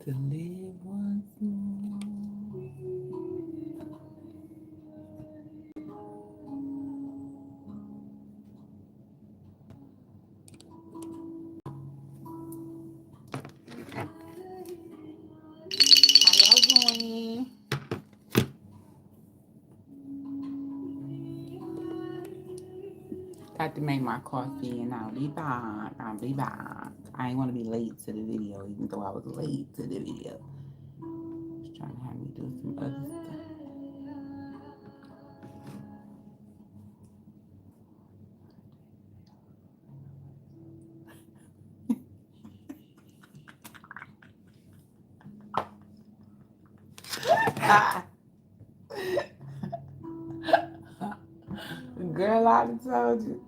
To live once more. How y'all doing? Got to make my coffee and I'll be back. I'll be back. I ain't want to be late to the video, even though I was late to the video. Just trying to have me do some other stuff. Girl, I done told you.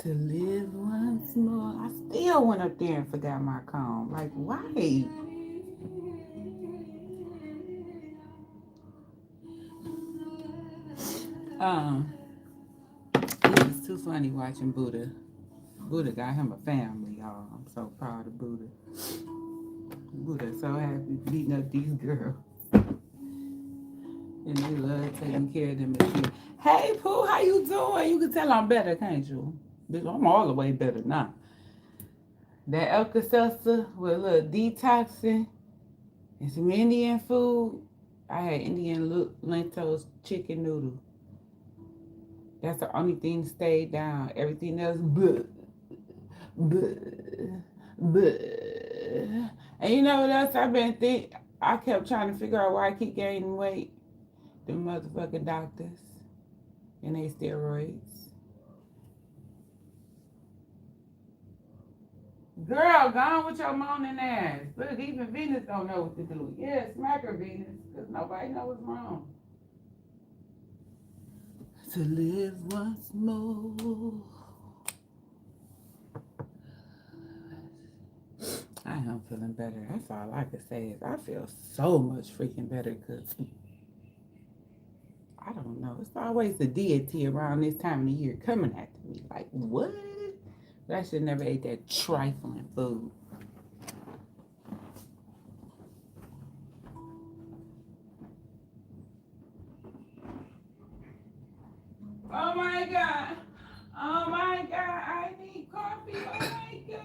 To live once more. I still went up there and forgot my comb. Like, why? Um, it was too funny watching Buddha. Buddha got him a family, y'all. I'm so proud of Buddha. Buddha so happy beating up these girls. And they love taking care of them. Hey, Pooh, how you doing? You can tell I'm better, can't you? Bitch, I'm all the way better now. That Alka-Seltzer with a little detoxing and some Indian food. I had Indian lentils chicken noodle. That's the only thing that stayed down. Everything else, bleh, bleh, bleh. And you know what else I've been thinking? I kept trying to figure out why I keep gaining weight. The motherfucking doctors and they steroids. Girl, go on with your moaning ass. Look, even Venus don't know what to do. Yeah, smack her, Venus, because nobody knows what's wrong. To live once more. I am feeling better. That's all I can say is I feel so much freaking better because I don't know. It's always the deity around this time of the year coming at me. Like, what? But I should never ate that trifling food. Oh my God. Oh my God. I need coffee. Oh my God.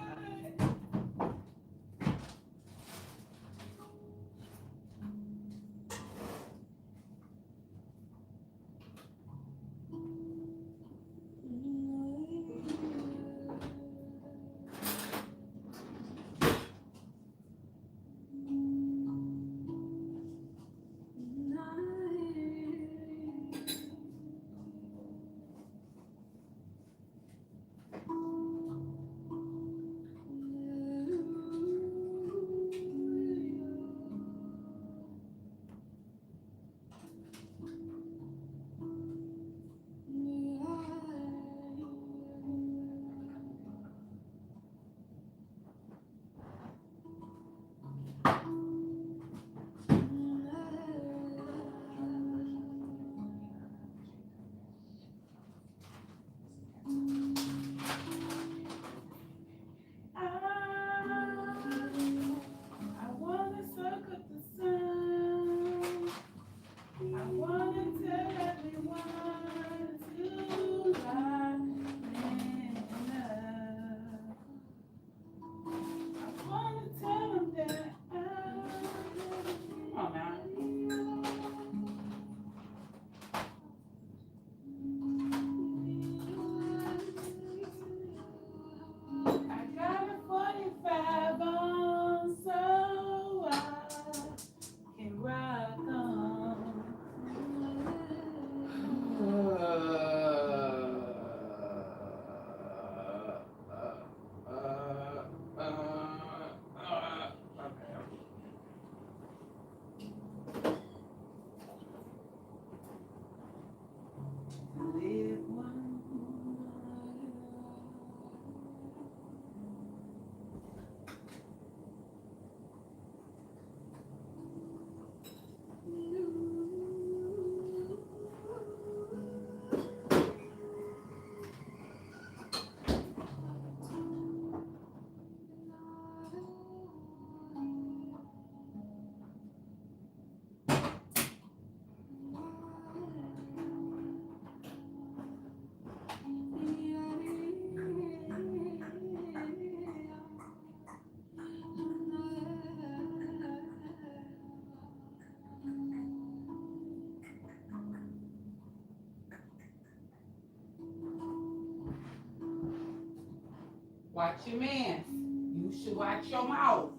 Watch your mans. You should watch your mouth.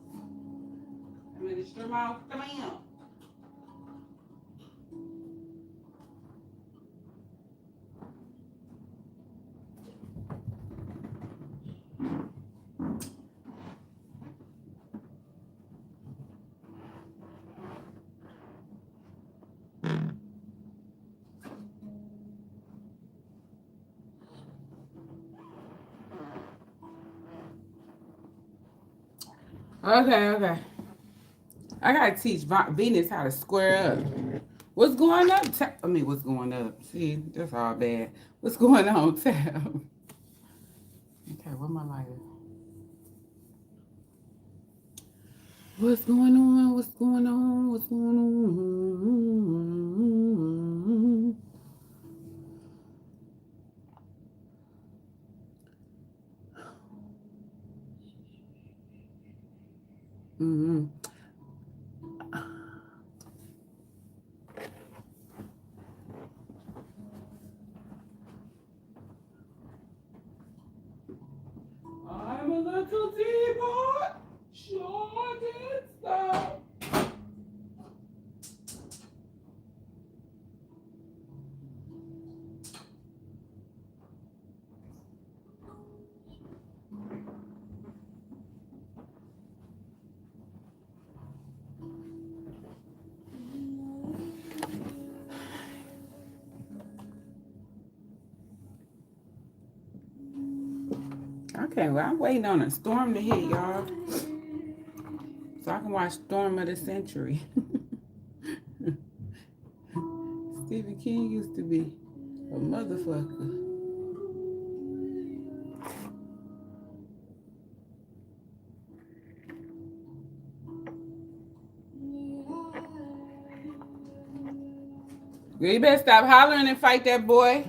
I mean, it's your mouth, come on. Okay, okay. I gotta teach Venus how to square up. What's going up? What's going up? See, that's all bad. What's going on, Tab? Okay, where my lighter? What's going on? What's going on? What's going on? Mm-hmm. I'm a little deeper. Sure did stop. Okay, well, I'm waiting on a storm to hit, y'all, so I can watch Storm of the Century. Stephen King used to be a motherfucker. You better stop hollering and fight that boy.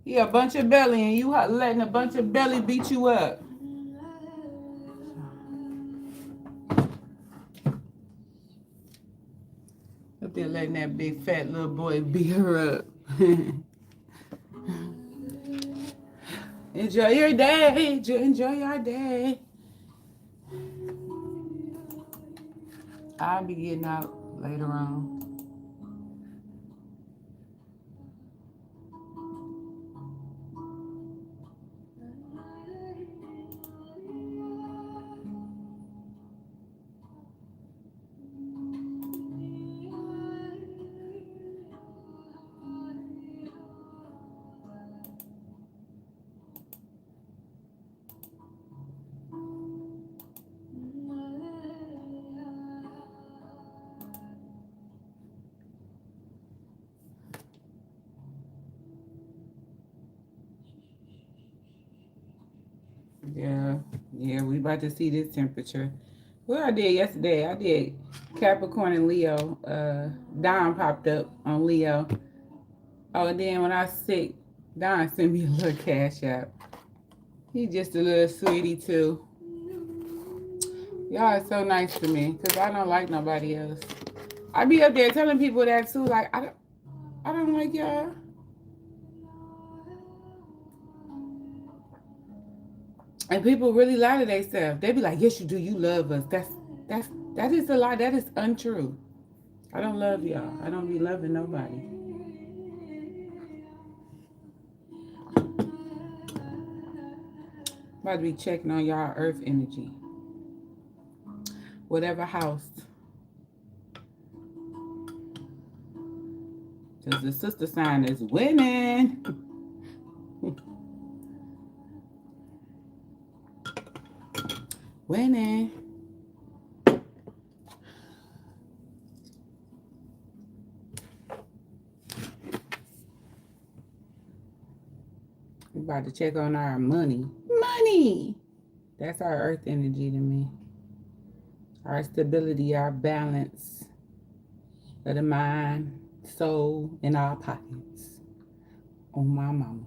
He a bunch of belly and you letting a bunch of belly beat you up. Up there letting that big fat little boy beat her up. Enjoy your day. Enjoy your day. I'll be getting out later on. Yeah, yeah, we about to see this temperature. What I did yesterday, I did Capricorn and Leo. Don popped up on Leo. Oh, and then when I was sick, Don sent me a little cash app. He just a little sweetie too. Y'all are so nice to me because I don't like nobody else. I be up there telling people that too. Like I don't like y'all. And people really lie to themselves. They be like, "Yes, you do. You love us." That's that is a lie. That is untrue. I don't love y'all. I don't be loving nobody. About to be checking on y'all earth energy. Whatever house. Because the sister sign is winning. Winning. We about to check on our money. Money! That's our earth energy to me. Our stability, our balance of the mind, soul, and our pockets. On my mama.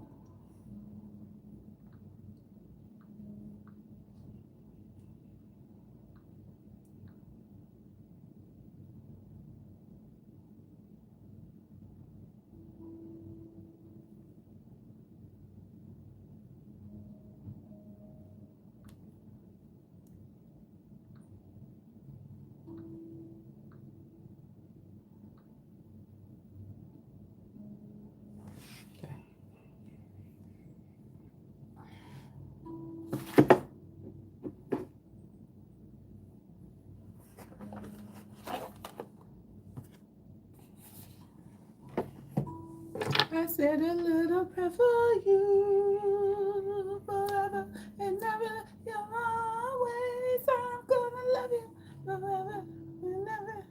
said a little prayer for you forever and never. You're always. I'm gonna love you forever and never.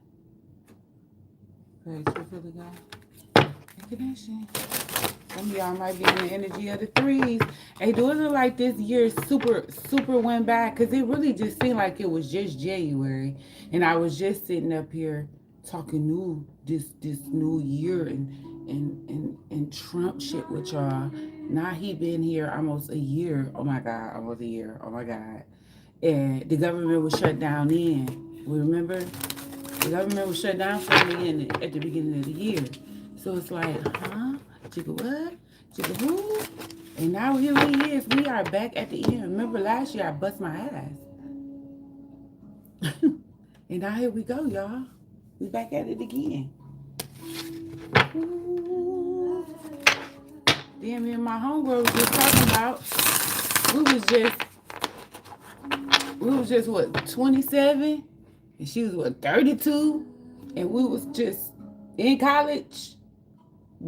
Praise you for the God. Connection. Some of y'all might be in the energy of the threes. Hey, it wasn't like this year super went by, because it really just seemed like it was just January, and I was just sitting up here talking this new year and Trump shit with y'all. Now he been here almost a year. Oh my God, almost a year. Oh my God. And the government was shut down then. We remember the government was shut down for me at the beginning of the year. So it's like, huh? Chicka what? Chicka who? And now here he is. We are back at the end. Remember last year I bust my ass. And now here we go, y'all. We back at it again. Ooh. Then me and my homegirl was just talking about, we was just what, 27? And she was what, 32? And we was just in college,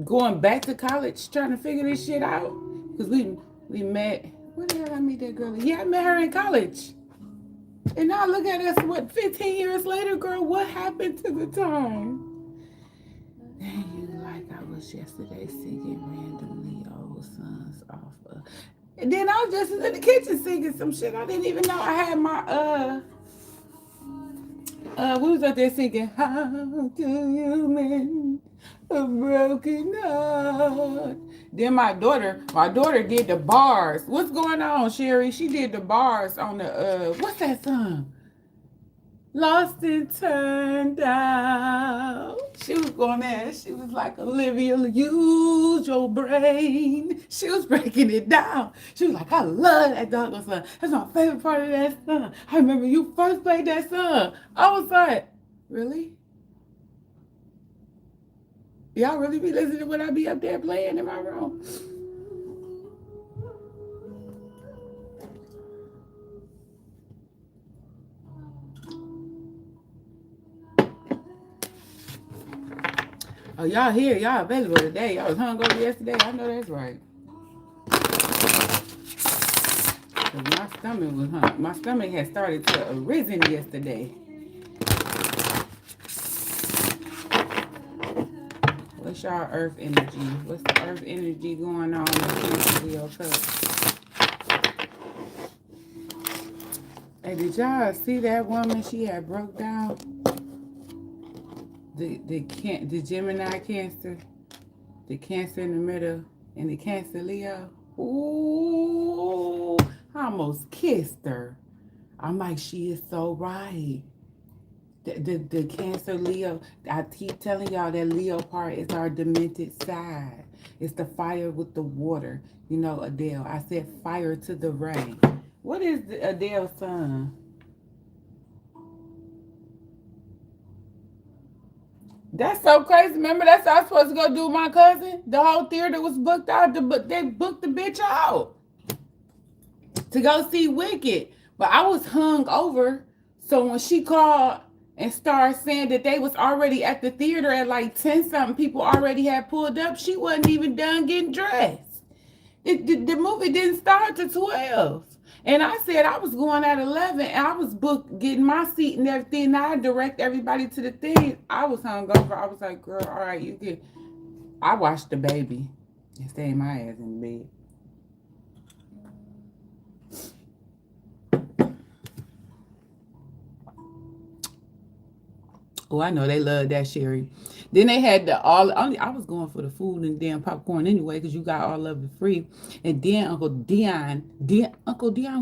going back to college, trying to figure this shit out. Because we met, where the hell I meet that girl? Yeah, I met her in college. And now look at us, what, 15 years later, girl, what happened to the time? And you like I was yesterday singing randomly old songs off of. And then I was just in the kitchen singing some shit. I didn't even know I had my, we was up there singing, how do you mend a broken heart? Then my daughter did the bars. What's going on, Sherry? She did the bars on the, what's that song? Lost and turned out. She was going there. She was like, Olivia, use your brain. She was breaking it down. She was like, I love that doggone song. That's my favorite part of that song. I remember you first played that song. I was like, really? Y'all really be listening to what I be up there playing in my room? Oh, y'all here. Y'all available today. Y'all was hungover yesterday. I know that's right. My stomach was hung. My stomach had started to arisen yesterday. What's y'all earth energy? What's the earth energy going on in Leo Cup? Hey, did y'all see that woman? She had broke down the Gemini Cancer, the Cancer in the middle, and the Cancer Leo. Ooh, I almost kissed her. I'm like, she is so right. The Cancer Leo, I keep telling y'all that Leo part is our demented side. It's the fire with the water. You know, Adele, I said fire to the rain. What is Adele's son? That's so crazy. Remember, that's how I was supposed to go do my cousin? The whole theater was booked out. They booked the bitch out to go see Wicked. But I was hung over. So when she called and started saying that they was already at the theater at like 10-something, people already had pulled up, she wasn't even done getting dressed. The movie didn't start till 12. And I said I was going at 11, and I was booked getting my seat and everything. Now I direct everybody to the thing. I was hung over. I was like, girl, all right, you can. I watched the baby and stayed my ass in bed. Oh, I know they love that, Sherry. Then they had I was going for the food and damn popcorn anyway, because you got all of it free. And then Uncle Dion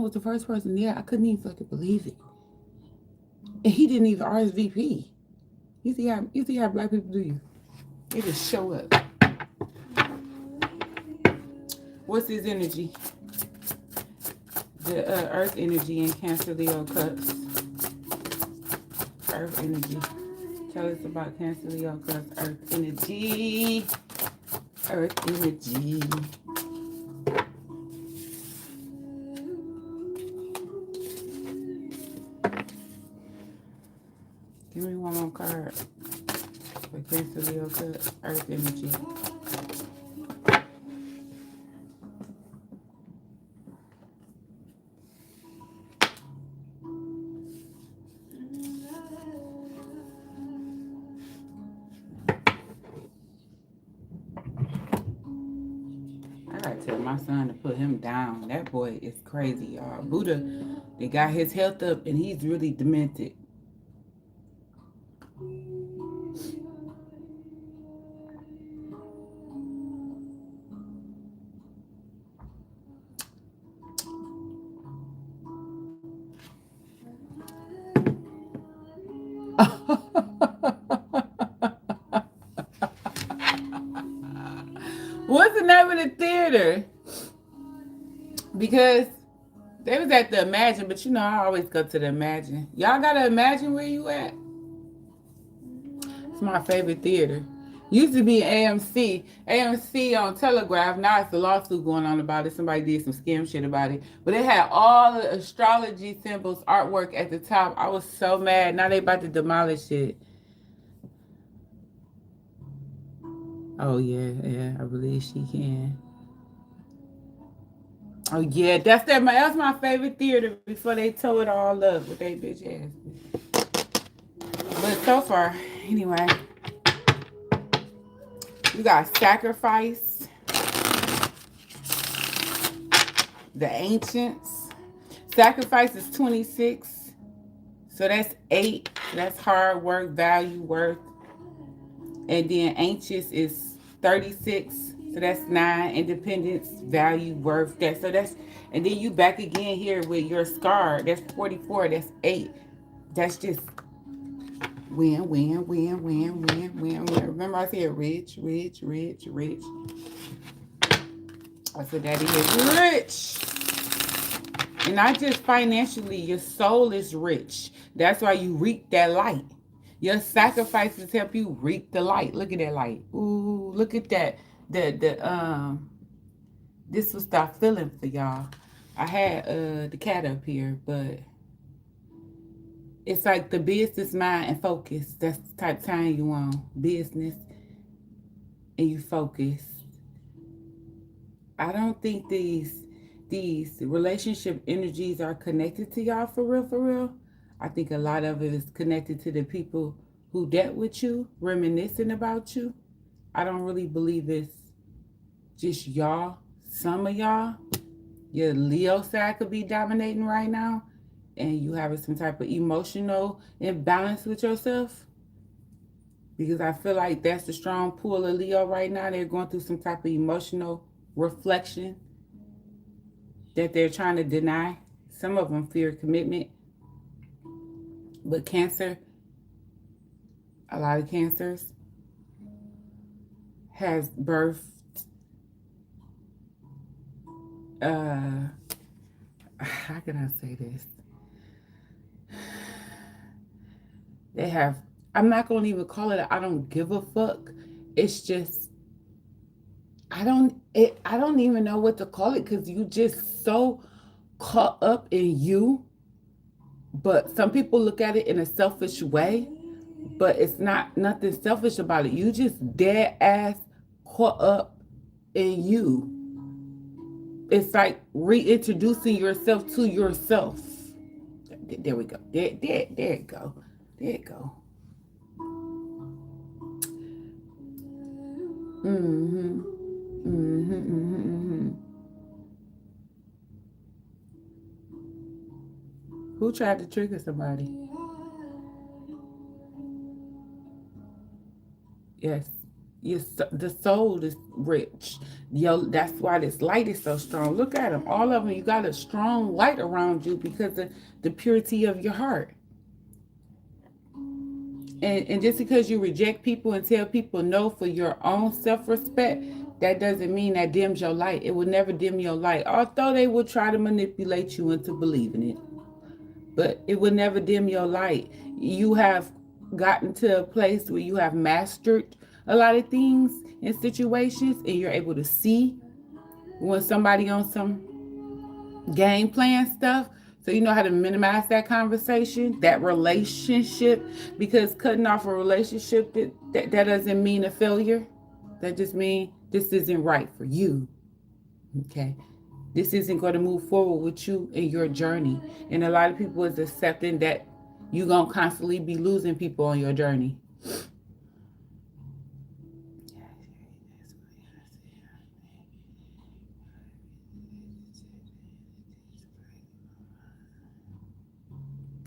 was the first person there. I couldn't even fucking believe it. And he didn't even RSVP. You see how black people do you? They just show up. What's his energy? The earth energy in Cancer Leo Cups. Earth energy. Tell us about Cancer Leo Cups. Earth energy. Earth energy. Give me one more card for Cancer Leo Cups. Earth energy. tell my son to put him down. That boy is crazy, y'all. Buddha, they got his health up and he's really demented. What's the name of the theater? Because they was at the Imagine, but you know I always go to the Imagine. Y'all gotta imagine where you at. It's my favorite theater. Used to be AMC. AMC on Telegraph. Now it's a lawsuit going on about it. Somebody did some scam shit about it. But it had all the astrology symbols, artwork at the top. I was so mad. Now they about to demolish it. Oh yeah, I believe she can. Oh yeah, that's my favorite theater before they tore it all up with they bitch ass. But so far, anyway, you got Sacrifice, the Ancients. Sacrifice is 26, so that's 8. That's hard work, value, worth. And then Ancients is 36, so that's 9. Independence, value, worth. And then you back again here with your scar. That's 44. That's 8. That's just win, win, win, win, win, win, win. Remember I said rich, rich, rich, rich. I said that is rich. And not just financially, your soul is rich. That's why you reap that light. Your sacrifices help you reap the light. Look at that light. Ooh, look at that. This was that feeling for y'all. I had the cat up here, but it's like the business mind and focus. That's the type of time you want. Business and you focus. I don't think these relationship energies are connected to y'all for real, for real. I think a lot of it is connected to the people who dealt with you, reminiscing about you. I don't really believe it's just y'all. Some of y'all, your Leo side could be dominating right now, and you having some type of emotional imbalance with yourself. Because I feel like that's the strong pull of Leo right now. They're going through some type of emotional reflection that they're trying to deny. Some of them fear commitment. But Cancer, a lot of Cancers has birthed how can I say this? They have, I'm not gonna even call it I don't give a fuck. It's just I don't even know what to call it because you just so caught up in you. But some people look at it in a selfish way, but it's not nothing selfish about it. You just dead ass caught up in you. It's like reintroducing yourself to yourself. There we go. There it go. There it go. Mm-hmm. Mm-hmm. Mm-hmm. Mm-hmm. Who tried to trigger somebody? Yes. The soul is rich. That's why this light is so strong. Look at them. All of them, you got a strong light around you because of the purity of your heart. And just because you reject people and tell people no for your own self-respect, that doesn't mean that dims your light. It will never dim your light. Although they will try to manipulate you into believing it. But it will never dim your light. You have gotten to a place where you have mastered a lot of things in situations and you're able to see when somebody on some game plan stuff. So you know how to minimize that conversation, that relationship, because cutting off a relationship, that doesn't mean a failure. That just means this isn't right for you. Okay. This isn't going to move forward with you in your journey. And a lot of people is accepting that you're going to constantly be losing people on your journey.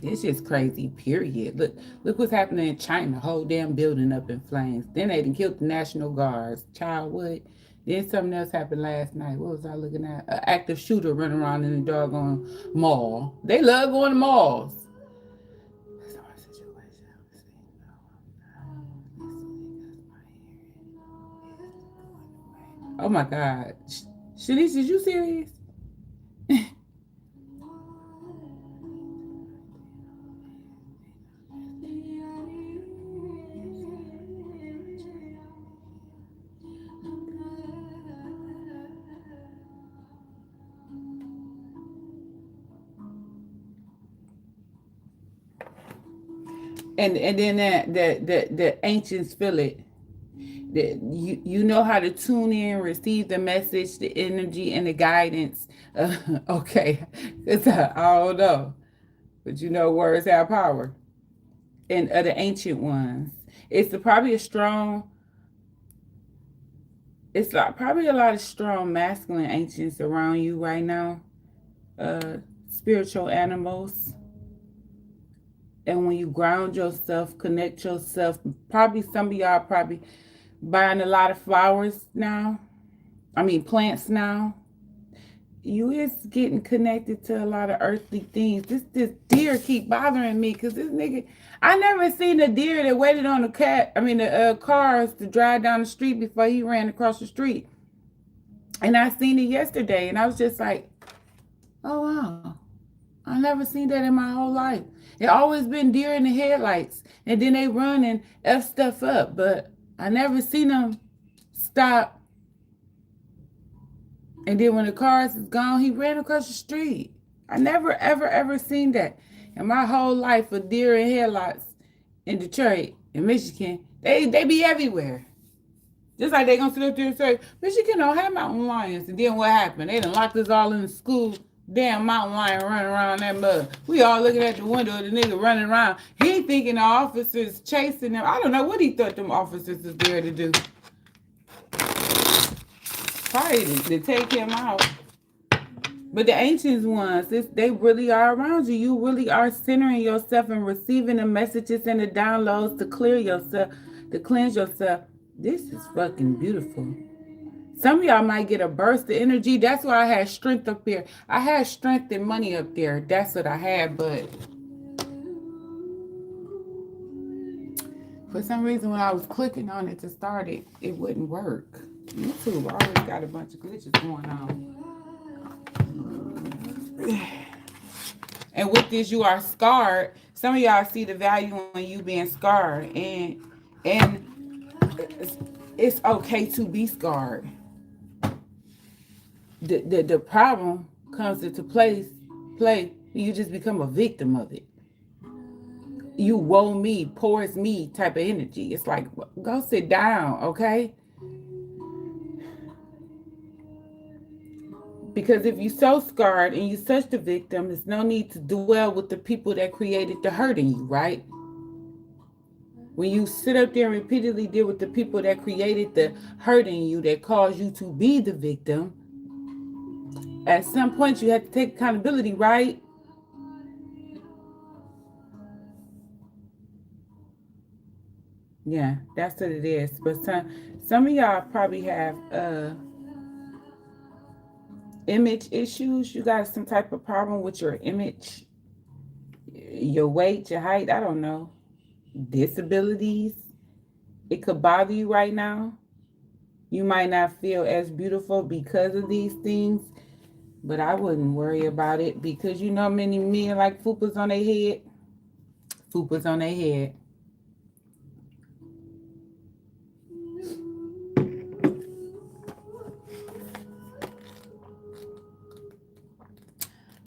It's just crazy, period. Look what's happening in China. Whole damn building up in flames. Then they done killed the National Guards. Child, what? Then something else happened last night. What was I looking at? An active shooter running around in the doggone mall. They love going to malls. Oh my God. Shanice, is you serious? And then the ancients feel it. You know how to tune in, receive the message, the energy, and the guidance. Okay, it's I don't know, but you know words have power, and the ancient ones. It's probably a strong. It's like probably a lot of strong masculine ancients around you right now. Uh, Spiritual animals, and when you ground yourself, connect yourself. Probably some of y'all probably buying a lot of flowers now. I mean plants now. You is getting connected to a lot of earthly things. This deer keep bothering me because this nigga, I never seen a deer that waited on the the cars to drive down the street before he ran across the street. And I seen it yesterday, and I was just like, oh wow, I never seen that in my whole life. It always been deer in the headlights, and then they run and f stuff up, but I never seen them stop. And then when the cars is gone, he ran across the street. I never, ever, ever seen that. In my whole life for deer and headlights in Detroit, in Michigan, they be everywhere. Just like they gonna sit up there and say, Michigan don't have mountain lions. And then what happened? They done locked us all in the school. Damn mountain lion running around that mud. We all looking at the window of the nigga running around. He thinking the officers chasing him. I don't know what he thought them officers was there to do. Probably to take him out. But the ancient ones, they really are around you. You really are centering yourself and receiving the messages and the downloads to clear yourself, to cleanse yourself. This is fucking beautiful. Some of y'all might get a burst of energy. That's why I had strength up here. I had strength and money up there. That's what I had. But for some reason, when I was clicking on it to start it, it wouldn't work. YouTube already got a bunch of glitches going on. And with this, you are scarred. Some of y'all see the value in you being scarred, and it's okay to be scarred. The problem comes into play. You just become a victim of it. You woe me, poor me type of energy. It's like go sit down, okay? Because if you're so scarred and you're such the victim, there's no need to dwell with the people that created the hurt in you, right? When you sit up there and repeatedly deal with the people that created the hurt in you, that caused you to be the victim, at some point you have to take accountability, right? Yeah, that's what it is. But some of y'all probably have image issues. You got some type of problem with your image, your weight, your height, I don't know. Disabilities. It could bother you right now. You might not feel as beautiful because of these things, but I wouldn't worry about it because you know many men like fupas on their head. Fupas on their head.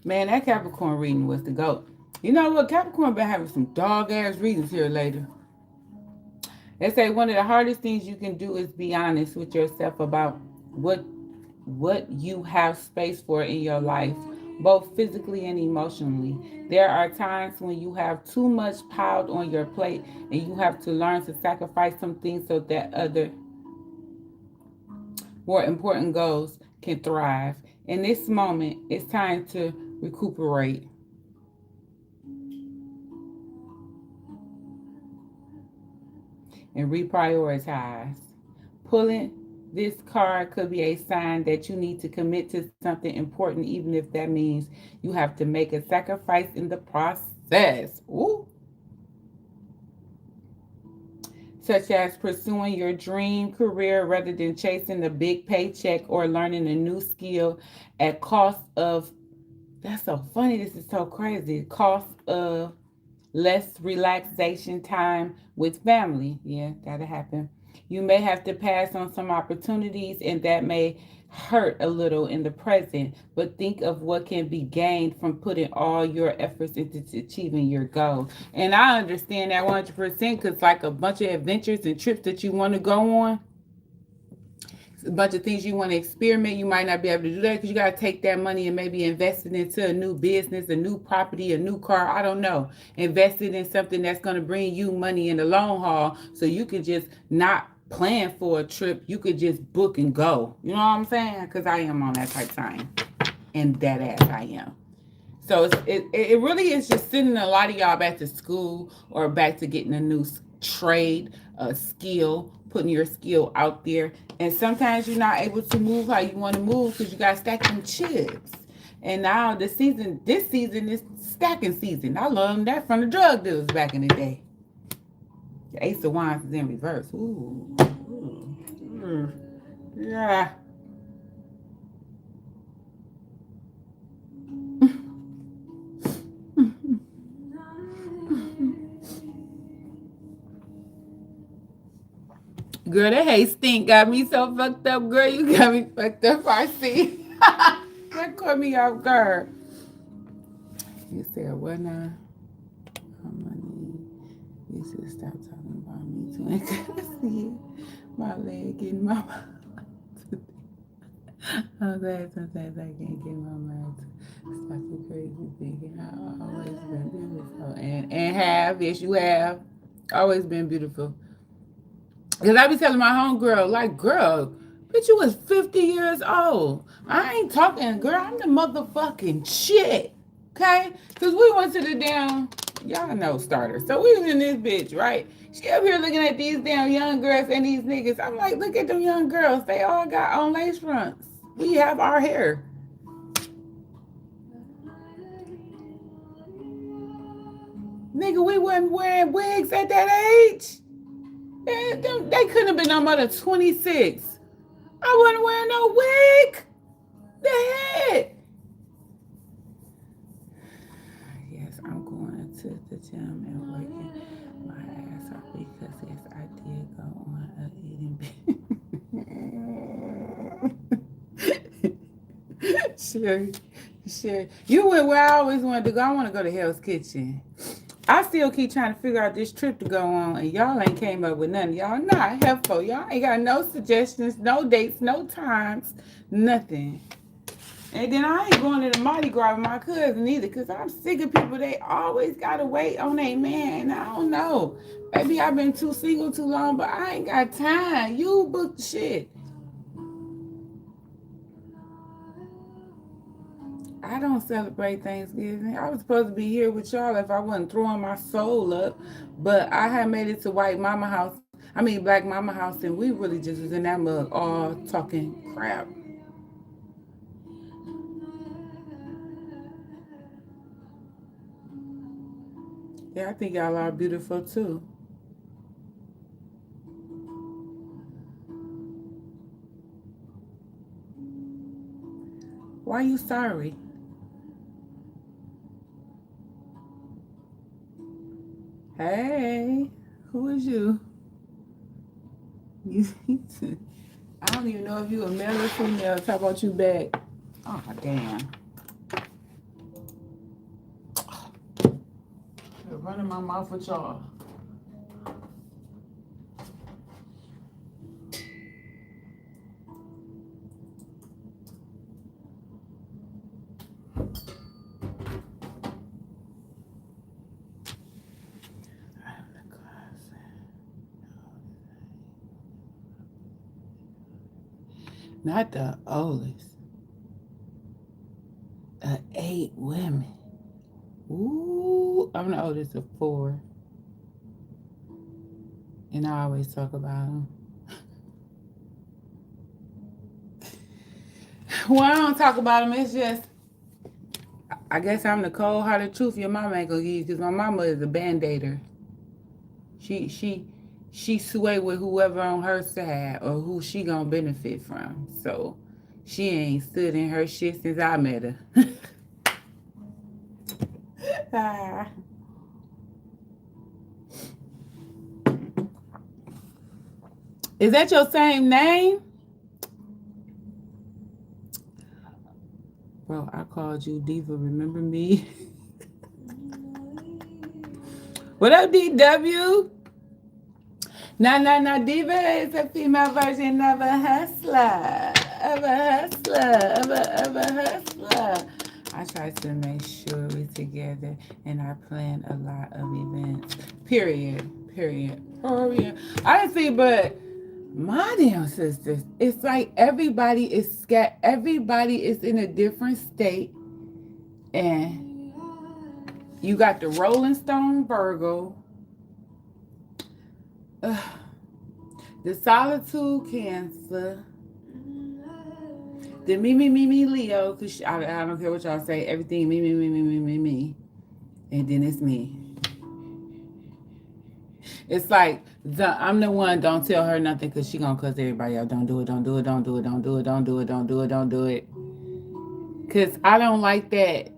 Man, that Capricorn reading was the GOAT. You know what? Capricorn been having some dog ass readings here later. They say one of the hardest things you can do is be honest with yourself about what you have space for in your life, both physically and emotionally. There are times when you have too much piled on your plate and you have to learn to sacrifice some things so that other more important goals can thrive. In this moment, it's time to recuperate. and reprioritize. Pulling this card could be a sign that you need to commit to something important, even if that means you have to make a sacrifice in the process. Ooh. Such as pursuing your dream career rather than chasing a big paycheck or learning a new skill at cost of, that's so funny, this is so crazy, cost of less relaxation time with family. Yeah, that'll happen. You may have to pass on some opportunities, and that may hurt a little in the present, but think of what can be gained from putting all your efforts into achieving your goal. And I understand that 100% because, like, a bunch of adventures and trips that you want to go on, a bunch of things you want to experiment, you might not be able to do that because you got to take that money and maybe invest it into a new business, a new property, a new car. I don't know. Invest it in something that's going to bring you money in the long haul so you can just not plan for a trip. You could just book and go. You know what I'm saying? Because I am on that type of time. And that ass I am. So it really is just sending a lot of y'all back to school or back to getting a new trade, a skill, putting your skill out there. And sometimes you're not able to move how you want to move because you got stacking chips. And now this season is stacking season. I learned that from the drug dealers back in the day. The Ace of Wands is in reverse. Ooh. Ooh. Yeah. Girl, that hate stink got me so fucked up. Girl, you got me fucked up. I see. That caught me off guard. You said, what now? Money. You should stop talking about me too. I see it. My leg in my mouth. I'm glad sometimes I can't get my mind to stop the crazy thinking. I've always been beautiful. And have, yes, you have. Always been beautiful. Because I be telling my homegirl, like, girl, bitch, you was 50 years old. I ain't talking, girl. I'm the motherfucking shit. Okay? Because we went to the damn, y'all know starter. So we was in this bitch, right? She up here looking at these damn young girls and these niggas. I'm like, look at them young girls. They all got on lace fronts. We have our hair. Nigga, we wasn't wearing wigs at that age. They couldn't have been no more than 26. I wasn't wearing no wig. The heck? Yes, I'm going to the gym and working my ass off because yes, I did go on a eating binge. Sure, sure. You went where I always wanted to go. I want to go to Hell's Kitchen. I still keep trying to figure out this trip to go on, and y'all ain't came up with nothing. Y'all not helpful. Y'all ain't got no suggestions, no dates, no times, nothing. And then I ain't going to the Mardi Gras with my cousin either, because I'm sick of people. They always got to wait on a man. I don't know. Maybe I've been too single too long, but I ain't got time. You book the shit. I don't celebrate Thanksgiving. I was supposed to be here with y'all if I wasn't throwing my soul up. But I had made it to White Mama house. I mean, Black Mama house, and we really just was in that mug all talking crap. Yeah, I think y'all are beautiful too. Why you sorry? Hey, who is you? You I don't even know if you a male or female. Talk about you back. Oh damn. You're running my mouth with y'all. Not the oldest. 8 women. Ooh, I'm the oldest of 4. And I always talk about them. Well, I don't talk about them. It's just, I guess I'm the cold-hearted truth your mama ain't gonna give you, because my mama is a band-aider. She she she sway with whoever on her side or who she gonna benefit from. So she ain't stood in her shit since I met her. Ah. Is that your same name? Bro, I called you Diva. Remember me? What up, DW? No. Diva is a female version of a hustler. Of a hustler. I try to make sure we're together and I plan a lot of events. Period. I didn't see, but my damn sisters, it's like everybody is everybody is in a different state, and you got the Rolling Stone Virgo, the Solitude Cancer, the me Leo, cause I don't care what y'all say, everything me, and then it's me. It's like I'm the one. Don't tell her nothing because she gonna cuss everybody out. Don't do it. Cause I don't like that.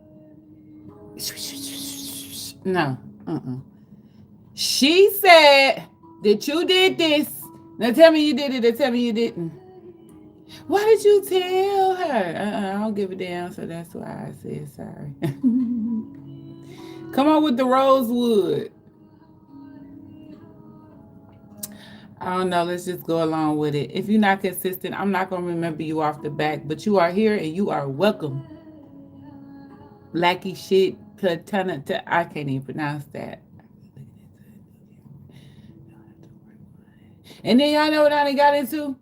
No. She said that you did this. Now tell me you did it. Or tell me you didn't. Why did you tell her? I don't give a damn. So that's why I said sorry. Come on with the rosewood. I don't know. Let's just go along with it. If you're not consistent, I'm not going to remember you off the back. But you are here and you are welcome. Lackey shit. I can't even pronounce that. And then y'all know what I done got into?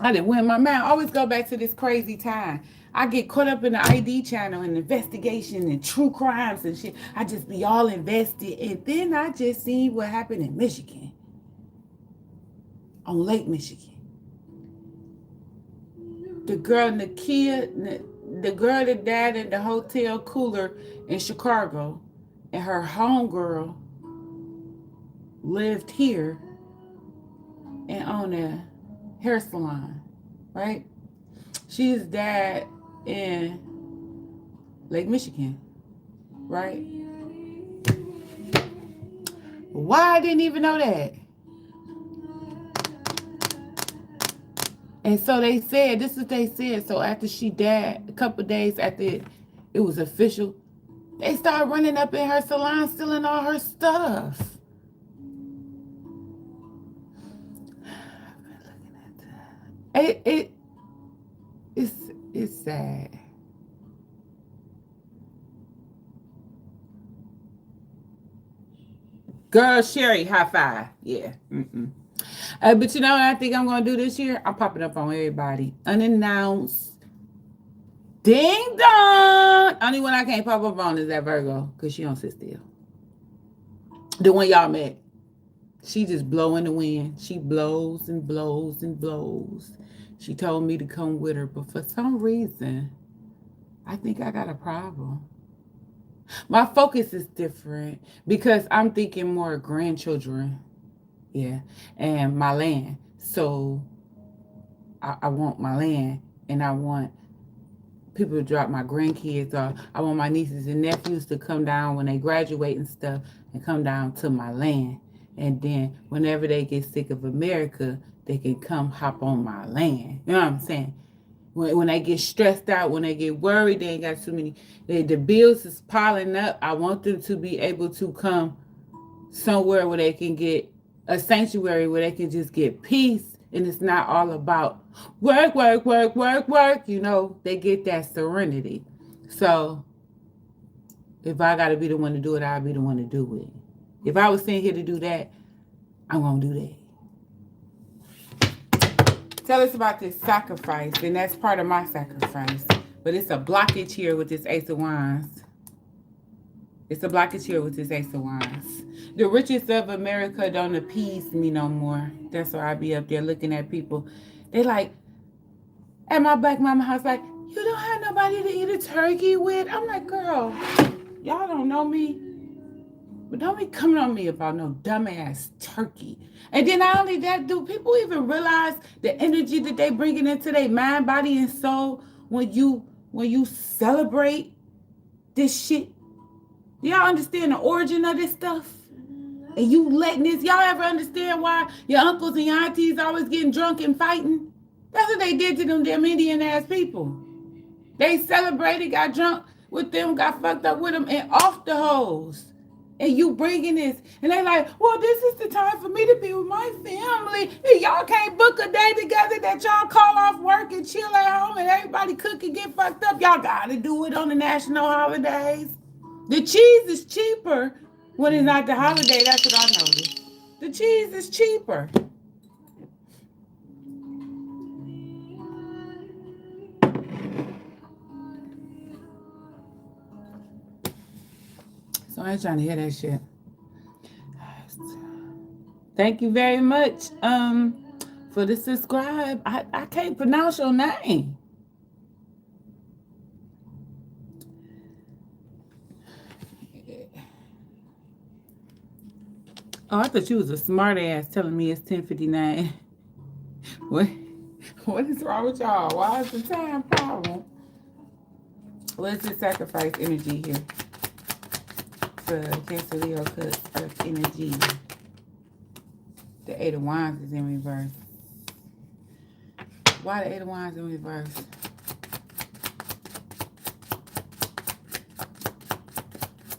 I didn't win my mind. I always go back to this crazy time. I get caught up in the ID channel and investigation and true crimes and shit. I just be all invested. And then I just seen what happened in Michigan. On Lake Michigan. The girl Nakia, the girl that died in the hotel cooler in Chicago, and her homegirl lived here and owned a hair salon, right? She's died in Lake Michigan, right? Why I didn't even know that? And so they said, this is what they said. So after she died, a couple of days after it was official, they started running up in her salon, stealing all her stuff. It's sad. Girl, Sherry, high five. Yeah. But you know what I think I'm going to do this year? I'm popping up on everybody. Unannounced. Ding dong. Only one I can't pop up on is that Virgo, because she don't sit still. The one y'all met. She just blow in the wind. She blows and blows and blows. She told me to come with her, but for some reason, I think I got a problem. My focus is different because I'm thinking more grandchildren. Yeah. And my land. So I want my land, and I want people to drop my grandkids off. I want my nieces and nephews to come down when they graduate and stuff and come down to my land. And then whenever they get sick of America, they can come hop on my land. You know what I'm saying? When they get stressed out, when they get worried, they ain't got too many. The bills is piling up. I want them to be able to come somewhere where they can get a sanctuary, where they can just get peace. And it's not all about work. You know, they get that serenity. So if I got to be the one to do it, I'll be the one to do it. If I was sitting here to do that, I'm going to do that. Tell us about this sacrifice, and that's part of my sacrifice. But it's a blockage here with this Ace of Wands. It's a blockage here with this Ace of Wands. The richest of America don't appease me no more. That's why I be up there looking at people. They like, at my black mama house, like, you don't have nobody to eat a turkey with? I'm like, girl, y'all don't know me. But don't be coming on me about no dumbass turkey. And then not only that, do people even realize the energy that they bringing into their mind, body, and soul when you celebrate this shit? Do y'all understand the origin of this stuff? And you letting this, y'all ever understand why your uncles and your aunties always getting drunk and fighting? That's what they did to them damn Indian ass people. They celebrated, got drunk with them, got fucked up with them, and off the hoes. And you bringing this, and they like, well, this is the time for me to be with my family. And y'all can't book a day together that y'all call off work and chill at home, and everybody cook and get fucked up. Y'all gotta do it on the national holidays. The cheese is cheaper when it's not the holiday. That's what I noticed. The cheese is cheaper. So I ain't trying to hear that shit. Thank you very much for the subscribe. I can't pronounce your name. Oh, I thought you was a smart ass telling me it's 10:59. What? What is wrong with y'all? Why is the time problem? Let's just sacrifice energy here. For Cancer Leo cuts Earth energy. The Eight of Wands is in reverse. Why the Eight of Wands in reverse?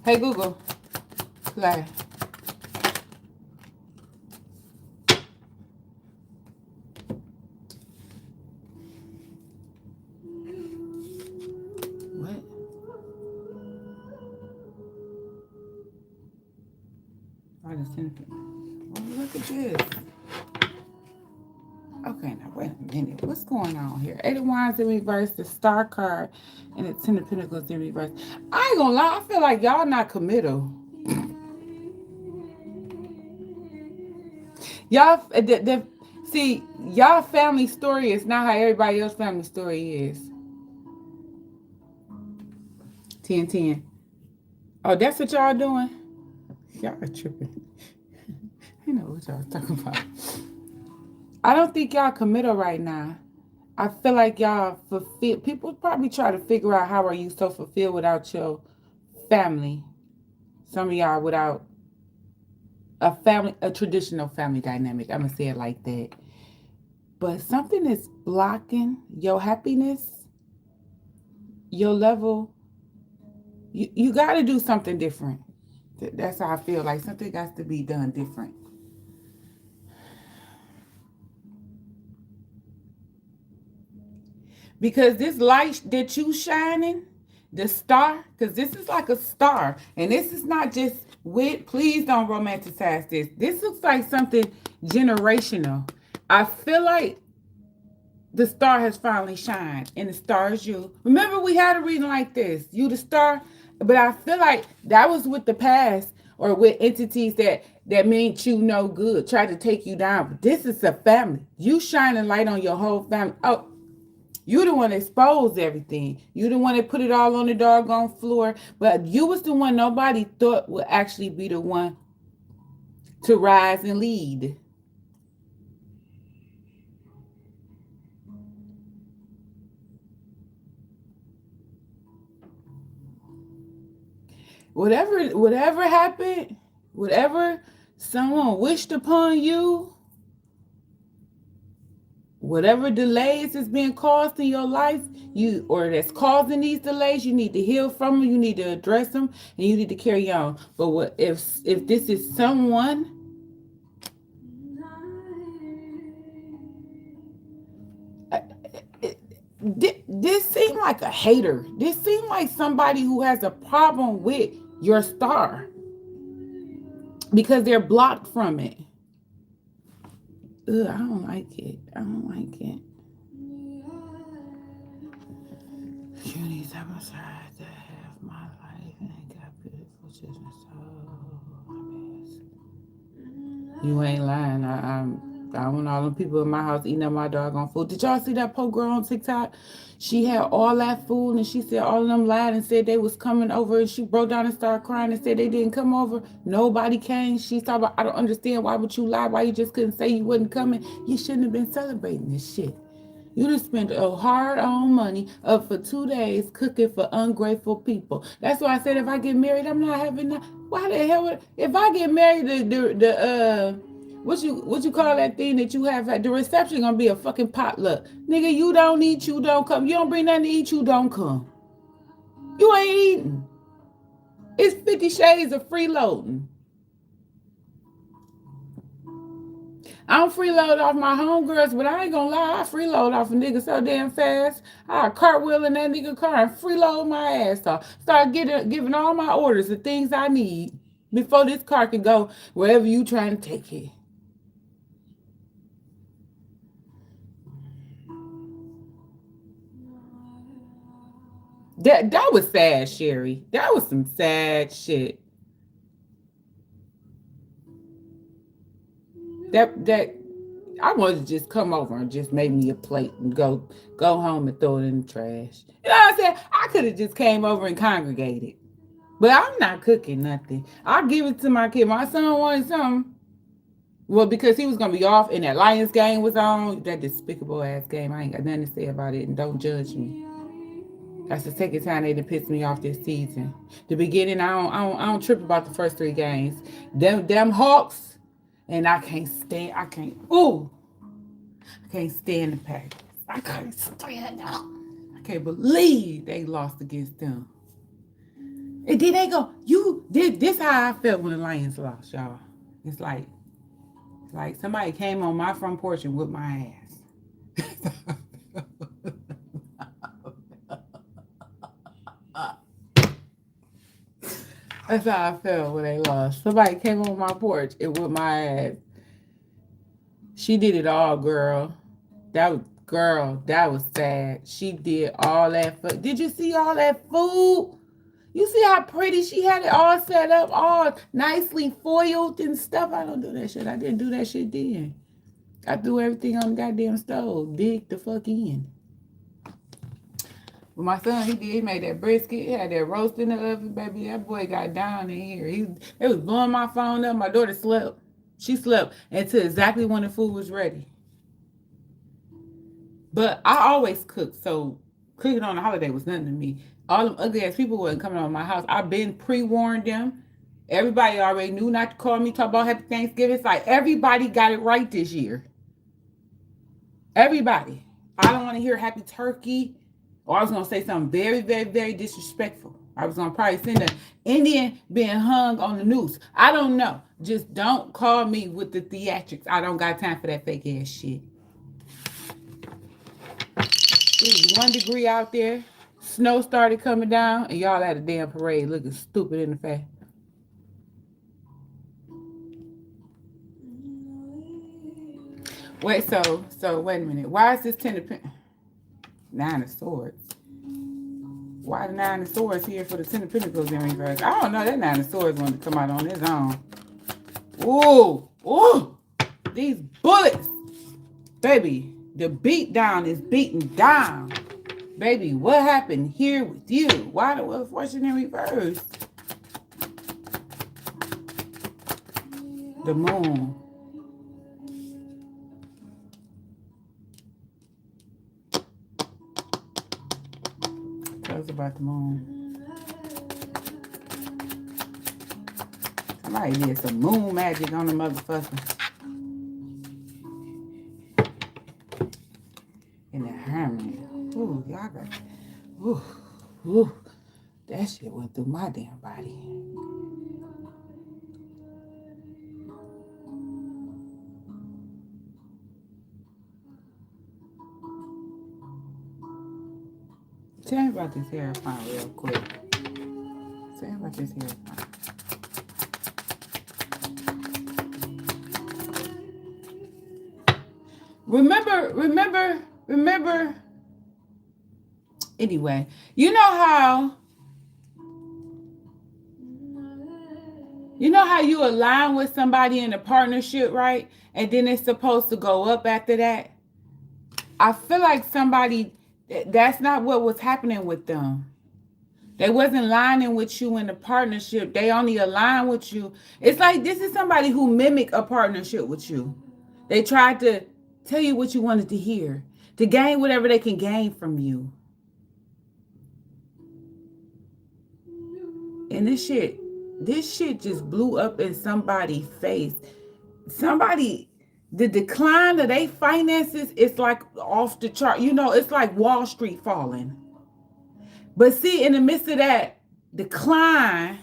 Hey Google, play. What? I just sent it. Oh, look at this. Okay, now wait a minute. What's going on here? Eight of Wands in reverse, the Star card, and the Ten of Pentacles in reverse. I ain't gonna lie, I feel like y'all not committal. Y'all, see, y'all family story is not how everybody else's family story is. 10-10. Oh, that's what y'all doing? Y'all are tripping. I know what y'all talking about. I don't think y'all committal right now. I feel like y'all fulfill. People probably try to figure out how are you so fulfilled without your family. Some of y'all without a traditional family dynamic. I'm gonna say it like that. But something is blocking your happiness, your level. You got to do something different. That's how I feel like something got to be done different. Because this light that you shining, the star, because this is like a star, and this is not just with. Please don't romanticize this. This looks like something generational. I feel like the star has finally shined, and the star is you. Remember, we had a reading like this. You the star, but I feel like that was with the past or with entities that meant you no good, tried to take you down. But this is a family. You shining light on your whole family. Oh, you the one that exposed everything. You the one that put it all on the doggone floor. But you was the one nobody thought would actually be the one to rise and lead. Whatever happened, whatever someone wished upon you, whatever delays is being caused in your life, you or that's causing these delays, you need to heal from them, you need to address them, and you need to carry on. But what if this is someone this seemed like a hater. This seemed like somebody who has a problem with your star because they're blocked from it. Ugh, I don't like it. I don't like it. You need to have to have my life and got beautiful You ain't lying. I want all them people in my house eating up my doggone food. Did y'all see that poor girl on TikTok? She had all that food and she said all of them lied and said they was coming over and she broke down and started crying and said they didn't come over. Nobody came. She thought about, I don't understand, why would you lie? Why you just couldn't say you wasn't coming? You shouldn't have been celebrating this shit. You just spent a hard-earned money up for 2 days cooking for ungrateful people. That's why I said if I get married, I'm not having that. Why the hell would, if I get married, what you call that thing that you have at the reception gonna be a fucking potluck. Nigga, you don't eat, you don't come. You don't bring nothing to eat, you don't come. You ain't eating. It's 50 shades of freeloading. I don't freeload off my homegirls, but I ain't gonna lie, I freeload off a nigga so damn fast. I cartwheel in that nigga car and freeload my ass off. Start giving all my orders the things I need before this car can go wherever you trying to take it. That was sad, Sherry. That was some sad shit. That I wanted to just come over and just make me a plate and go home and throw it in the trash. You know what I'm saying? I could have just came over and congregated. But I'm not cooking nothing. I'll give it to my kid. My son wanted something. Well, because he was gonna be off and that Lions game was on, that despicable ass game. I ain't got nothing to say about it, and don't judge me. That's the second time they done pissed me off this season. The beginning, I don't trip about the first 3 games. Them Hawks, and I can't stand. I can't stand the Packers. I can't stand them. I can't believe they lost against them. And then they go, you did this how I felt when the Lions lost, y'all. It's like somebody came on my front porch and whipped my ass. That's how I felt when they lost. Somebody came on my porch and whipped my ass. She did it all, girl. That was sad. She did all that. Did you see all that food? You see how pretty she had it all set up, all nicely foiled and stuff? I don't do that shit. I didn't do that shit then. I threw everything on the goddamn stove. Dig the fuck in. But my son, he made that brisket. He had that roast in the oven, baby. That boy got down in here. They was blowing my phone up. My daughter slept. She slept until exactly when the food was ready. But I always cook, so cooking on a holiday was nothing to me. All them ugly ass people wasn't coming over my house. I've been pre-warned them. Everybody already knew not to call me, talk about Happy Thanksgiving. It's like everybody got it right this year. Everybody. I don't want to hear Happy Turkey. Or I was going to say something very, very, very disrespectful. I was going to probably send an Indian being hung on the noose. I don't know. Just don't call me with the theatrics. I don't got time for that fake ass shit. It was 1 degree out there. Snow started coming down, and y'all at a damn parade looking stupid in the face. Wait, so wait a minute. Why is this 9 of Swords? Why the 9 of Swords here for the 10 of Pentacles in reverse? I don't know. That 9 of Swords wanted to come out on his own. Ooh, these bullets, baby. The beat down is beaten down. Baby, what happened here with you? Why the fortune in reverse? The moon. Tell us about the moon. Somebody did some moon magic on the motherfucker. And the Hermit. Ooh, y'all got. Ooh. That shit went through my damn body. Tell me about this Hierophant real quick. Tell me about this Hierophant. Remember. Anyway, you know how You know how you align with somebody in a partnership, right? And then it's supposed to go up after that. I feel like somebody, that's not what was happening with them. They wasn't aligning with you in the partnership. They only align with you. It's like this is somebody who mimic a partnership with you. They tried to tell you what you wanted to hear, to gain whatever they can gain from you. And this shit just blew up in somebody's face. Somebody, the decline of their finances is like off the chart. You know, it's like Wall Street falling. But see, in the midst of that decline,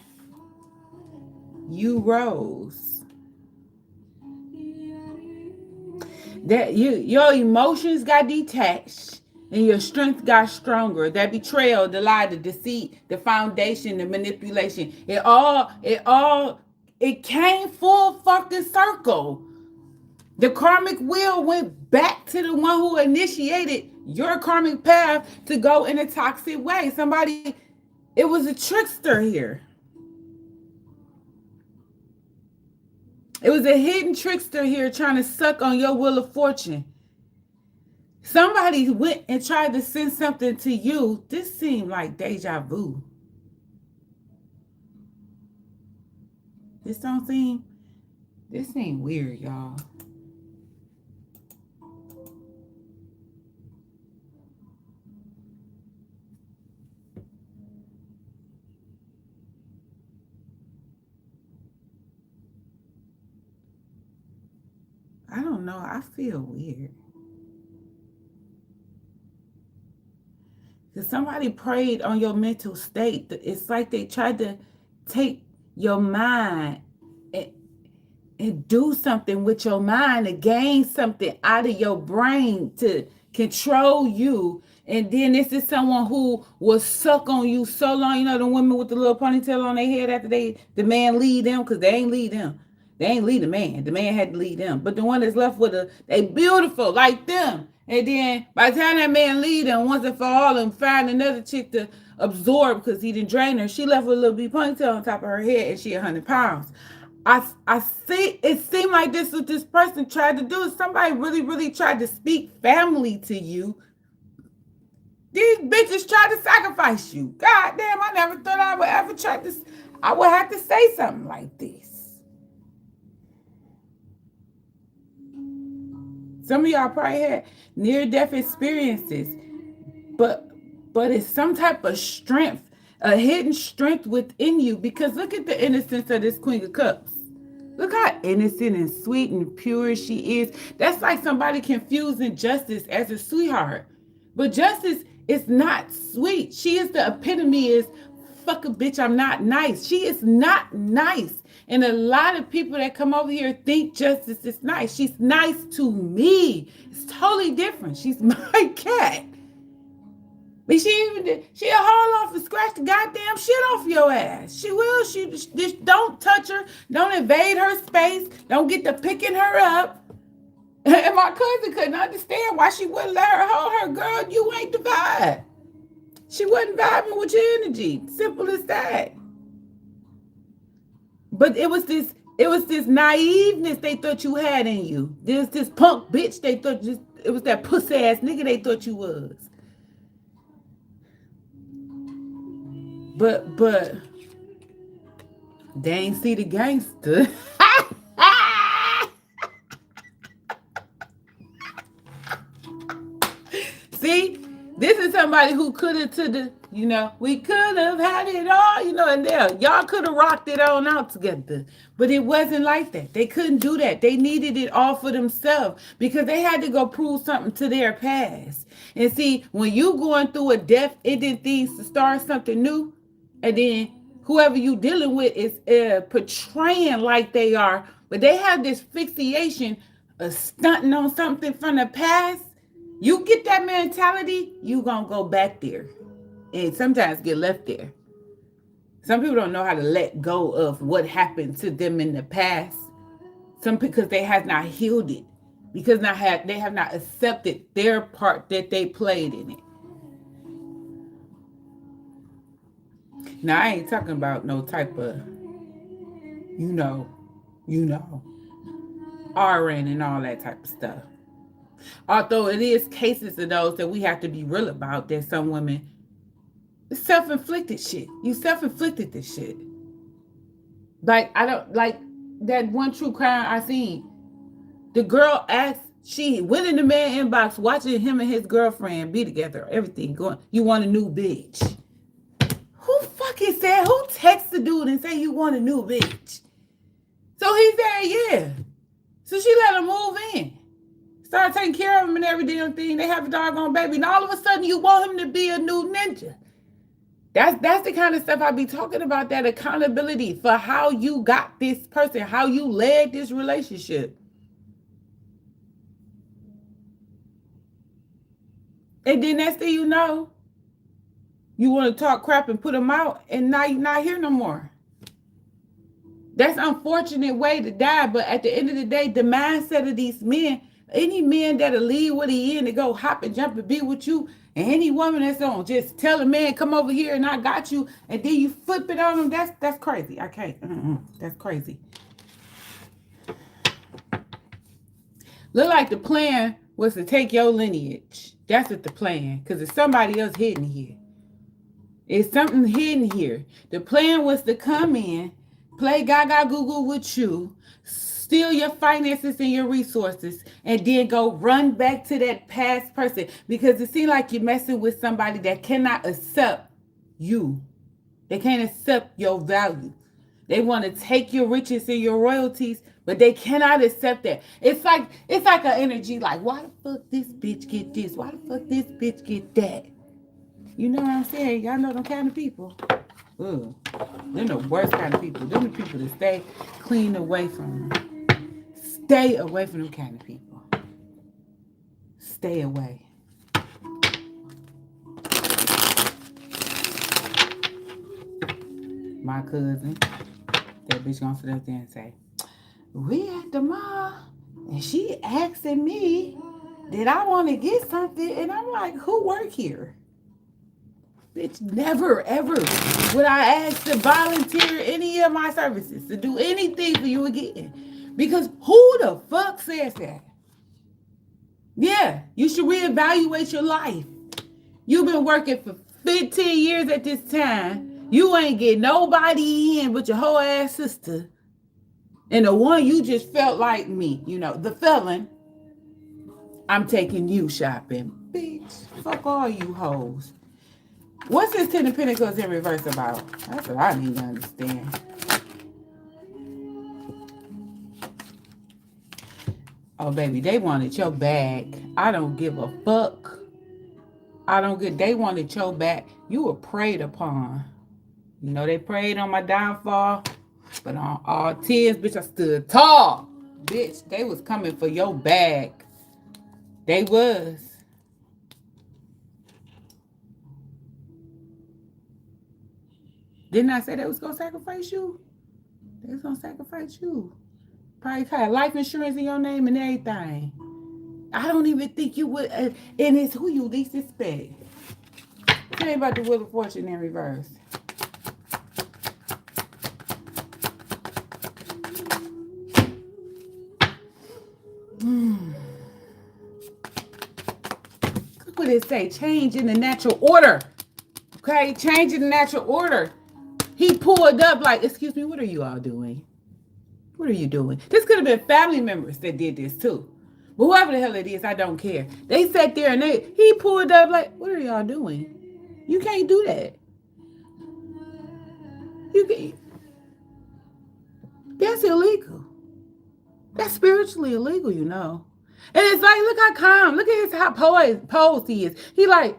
you rose. That your emotions got detached and your strength got stronger. That betrayal, the lie, the deceit, the foundation, the manipulation, it came full fucking circle. The karmic wheel went back to the one who initiated your karmic path to go in a toxic way. Somebody, it was a trickster here. It was a hidden trickster here trying to suck on your wheel of fortune. Somebody went and tried to send something to you. This seemed like deja vu. This don't seem, this seemed weird, y'all. I don't know. I feel weird. Because somebody preyed on your mental state. It's like they tried to take your mind and, and do something with your mind to gain something out of your brain to control you. And then this is someone who will suck on you so long. You know, the women with the little ponytail on their head after the man lead them, because they ain't lead them. They ain't lead the man. The man had to lead them. But the one that's left with they beautiful like them. And then by the time that man lead them, once and for all, and find another chick to absorb because he didn't drain her, she left with a little bee ponytail on top of her head and she 100 pounds. I see it seemed like this what this person tried to do. Somebody really, really tried to speak family to you. These bitches tried to sacrifice you. God damn, I never thought I would ever try this. I would have to say something like this. Some of y'all probably had near-death experiences, but it's some type of strength, a hidden strength within you. Because look at the innocence of this Queen of Cups. Look how innocent and sweet and pure she is. That's like somebody confusing Justice as a sweetheart. But Justice is not sweet. She is the epitome is fuck a bitch, I'm not nice. She is not nice. And a lot of people that come over here think Justice is nice. She's nice to me. It's totally different. She's my cat. But she'll haul off and scratch the goddamn shit off your ass. She will. She just don't touch her. Don't invade her space. Don't get to picking her up. And my cousin couldn't understand why she wouldn't let her hold her. Girl, you ain't the vibe. She wasn't vibing with your energy. Simple as that. But it was this naiveness they thought you had in you. This punk bitch they thought it was that pussy ass nigga they thought you was. But they ain't see the gangster. See, this is somebody who could have we could have had it all, and y'all could have rocked it on out together. But it wasn't like that. They couldn't do that. They needed it all for themselves because they had to go prove something to their past. And see, when you going through a death ending things to start something new, and then whoever you dealing with is portraying like they are, but they have this fixation of stunting on something from the past. You get that mentality, you gonna go back there and sometimes get left there. Some people don't know how to let go of what happened to them in the past. Some because they have not healed it, because they have not accepted their part that they played in it. Now I ain't talking about no type of You know, you know, RN and all that type of stuff. Although it is cases of those that we have to be real about, that some women self-inflicted shit. You self-inflicted this shit. Like I don't like that one true crime I seen. The girl asked, she went in the man inbox watching him and his girlfriend be together, everything going. You want a new bitch? Who fucking said? Who texted the dude and say you want a new bitch? So he said yeah. So she let him move in. Start taking care of him and every damn thing. They have a doggone baby, and all of a sudden you want him to be a new ninja. That's the kind of stuff I be talking about. That accountability for how you got this person, how you led this relationship. And then next thing you know, you want to talk crap and put them out, and now you're not here no more. That's an unfortunate way to die. But at the end of the day, the mindset of these men, any man that'll leave what he in to go hop and jump and be with you, and any woman that's on just tell a man, come over here and I got you, and then you flip it on them, that's crazy. I can't. That's crazy. Look like the plan was to take your lineage. That's what the plan, because there's somebody else hidden here. It's something hidden here. The plan was to come in, play gaga goo with you, steal your finances and your resources, and then go run back to that past person, because it seems like you're messing with somebody that cannot accept you. They can't accept your value. They want to take your riches and your royalties, but they cannot accept that. It's like an energy like, why the fuck this bitch get this? Why the fuck this bitch get that? You know what I'm saying? Y'all know them kind of people. Ugh. They're the worst kind of people. They're the people that stay clean away from them. Stay away from them kind of people. Stay away. My cousin, that bitch gonna sit up there and say, we at the mall, and she asking me, did I want to get something? And I'm like, who work here? Bitch, never, ever would I ask to volunteer any of my services, to do anything for you again. Because who the fuck says that? Yeah, you should reevaluate your life. You've been working for 15 years at this time. You ain't get nobody in but your whole ass sister. And the one you just felt like me, the felon. I'm taking you shopping. Bitch, fuck all you hoes. What's this Ten of Pentacles in reverse about? That's what I need to understand. Oh, baby, they wanted your bag. I don't give a fuck. They wanted your bag. You were preyed upon. They preyed on my downfall. But on all 10s, bitch, I stood tall. Bitch, they was coming for your bag. They was. Didn't I say they was going to sacrifice you? They was going to sacrifice you. Probably had life insurance in your name and everything. I don't even think you would. And it's who you least expect. Tell me about the Wheel of Fortune in reverse. Look what it say. Change in the natural order. Okay? Change in the natural order. He pulled up like, excuse me, what are you all doing? What are you doing? This could have been family members that did this too. But whoever the hell it is, I don't care. They sat there and he pulled up like, what are y'all doing? You can't do that. You can't. That's illegal. That's spiritually illegal, And it's like, look how calm. Look at how posed he is. He like,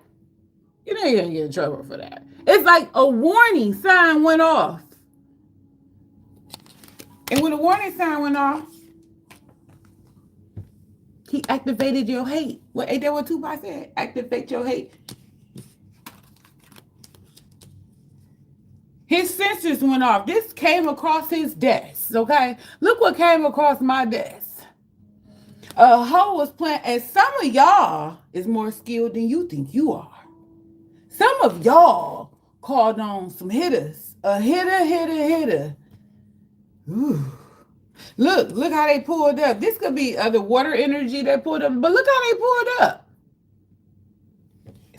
you're going to get in trouble for that. It's like a warning sign went off. And when the warning sign went off, he activated your hate. What ain't that what Tupac said? Activate your hate. His sensors went off. This came across his desk, okay? Look what came across my desk. A hoe was playing, and some of y'all is more skilled than you think you are. Some of y'all called on some hitters. A hitter. Ooh. Look how they pulled up. This could be other water energy that pulled up, but look how they pulled up.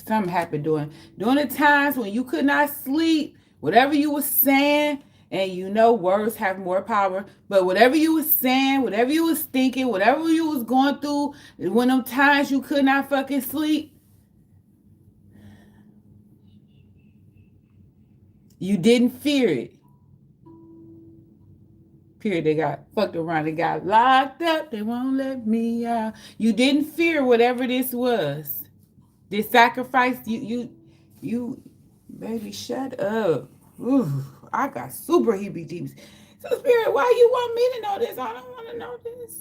Something happened during the times when you could not sleep. Whatever you were saying, and you know words have more power. But whatever you was saying, whatever you was thinking, whatever you was going through, when them times you could not fucking sleep, you didn't fear it. Period. They got fucked around. They got locked up. They won't let me out. You didn't fear whatever this was. This sacrifice, you, baby, shut up. Ooh, I got super heebie-jeebies. So, Spirit, why you want me to know this? I don't want to know this.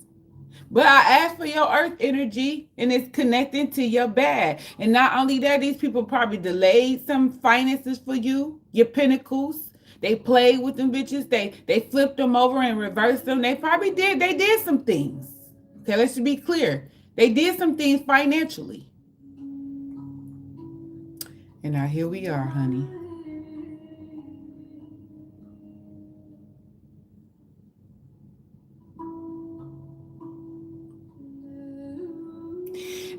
But I asked for your earth energy, and it's connecting to your bad. And not only that, these people probably delayed some finances for you, your pinnacles. They played with them bitches. They flipped them over and reversed them. They did some things. Okay, let's be clear. They did some things financially. And now here we are, honey.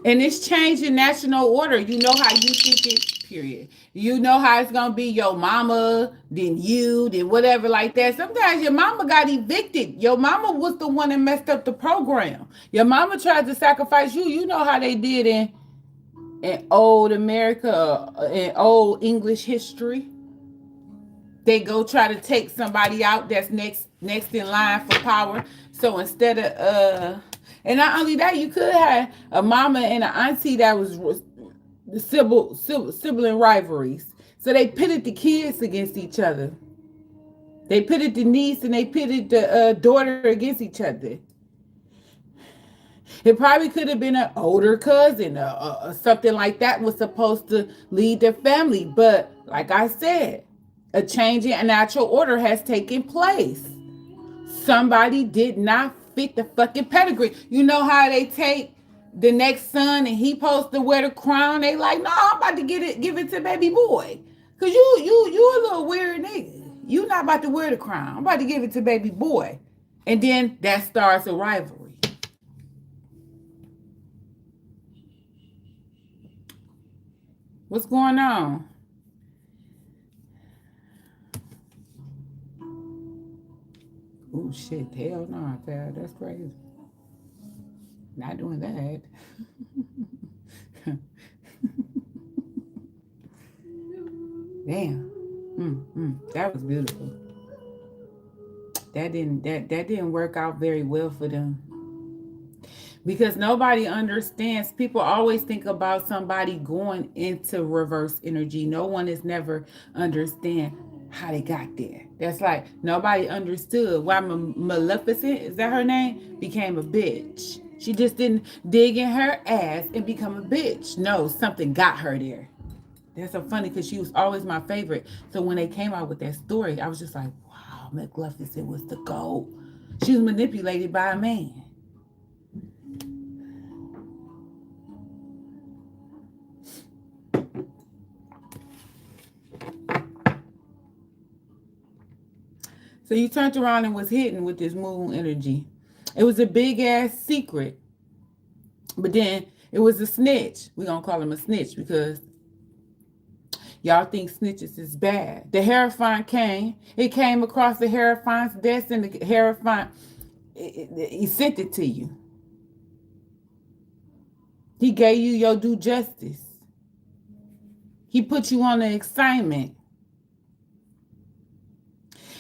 And it's changing national order. You know how you think it, period. You know how it's going to be your mama, then you, then whatever like that. Sometimes your mama got evicted. Your mama was the one that messed up the program. Your mama tried to sacrifice you. You know how they did in old America, in old English history. They go try to take somebody out that's next in line for power. So instead of and not only that, you could have a mama and an auntie that was the sibling rivalries. So they pitted the kids against each other. They pitted the niece and they pitted the daughter against each other. It probably could have been an older cousin or something like that was supposed to lead their family. But like I said, a change in natural order has taken place. Somebody did not fit the fucking pedigree. You know how they take the next son and he supposed to wear the crown? They like, no, I'm about to give it to baby boy. Cause you a little weird nigga. You not about to wear the crown. I'm about to give it to baby boy. And then that starts a rivalry. What's going on? Oh shit, hell no, pal. That's crazy. Not doing that. Damn. That was beautiful. That didn't work out very well for them. Because nobody understands. People always think about somebody going into reverse energy. No one has never understand how they got there. That's like nobody understood why Maleficent, is that her name, became a bitch. She just didn't dig in her ass and become a bitch. No, something got her there. That's so funny because she was always my favorite. So when they came out with that story, I was just like, wow, Maleficent was the GOAT. She was manipulated by a man. So you turned around and was hidden with this moon energy. It was a big ass secret. But then it was a snitch. We're going to call him a snitch because y'all think snitches is bad. The Hierophant came. It came across the Hierophant's desk and the Hierophant, he sent it to you. He gave you your due justice. He put you on an assignment.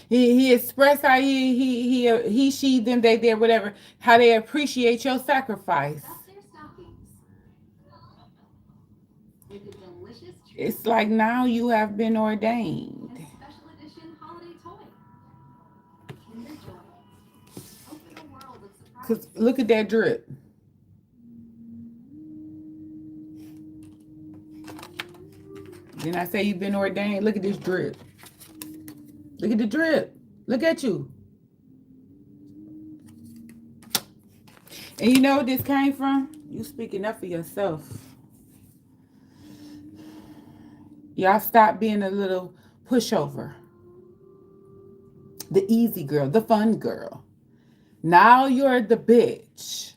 He expressed how he she them they there whatever how they appreciate your sacrifice. It's like now you have been ordained. Cause look at that drip. Then I say you've been ordained. Look at this drip. Look at the drip. Look at you. And you know what this came from? You speaking up for yourself. Y'all stop being a little pushover. the easy girl, the fun girl. Now you're the bitch.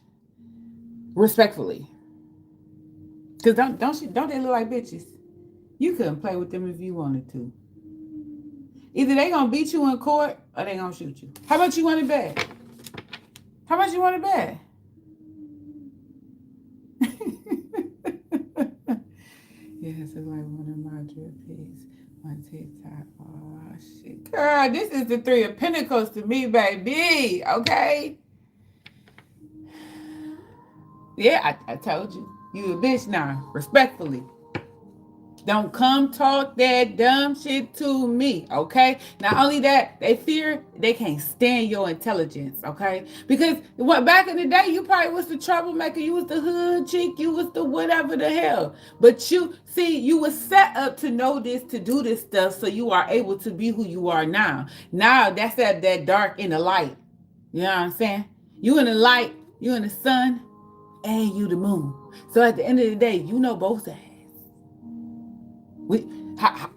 Respectfully. Cause don't they look like bitches? You couldn't play with them if you wanted to. Either they gonna beat you in court or they gonna shoot you. How much you want it bad? How much you want it bad? Yes, it's like one of my drip pics on TikTok. Oh shit, girl, this is the Three of Pentacles to me, baby. Okay. Yeah, I told you. You a bitch now, respectfully. Don't come talk that dumb shit to me, okay? Not only that, they fear they can't stand your intelligence, okay? Because what back in the day, you probably was the troublemaker, you was the hood chick, you was the whatever the hell. But you see, you was set up to know this, to do this stuff, so you are able to be who you are now. Now that's that dark in the light. You know what I'm saying? You in the light, you in the sun, and you the moon. So at the end of the day, you know both sides.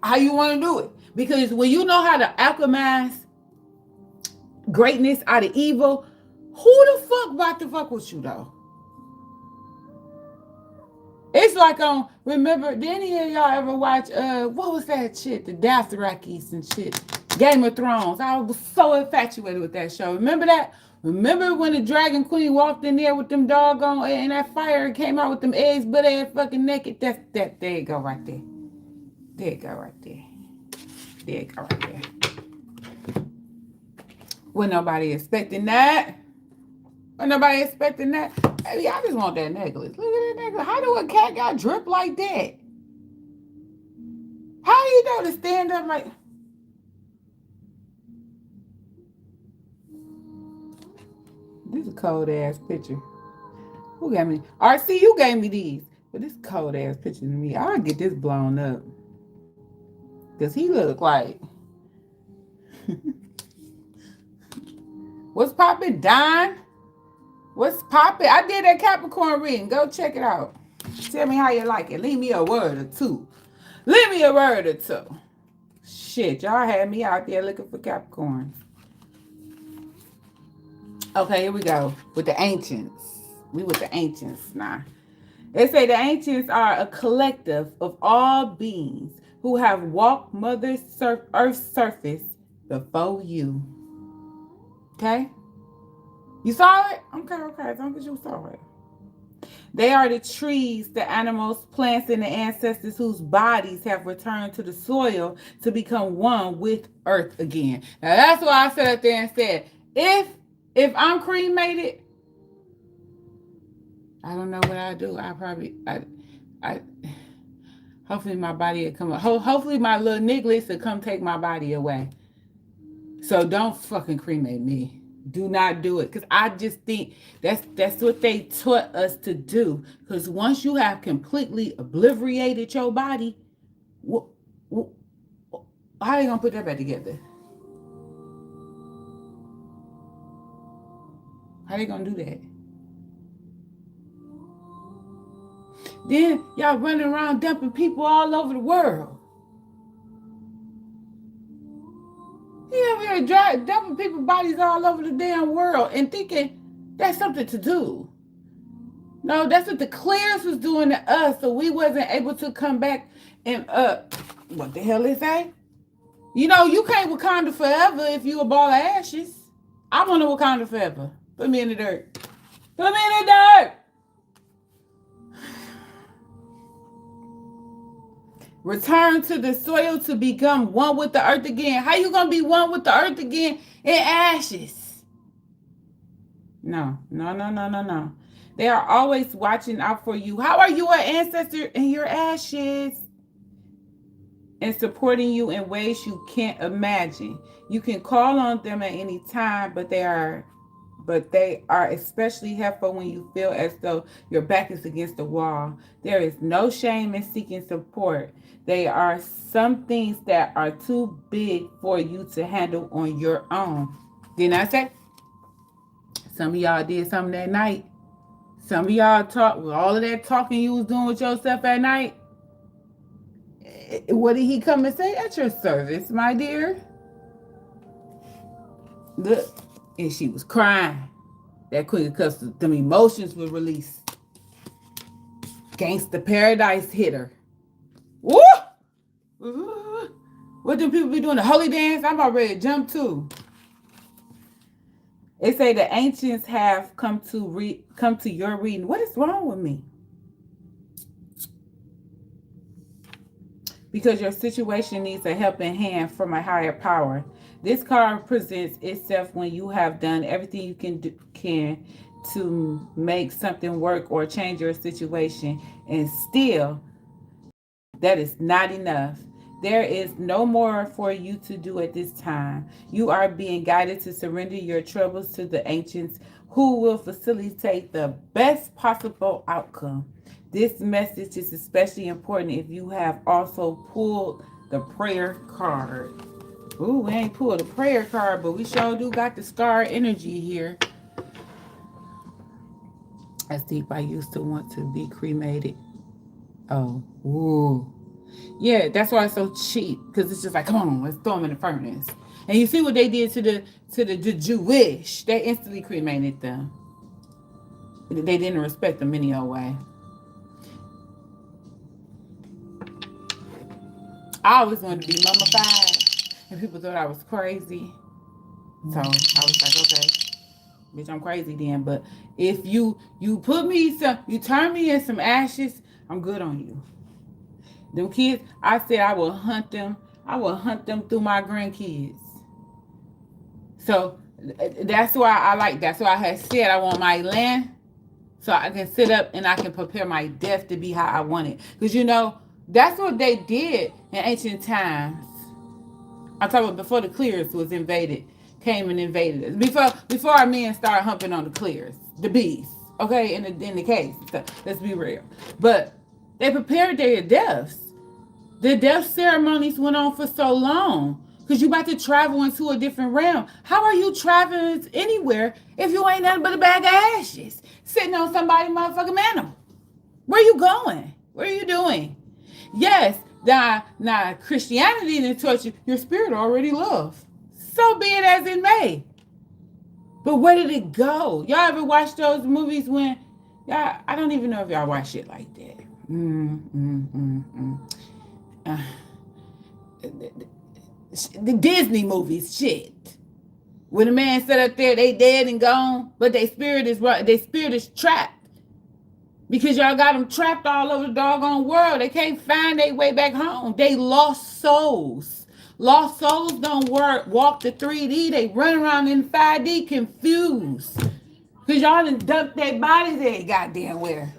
How you want to do it? Because when you know how to alchemize greatness out of evil, who the fuck about to fuck with you though? It's like remember, did any of y'all ever watch what was that shit? The Dothrakis and shit. Game of Thrones. I was so infatuated with that show. Remember that? Remember when the Dragon Queen walked in there with them doggone and that fire came out with them eggs, butt ass fucking naked? That there you go right there. There you go right there. There you go right there. Wasn't nobody expecting that. Wasn't nobody expecting that. Baby, I just want that necklace. Look at that necklace. How do a cat got drip like that? How do you know to stand up like... This is a cold ass picture. Who gave me? RC, you gave me these. But this cold ass picture to me. I'll get this blown up. Because he look like... What's poppin', Don? What's poppin'? I did that Capricorn reading. Go check it out. Tell me how you like it. Leave me a word or two. Leave me a word or two. Shit, y'all had me out there looking for Capricorns. Okay, here we go. With the ancients. We with the ancients now. They say the ancients are a collective of all beings who have walked Mother Earth's surface before you. Okay? You saw it? Okay. As long as you saw it. They are the trees, the animals, plants, and the ancestors whose bodies have returned to the soil to become one with Earth again. Now that's why I sat up there and said, if I'm cremated, I don't know what I'll do. I hopefully my body will come up. Hopefully my little nigglets will come take my body away. So don't fucking cremate me. Do not do it. Because I just think that's what they taught us to do. Because once you have completely obliterated your body, how are you going to put that back together? How are you going to do that? Then y'all running around dumping people all over the world. You over here dumping people's bodies all over the damn world and thinking that's something to do. No, that's what the clears was doing to us, so we wasn't able to come back and what the hell is that? You know, you can't Wakanda forever if you a ball of ashes. I want to Wakanda forever. Put me in the dirt. Put me in the dirt. Return to the soil to become one with the earth again. How you gonna be one with the earth again in ashes? No. They are always watching out for you. How are you an ancestor in your ashes? And supporting you in ways you can't imagine. You can call on them at any time, but they are especially helpful when you feel as though your back is against the wall. There is no shame in seeking support. They are some things that are too big for you to handle on your own. Didn't I say? Some of y'all did something that night. Some of y'all talk with all of that talking you was doing with yourself at night. What did he come and say? At your service, my dear. Look, and she was crying. That quick because them emotions were released. Gangsta Paradise hit her. Woo! Ooh. What do people be doing? The holy dance? I'm about ready to jump too. They say the ancients have come to your reading. What is wrong with me? Because your situation needs a helping hand from a higher power. This card presents itself when you have done everything you can to make something work or change your situation, and still that is not enough. There is no more for you to do at this time. You are being guided to surrender your troubles to the ancients who will facilitate the best possible outcome. This message is especially important if you have also pulled the prayer card. Ooh, we ain't pulled the prayer card, but we sure do got the star energy here. As deep I used to want to be cremated. Oh, ooh. Yeah, that's why it's so cheap, because it's just like, come on, let's throw them in the furnace. And you see what they did to the Jewish? They instantly cremated them. They didn't respect them any old way. I always wanted to be mummified, and people thought I was crazy. So I was like, okay, bitch, I'm crazy then. But if you put me you turn me in some ashes, I'm good on you. Them kids, I said I will hunt them. I will hunt them through my grandkids. So that's why that's why I had said I want my land so I can sit up and I can prepare my death to be how I want it. Because that's what they did in ancient times. I'm talking about before the clears was invaded, came and invaded us. Before our men started humping on the clears, the beasts, okay, in the case. So, let's be real. But they prepared their deaths. The death ceremonies went on for so long because you about to travel into a different realm. How are you traveling anywhere if you ain't nothing but a bag of ashes sitting on somebody's motherfucking mantle? Where you going? What are you doing? Yes, now Christianity didn't taught you your spirit already loved. So be it as it may. But where did it go? Y'all ever watch those movies when I don't even know if y'all watch shit like that. Uh, the Disney movies, shit. When a man sit up there, they dead and gone, but their spirit is trapped. Because y'all got them trapped all over the doggone world. They can't find their way back home. They lost souls. Lost souls don't walk the 3D. They run around in 5D confused. Because y'all done dumped their bodies there goddamn where.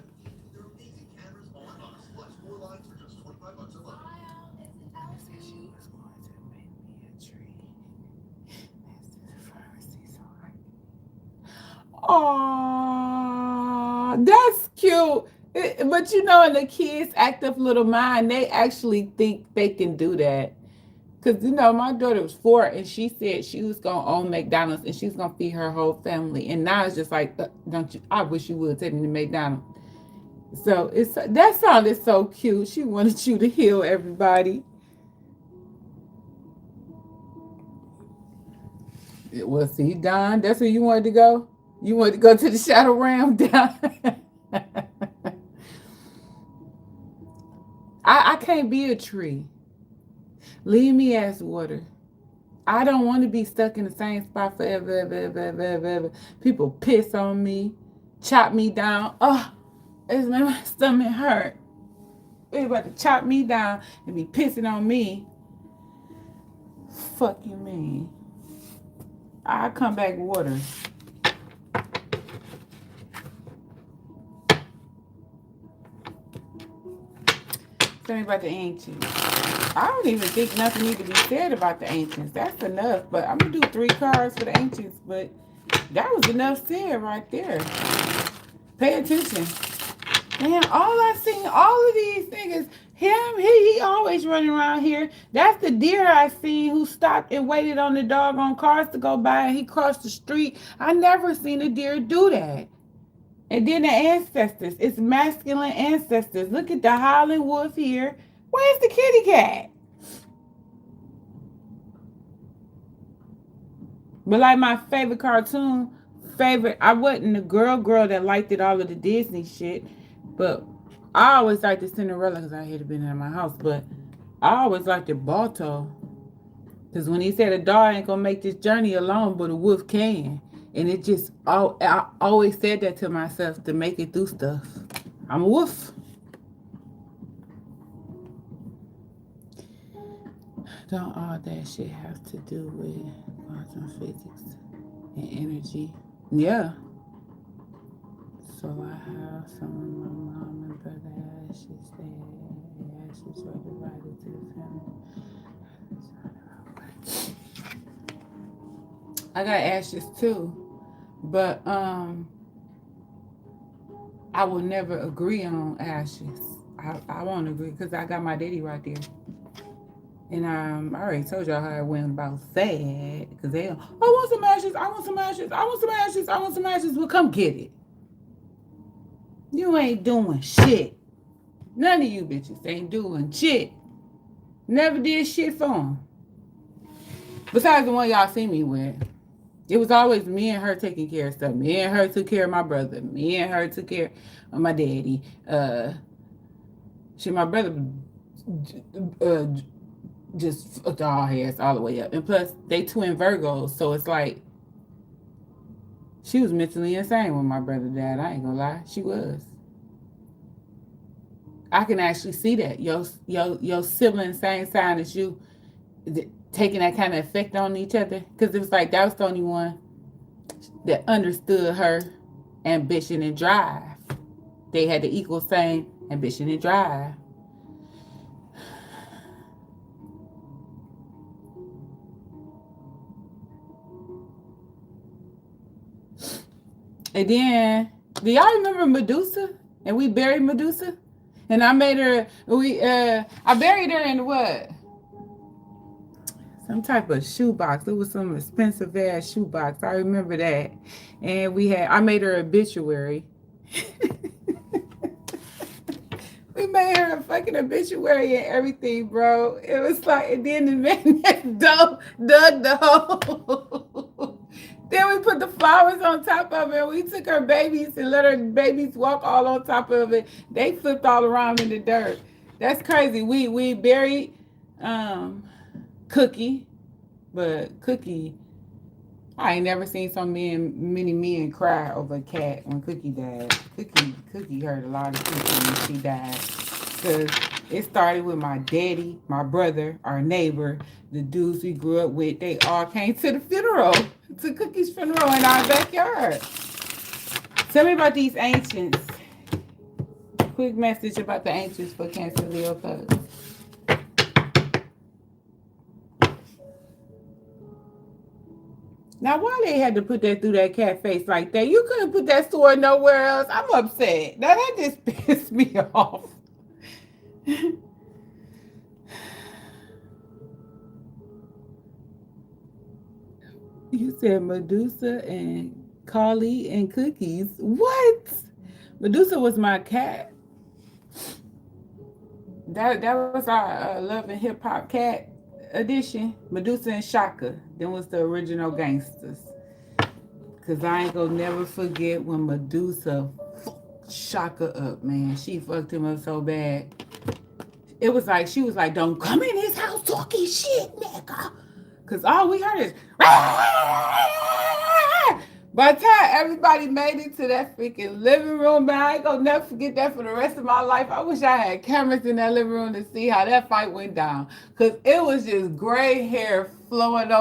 Oh, that's cute. But in the kids' active little mind, they actually think they can do that. Because, my daughter was 4 and she said she was going to own McDonald's and she's going to feed her whole family. And now it's just like, don't you? I wish you would take me to McDonald's. So that sounded so cute. She wanted you to heal everybody. Well, see, Don, that's where you wanted to go? You wanted to go to the shadow realm, Don? I can't be a tree. Leave me as water. I don't want to be stuck in the same spot forever, ever. People piss on me, chop me down. Oh, it's my stomach hurt. They about to chop me down and be pissing on me. Fuck you mean? I come back water. Tell me about the ancients. I don't even think nothing needs to be said about the ancients. That's enough. But I'm going to do 3 cards for the ancients. But that was enough said right there. Pay attention. Man, all I seen, all of these niggas, he always running around here. That's the deer I seen who stopped and waited on the doggone cars to go by and he crossed the street. I never seen a deer do that. And then the ancestors. It's masculine ancestors. Look at the howling wolf here. Where's the kitty cat? But like my favorite cartoon, I wasn't the girl that liked it all of the Disney shit, but I always liked the Cinderella because I had been in my house. But I always liked it Balto because when he said a dog ain't gonna make this journey alone, but a wolf can, and it just I always said that to myself to make it through stuff. I'm a wolf. Don't all that shit have to do with quantum physics and energy? Yeah. So I have some of my mom and brother ashes there. Ashes were divided to the family. I got ashes too. But I will never agree on ashes. I won't agree because I got my daddy right there. And I already told y'all how I went about sad because I want some ashes, I want some ashes, I want some ashes, I want some ashes. Well, come get it. You ain't doing shit. None of you bitches ain't doing shit. Never did shit for them. Besides the one y'all see me with. It was always me and her taking care of stuff. Me and her took care of my brother. Me and her took care of my daddy. My brother just fucked all hairs all the way up. And plus, they twin Virgos, so it's like she was mentally insane when my brother died. I ain't gonna lie, she was. I can actually see that your sibling same sign as you taking that kind of effect on each other because it was like that was the only one that understood her ambition and drive. They had the equal same ambition and drive. And then, do y'all remember Medusa? And we buried Medusa? And I made her, I buried her in what? Some type of shoebox. It was some expensive ass shoebox. I remember that. And I made her obituary. We made her a fucking obituary and everything, bro. It was like, and then the man that dug the hole. Then we put the flowers on top of it. We took her babies and let her babies walk all on top of it. They flipped all around in the dirt. That's crazy. We buried Cookie, but Cookie, I ain't never seen many men cry over a cat when Cookie died. Cookie hurt a lot of people when she died. Because it started with my daddy, my brother, our neighbor, the dudes we grew up with. They all came to the funeral, to Cookie's funeral in our backyard. Tell me about these ancients. Quick message about the ancients for Cancer Leo Cubs. Now, why they had to put that through that cat face like that? You couldn't put that sword nowhere else. I'm upset. Now, that just pissed me off. You said Medusa and Carly and Cookies. What? Medusa was my cat. That was our Love and Hip Hop cat edition. Medusa and Shaka. Then was the original gangsters. Cause I ain't gonna never forget when Medusa fucked Shaka up, man. She fucked him up so bad. It was like she was like, "Don't come in his house talking shit, nigga." Cause all we heard is by the time everybody made it to that freaking living room, man, I ain't gonna never forget that for the rest of my life. I wish I had cameras in that living room to see how that fight went down. Cause it was just gray hair flowing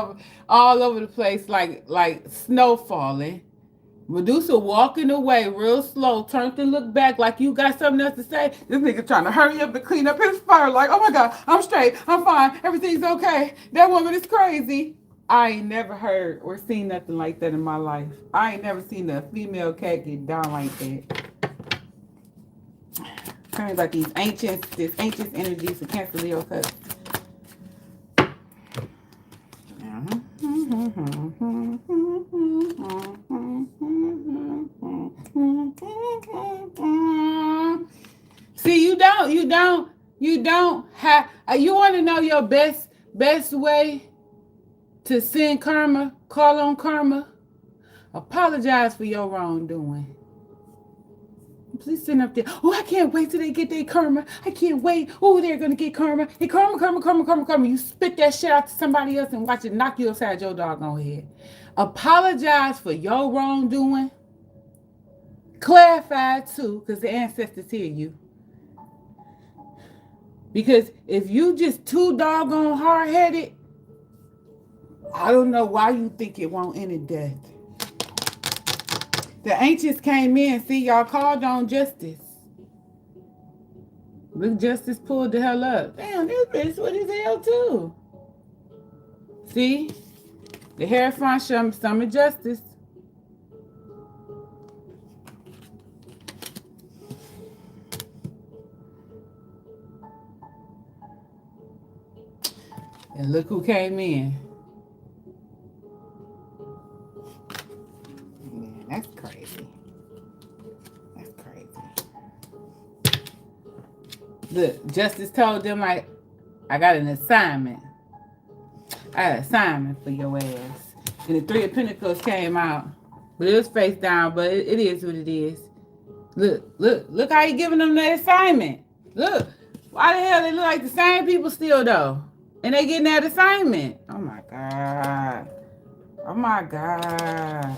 all over the place like snow falling. Medusa walking away real slow, turned to look back like you got something else to say. This nigga trying to hurry up and clean up his fire like, oh my God, I'm straight, I'm fine, everything's okay. That woman is crazy. I ain't never heard or seen nothing like that in my life. I ain't never seen a female cat get down like that. Tell me about these ancient energies of Cancer Leo Cubs. See, you don't have. You want to know your best way to send karma? Call on karma. Apologize for your wrongdoing. Please send up there. Oh, I can't wait till they get their karma. I can't wait. Oh, they're gonna get karma. Hey, karma, karma, karma, karma, karma. You spit that shit out to somebody else and watch it knock you upside your doggone head. Apologize for your wrongdoing. Clarify too, because the ancestors hear you. Because if you just too doggone hard-headed, I don't know why you think it won't end in death. The ancients came in, see, y'all called on justice. Look, justice pulled the hell up. Damn, this bitch with his hell too. See? The Hierophant showed some of justice. And look who came in. Man, that's crazy. That's crazy. Look, justice told them, like, I got an assignment. I had an assignment for your ass. And the Three of Pentacles came out. But it was face down, but it is what it is. Look how you giving them that assignment. Look, why the hell they look like the same people still though? And they getting that assignment. Oh my God. Oh my God.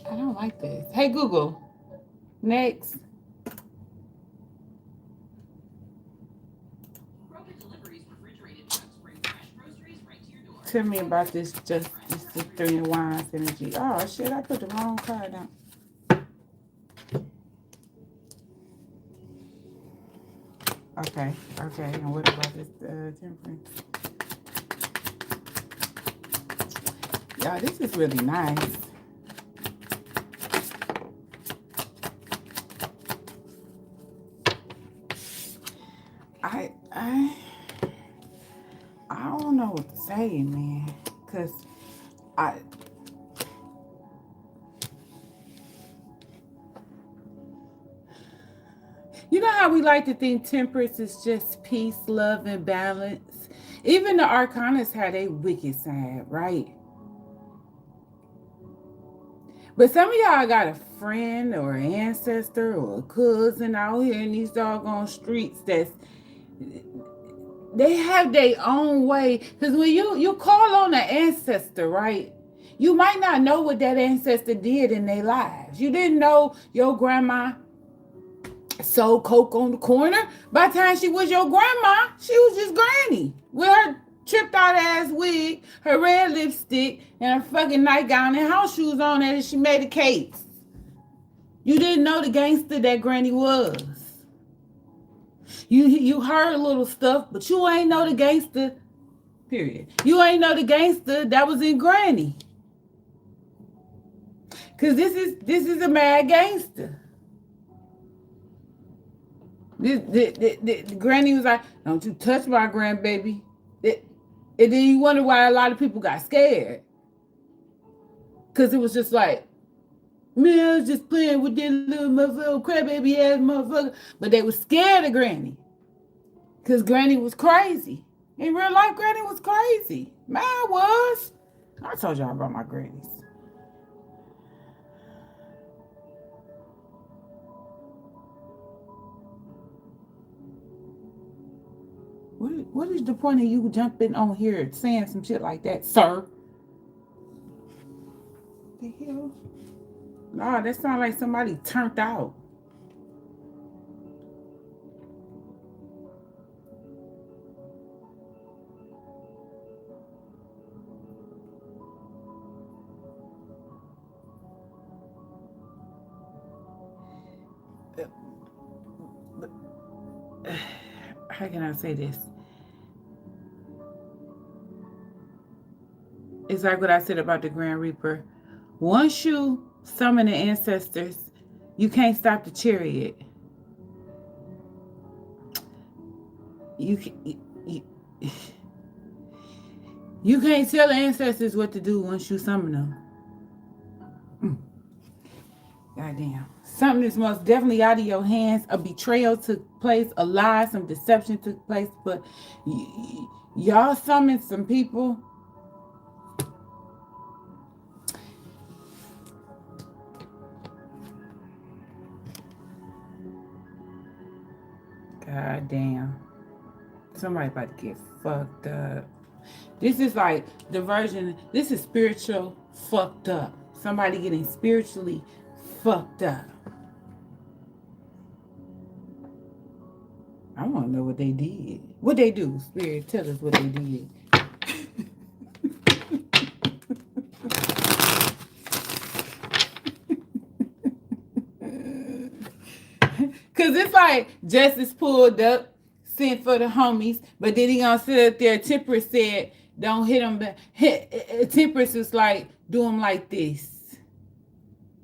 I don't like this. Hey Google, next. Tell me about this the Three of Wands energy. Oh shit, I put the wrong card down. Okay, and what about this Temperance? Y'all, this is really nice. I don't know what to say, man, because you know how we like to think temperance is just peace, love, and balance? Even the arcanas had a wicked side, right? But some of y'all got a friend or an ancestor or a cousin out here in these doggone streets they have their own way. Because when you call on an ancestor, right? You might not know what that ancestor did in their lives. You didn't know your grandma sold coke on the corner. By the time she was your grandma, she was just granny with her tripped out ass wig, her red lipstick, and her fucking nightgown and house shoes on, and she made the cakes. You didn't know the gangster that granny was. You heard little stuff, but you ain't know the gangster, period. You ain't know the gangster that was in granny. Cause this is a mad gangster. The granny was like, don't you touch my grandbaby. And then you wonder why a lot of people got scared. Cause it was just like, man, I was just playing with that little motherfucker, crybaby ass motherfucker. But they was scared of Granny. Because Granny was crazy. In real life, Granny was crazy. Mine was. I told y'all about my grannies. What is the point of you jumping on here saying some shit like that, sir? The hell? Nah, that sounds like somebody turned out. How can I say this? It's like what I said about the Grand Reaper. Once you summon the ancestors, you can't stop the chariot. You can't tell the ancestors what to do once you summon them. Goddamn. Something is most definitely out of your hands. A betrayal took place. A lie, some deception took place. But y'all summoned some people. God damn. Somebody about to get fucked up. This is like the version, this is spiritual fucked up. Somebody getting spiritually fucked up. I want to know what they did. What they do? Spirit, tell us what they did. Cause it's like justice pulled up, sent for the homies, but then he gonna sit up there. Temperance said, "Don't hit him." Temperance was like, "Do him like this,"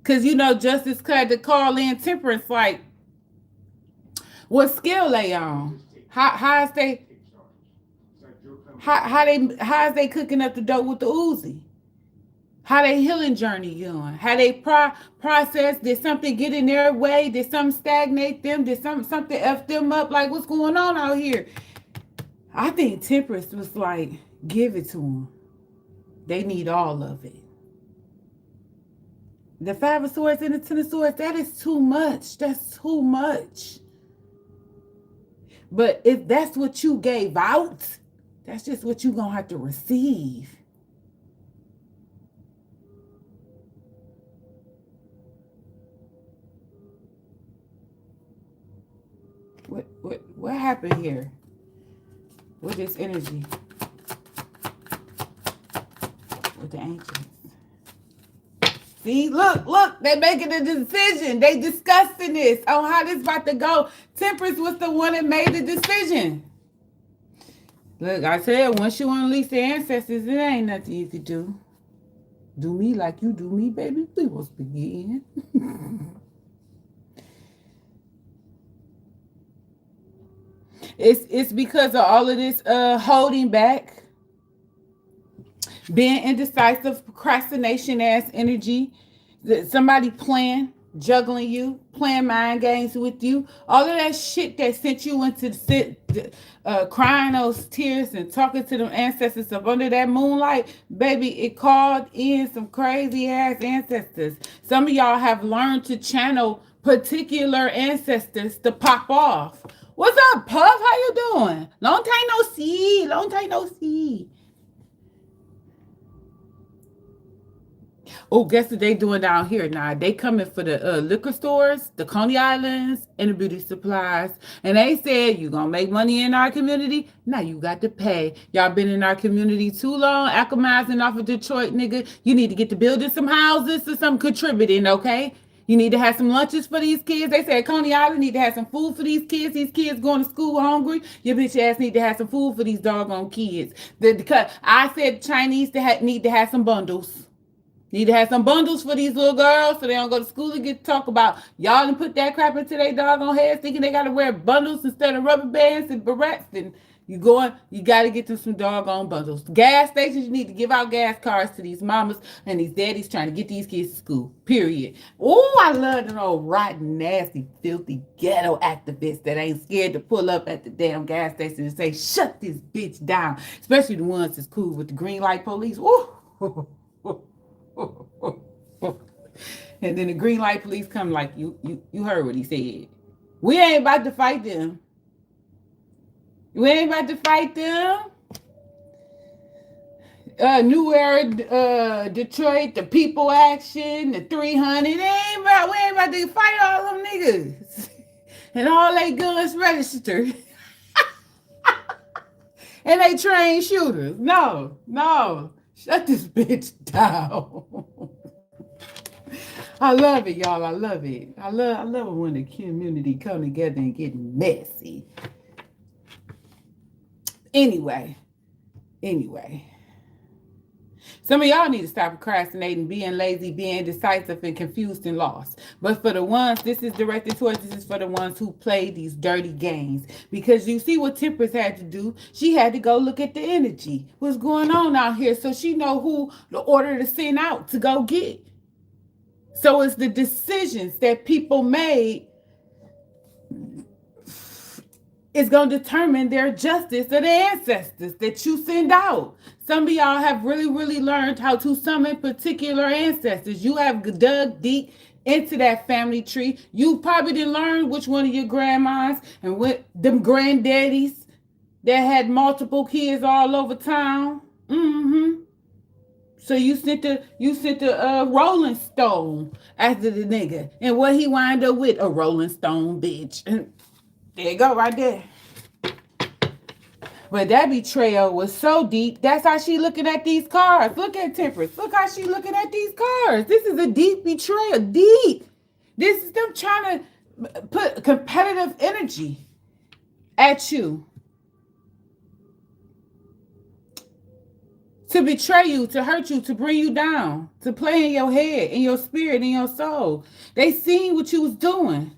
cause you know justice had to call in Temperance like, "What skill they on? How is they? How is they cooking up the dope with the Uzi? How they healing journey going? How they process? Did something get in their way? Did something stagnate them? Did something F them up? Like what's going on out here?" I think Temperance was like, give it to them. They need all of it. The Five of Swords and the Ten of Swords, that is too much. That's too much. But if that's what you gave out, that's just what you're going to have to receive. What happened here with this energy? With the ancients. See, look, they making a decision. They discussing this on how this about to go. Temperance was the one that made the decision. Look, I said, once you unleash the ancestors, it ain't nothing you could do. Do me like you do me, baby. We will begin. It's because of all of this holding back, being indecisive, procrastination ass energy. Somebody playing, juggling you, playing mind games with you. All of that shit that sent you into crying those tears and talking to them ancestors up under that moonlight, baby, it called in some crazy ass ancestors. Some of y'all have learned to channel particular ancestors to pop off. What's up, Puff? How you doing? Long time no see. Long time no see. Oh, guess what they doing down here now? They coming for the liquor stores, the Coney Islands, and the beauty supplies. And they said, you gonna make money in our community? Now you got to pay. Y'all been in our community too long, acclimatizing off of Detroit, nigga. You need to get to building some houses or some contributing, okay? You need to have some lunches for these kids. They said Coney Island need to have some food for these kids. These kids going to school hungry. Your bitch ass need to have some food for these doggone kids. Because I said Chinese need to have some bundles. Need to have some bundles for these little girls so they don't go to school and get to talk about y'all and put that crap into their doggone heads thinking they got to wear bundles instead of rubber bands and barrettes. And you got to get them some doggone bundles. Gas stations, you need to give out gas cards to these mamas and these daddies trying to get these kids to school, period. Oh, I love them old rotten, nasty, filthy ghetto activists that ain't scared to pull up at the damn gas station and say, shut this bitch down. Especially the ones that's cool with the green light police. Woo! And then the green light police come like, you heard what he said. We ain't about to fight them. We ain't about to fight them. New Era, Detroit, the People Action, the 300. We ain't about to fight all them niggas. And all they guns registered. And they trained shooters. No. Shut this bitch down. I love it, y'all. I love it. I love it when the community come together and get messy. Anyway. Some of y'all need to stop procrastinating, being lazy, being indecisive, and confused and lost. But for the ones, this is directed towards, this is for the ones who play these dirty games. Because you see what Temperance had to do. She had to go look at the energy. What's going on out here so she know who the order to send out to go get. So it's the decisions that people made is going to determine their justice of their ancestors that you send out. Some of y'all have really, really learned how to summon particular ancestors. You have dug deep into that family tree. You probably didn't learn which one of your grandmas and what them granddaddies that had multiple kids all over town. Mm-hmm. So you sent the Rolling Stone after the nigga. And what he wind up with? A Rolling Stone bitch. And there you go right there. But that betrayal was so deep. That's how she looking at these cards. Look at Temperance. Look how she looking at these cards. This is a deep betrayal. Deep. This is them trying to put competitive energy at you. To betray you, to hurt you, to bring you down, to play in your head, in your spirit, in your soul. They seen what you was doing.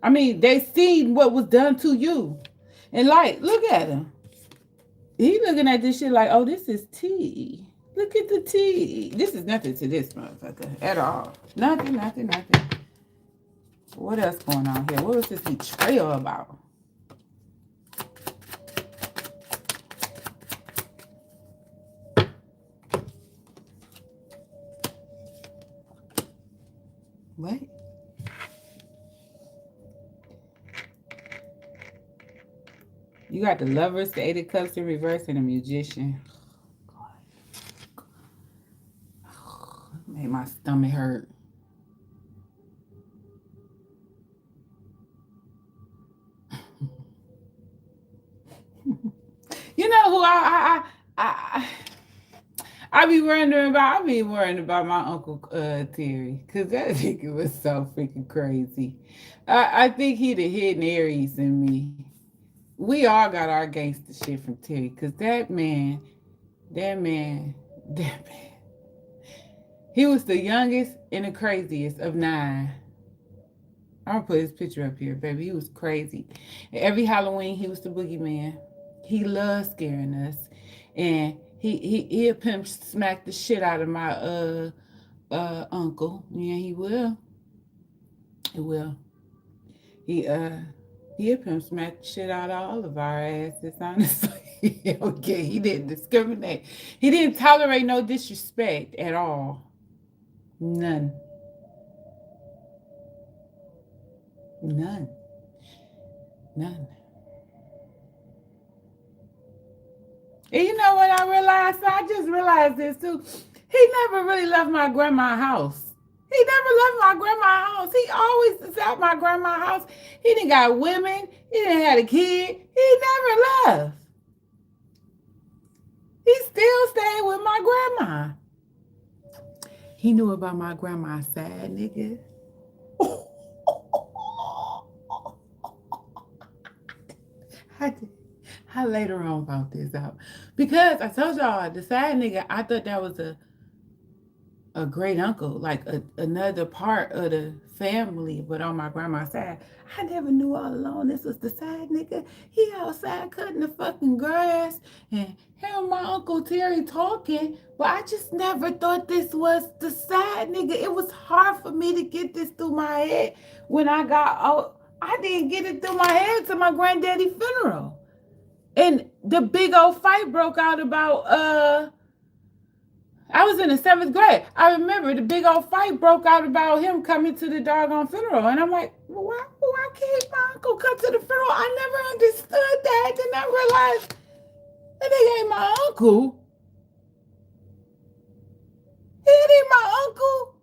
I mean, they seen what was done to you. And like, look at him. He looking at this shit like, oh, this is tea. Look at the tea. This is nothing to this motherfucker at all. Nothing. What else going on here? What was this betrayal about? What? You got the Lovers, the Eight of Cups in reverse, and the Magician. Made my stomach hurt. You know who I be wondering about? I be worrying about my Uncle Terry, because that nigga was so freaking crazy. I think he the hidden Aries in me. We all got our gangster shit from Terry, because that man, he was the youngest and the craziest of 9. I'm gonna put his picture up here, baby. He was crazy. Every Halloween, he was the boogeyman. He loved scaring us, and he'll pimp smack the shit out of my uncle. Yeah, he will. He will. He'll pimp smack the shit out of all of our asses. Honestly, okay. He didn't discriminate. He didn't tolerate no disrespect at all. None. And you know what I realized? I just realized this too. He never really left my grandma's house. He never left my grandma's house. He always was at my grandma's house. He didn't got women. He didn't have a kid. He never left. He still stayed with my grandma. He knew about my grandma's side, nigga. I later on found this out. Because I told y'all, the side nigga, I thought that was a great uncle, like another part of the family, but on my grandma's side. I never knew all along this was the side nigga. He outside cutting the fucking grass and him and my Uncle Terry talking, but I just never thought this was the side nigga. It was hard for me to get this through my head when I got out. I didn't get it through my head to my granddaddy's funeral. And the big old fight broke out about I was in the 7th grade. I remember the big old fight broke out about him coming to the doggone funeral. And I'm like, well, why can't my uncle come to the funeral? I never understood that. I did not realize that they ain't my uncle. He ain't my uncle.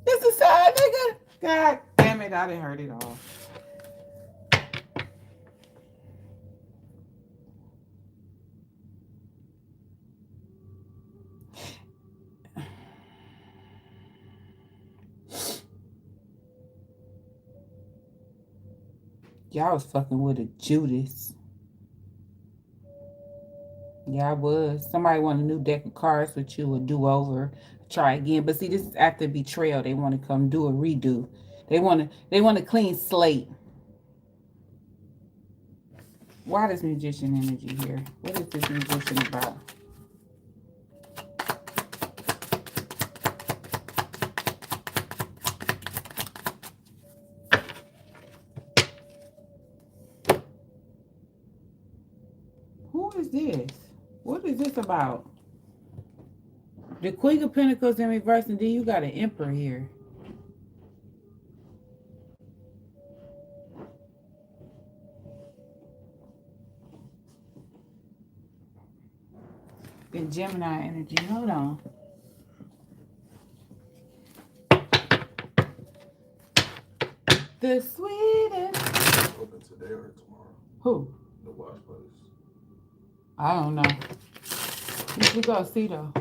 This is sad, nigga. God damn it, I didn't heard it all. Y'all was fucking with a Judas. Yeah, I was. Somebody want a new deck of cards with you, a do-over, try again. But see, this is after betrayal. They want to come do a redo. They want a clean slate. Why this Magician energy here? What is this Magician about? Who is this? What is this about? The Queen of Pentacles in reverse, and then you got an Emperor here. The Gemini energy. Hold on. The sweetest. Open today or tomorrow? Who? The wash place. I don't know. We go see though.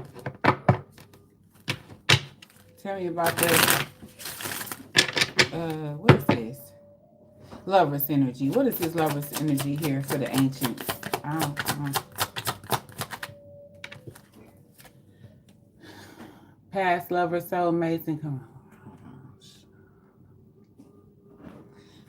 Tell me about that. What is this? Lover's energy. What is this lover's energy here for the ancients? I don't know. Past lovers, soulmates, and come on.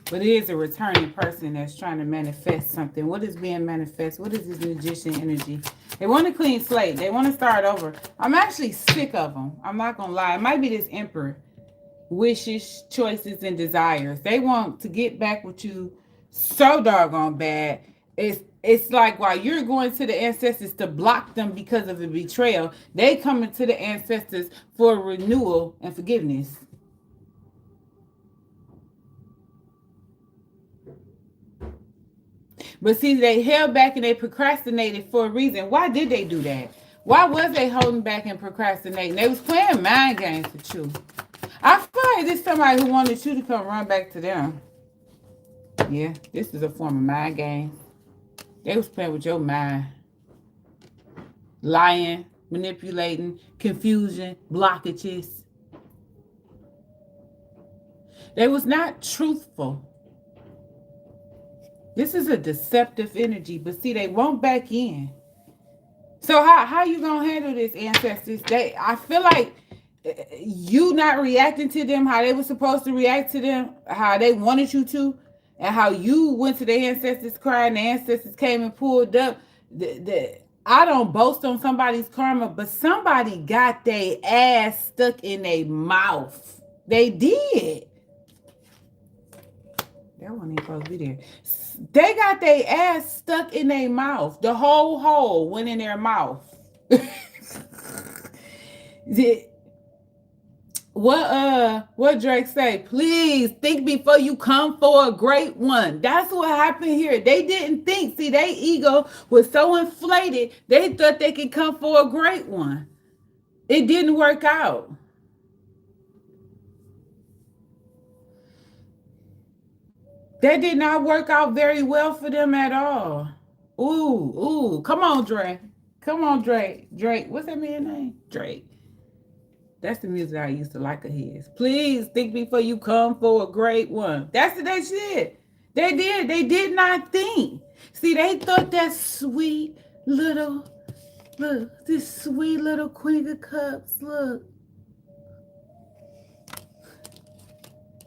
But it is a returning person that's trying to manifest something. What is being manifest? What is this magician energy? They want a clean slate. They want to start over. I'm actually sick of them. I'm not going to lie. It might be this emperor. Wishes, choices, and desires. They want to get back with you so doggone bad. It's like while you're going to the ancestors to block them because of a betrayal, they coming to the ancestors for renewal and forgiveness. But see, they held back and they procrastinated for a reason. Why did they do that? Why was they holding back and procrastinating? They was playing mind games with you. I feel like this is somebody who wanted you to come run back to them. Yeah, this is a form of mind game. They was playing with your mind. Lying, manipulating, confusion, blockages. They was not truthful. This is a deceptive energy, but see, they won't back in. So how you gonna handle this, ancestors? I feel like you not reacting to them how they were supposed to react to them, how they wanted you to, and how you went to the ancestors crying, the ancestors came and pulled up. I don't boast on somebody's karma, but somebody got their ass stuck in their mouth. They did. That wasn't even supposed to be there. They got their ass stuck in their mouth. The whole hole went in their mouth. What Drake say? Please think before you come for a great one. That's what happened here. They didn't think. See, their ego was so inflated, they thought they could come for a great one. It didn't work out. That did not work out very well for them at all. Ooh, come on, Drake. Come on, Drake. Drake, what's that man's name? Drake. That's the music I used to like of his. Please think before you come for a great one. That's what they said. They did. They did not think. See, they thought that sweet little, look, this sweet little Queen of Cups, look.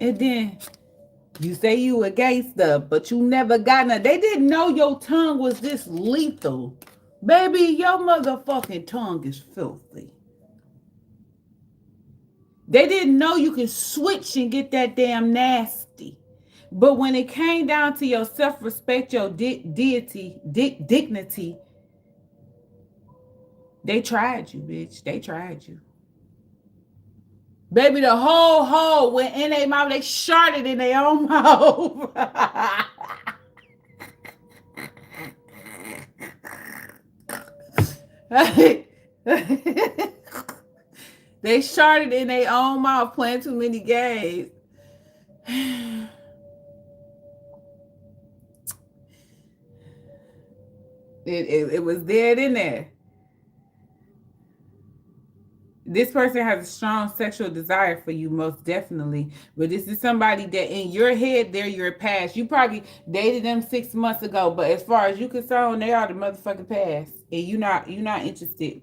And then you say you a gangster, but you never got none. They didn't know your tongue was this lethal. Baby, your motherfucking tongue is filthy. They didn't know you can switch and get that damn nasty. But when it came down to your self-respect, your dignity, they tried you, bitch. They tried you. Baby, the whole hole went in their mouth. They sharted in their own mouth. They sharted in their own mouth playing too many games. It was dead in there. This person has a strong sexual desire for you, most definitely. But this is somebody that in your head, they're your past. You probably dated them 6 months ago, but as far as you concerned, they are the motherfucking past. And you're not interested.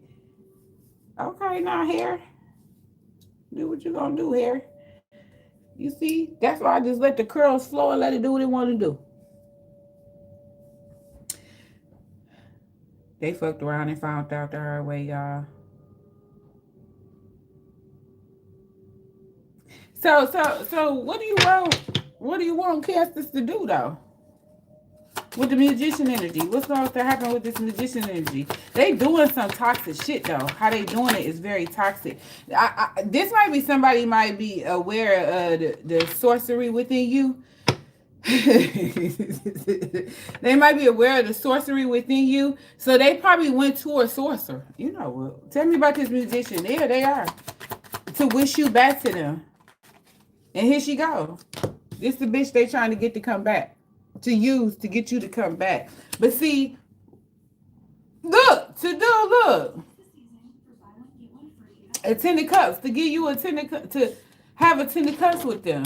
Okay, now here. Do what you gonna do here. You see? That's why I just let the curls flow and let it do what it want to do. They fucked around and found out the hard way, y'all. So what do you want? What do you want Castus to do though? with the magician energy? What's going to happen with this magician energy? They doing some toxic shit though. How they doing it is very toxic. This might be somebody might be aware of the sorcery within you. They might be aware of the sorcery within you, so they probably went to a sorcerer. You know what? Tell me about this musician. There they are to wish you back to them, and here she go. This the bitch they trying to get to come back, to use to get you to come back. But see, look, a 10 of cups to give you a 10 of to have a 10 of cups with them.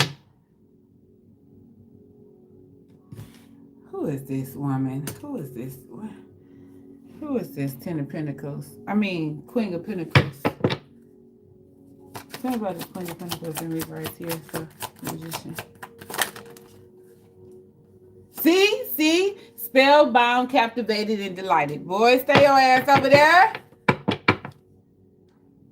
Who is this woman? Who is this? Who is this 10 of Pentacles? I mean, Queen of Pentacles. Tell me about this Queen of Pentacles in reverse here for magician. See? Spellbound, captivated, and delighted. Boy, stay your ass over there.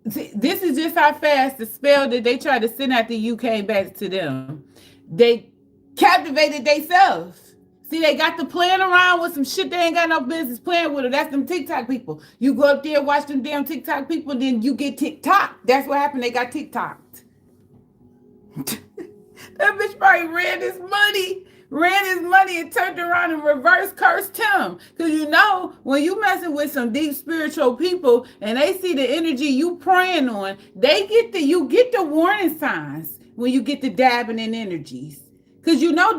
See, this is just how fast the spell that they tried to send out the UK back to them. They captivated themselves. See, they got to playing around with some shit they ain't got no business playing with. That's them TikTok people. You go up there, watch them damn TikTok people, then you get TikTok. That's what happened. They got TikToked. That bitch probably ran his money and turned around and reverse cursed him. Because you know, when you messing with some deep spiritual people and they see the energy you praying on, you get the warning signs when you get the dabbing in energies. Because you know,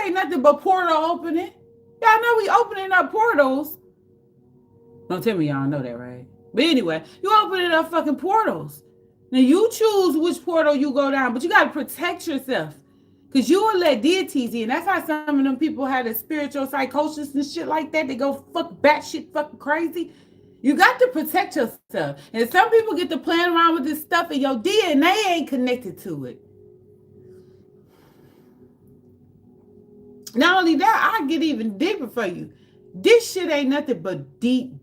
ain't nothing but portal opening. Y'all know we opening up portals. Don't tell me y'all know that, right? But anyway, you opening up fucking portals. Now you choose which portal you go down, but you got to protect yourself. Because you will let deities in. That's how some of them people have the spiritual psychosis and shit like that. They go fuck batshit fucking crazy. You got to protect yourself. And some people get to playing around with this stuff and your DNA ain't connected to it. Not only that, I get even deeper for you. This shit ain't nothing but deep,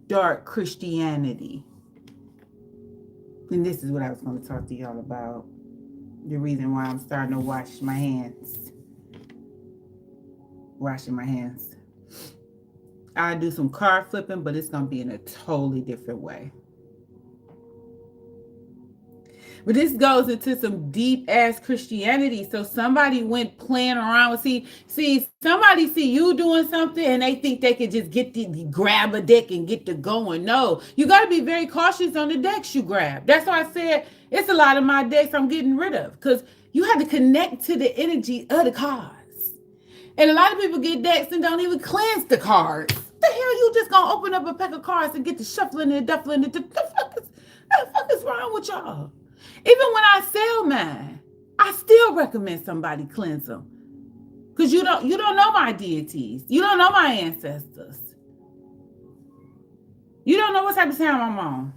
dark Christianity. And this is what I was going to talk to y'all about. The reason why I'm starting to wash my hands. Washing my hands. I do some card flipping, but it's going to be in a totally different way. But this goes into some deep ass Christianity. So somebody went playing around with somebody see you doing something and they think they can just grab a deck and get to going. No, you got to be very cautious on the decks you grab. That's why I said it's a lot of my decks I'm getting rid of, because you have to connect to the energy of the cards. And a lot of people get decks and don't even cleanse the cards. The hell, you just gonna open up a pack of cards and get to shuffling and duffling? The fuck is wrong with y'all? Even when I sell mine, I still recommend somebody cleanse them. Because you don't know my deities. You don't know my ancestors. You don't know what type of sound I'm on.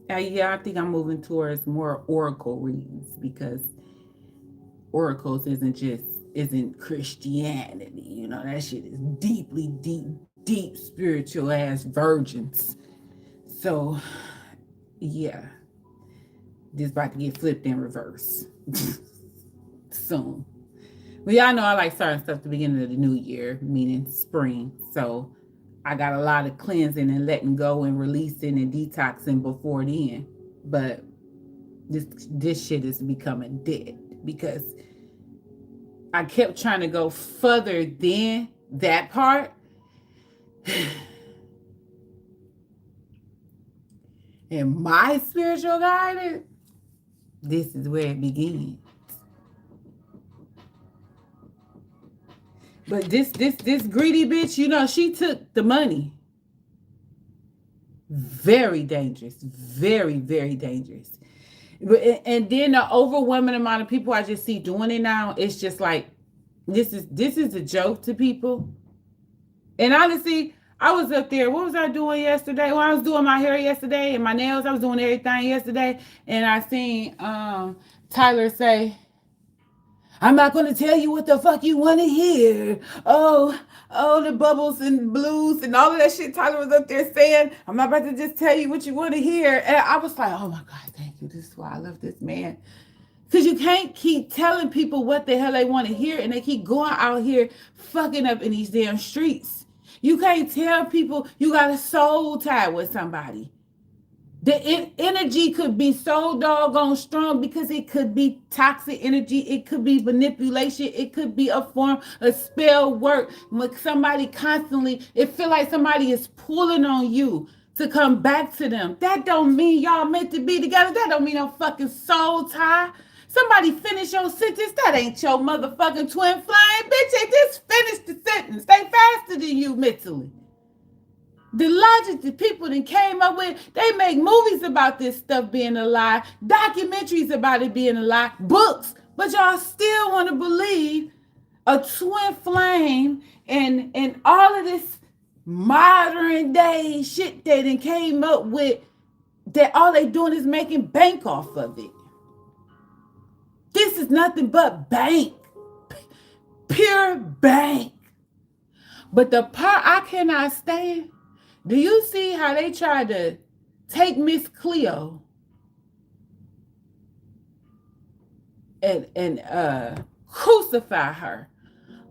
Yeah, I think I'm moving towards more oracle readings, because oracles isn't Christianity. You know, that shit is deeply, deep spiritual ass virgins. So, yeah. This about to get flipped in reverse soon. Well, y'all know I like starting stuff at the beginning of the new year, meaning spring. So I got a lot of cleansing and letting go and releasing and detoxing before then. But this shit is becoming dead, because I kept trying to go further than that part. And my spiritual guidance, this is where it begins. But this greedy bitch, you know, she took the money. Very dangerous. Very, very dangerous. And then the overwhelming amount of people I just see doing it now, it's just like, this is a joke to people. And honestly, I was up there. What was I doing yesterday? Well, I was doing my hair yesterday and my nails. I was doing everything yesterday. And I seen Tyler say, I'm not going to tell you what the fuck you want to hear. Oh, the bubbles and blues and all of that shit Tyler was up there saying. I'm not about to just tell you what you want to hear. And I was like, oh my God, thank you. This is why I love this man. Because you can't keep telling people what the hell they want to hear and they keep going out here fucking up in these damn streets. You can't tell people you got a soul tie with somebody. The energy could be so doggone strong because it could be toxic energy. It could be manipulation. It could be a form of spell work. When somebody constantly, it feel like somebody is pulling on you to come back to them. That don't mean y'all meant to be together. That don't mean no fucking soul tie. Somebody finish your sentence. That ain't your motherfucking twin flame. Bitch, they just finished the sentence. They faster than you mentally. The logic that people that came up with, they make movies about this stuff being a lie, documentaries about it being a lie, books, but y'all still want to believe a twin flame and all of this modern day shit they done came up with that all they doing is making bank off of it. This is nothing but bank. Pure bank. But the part I cannot stand, do you see how they tried to take Miss Cleo and crucify her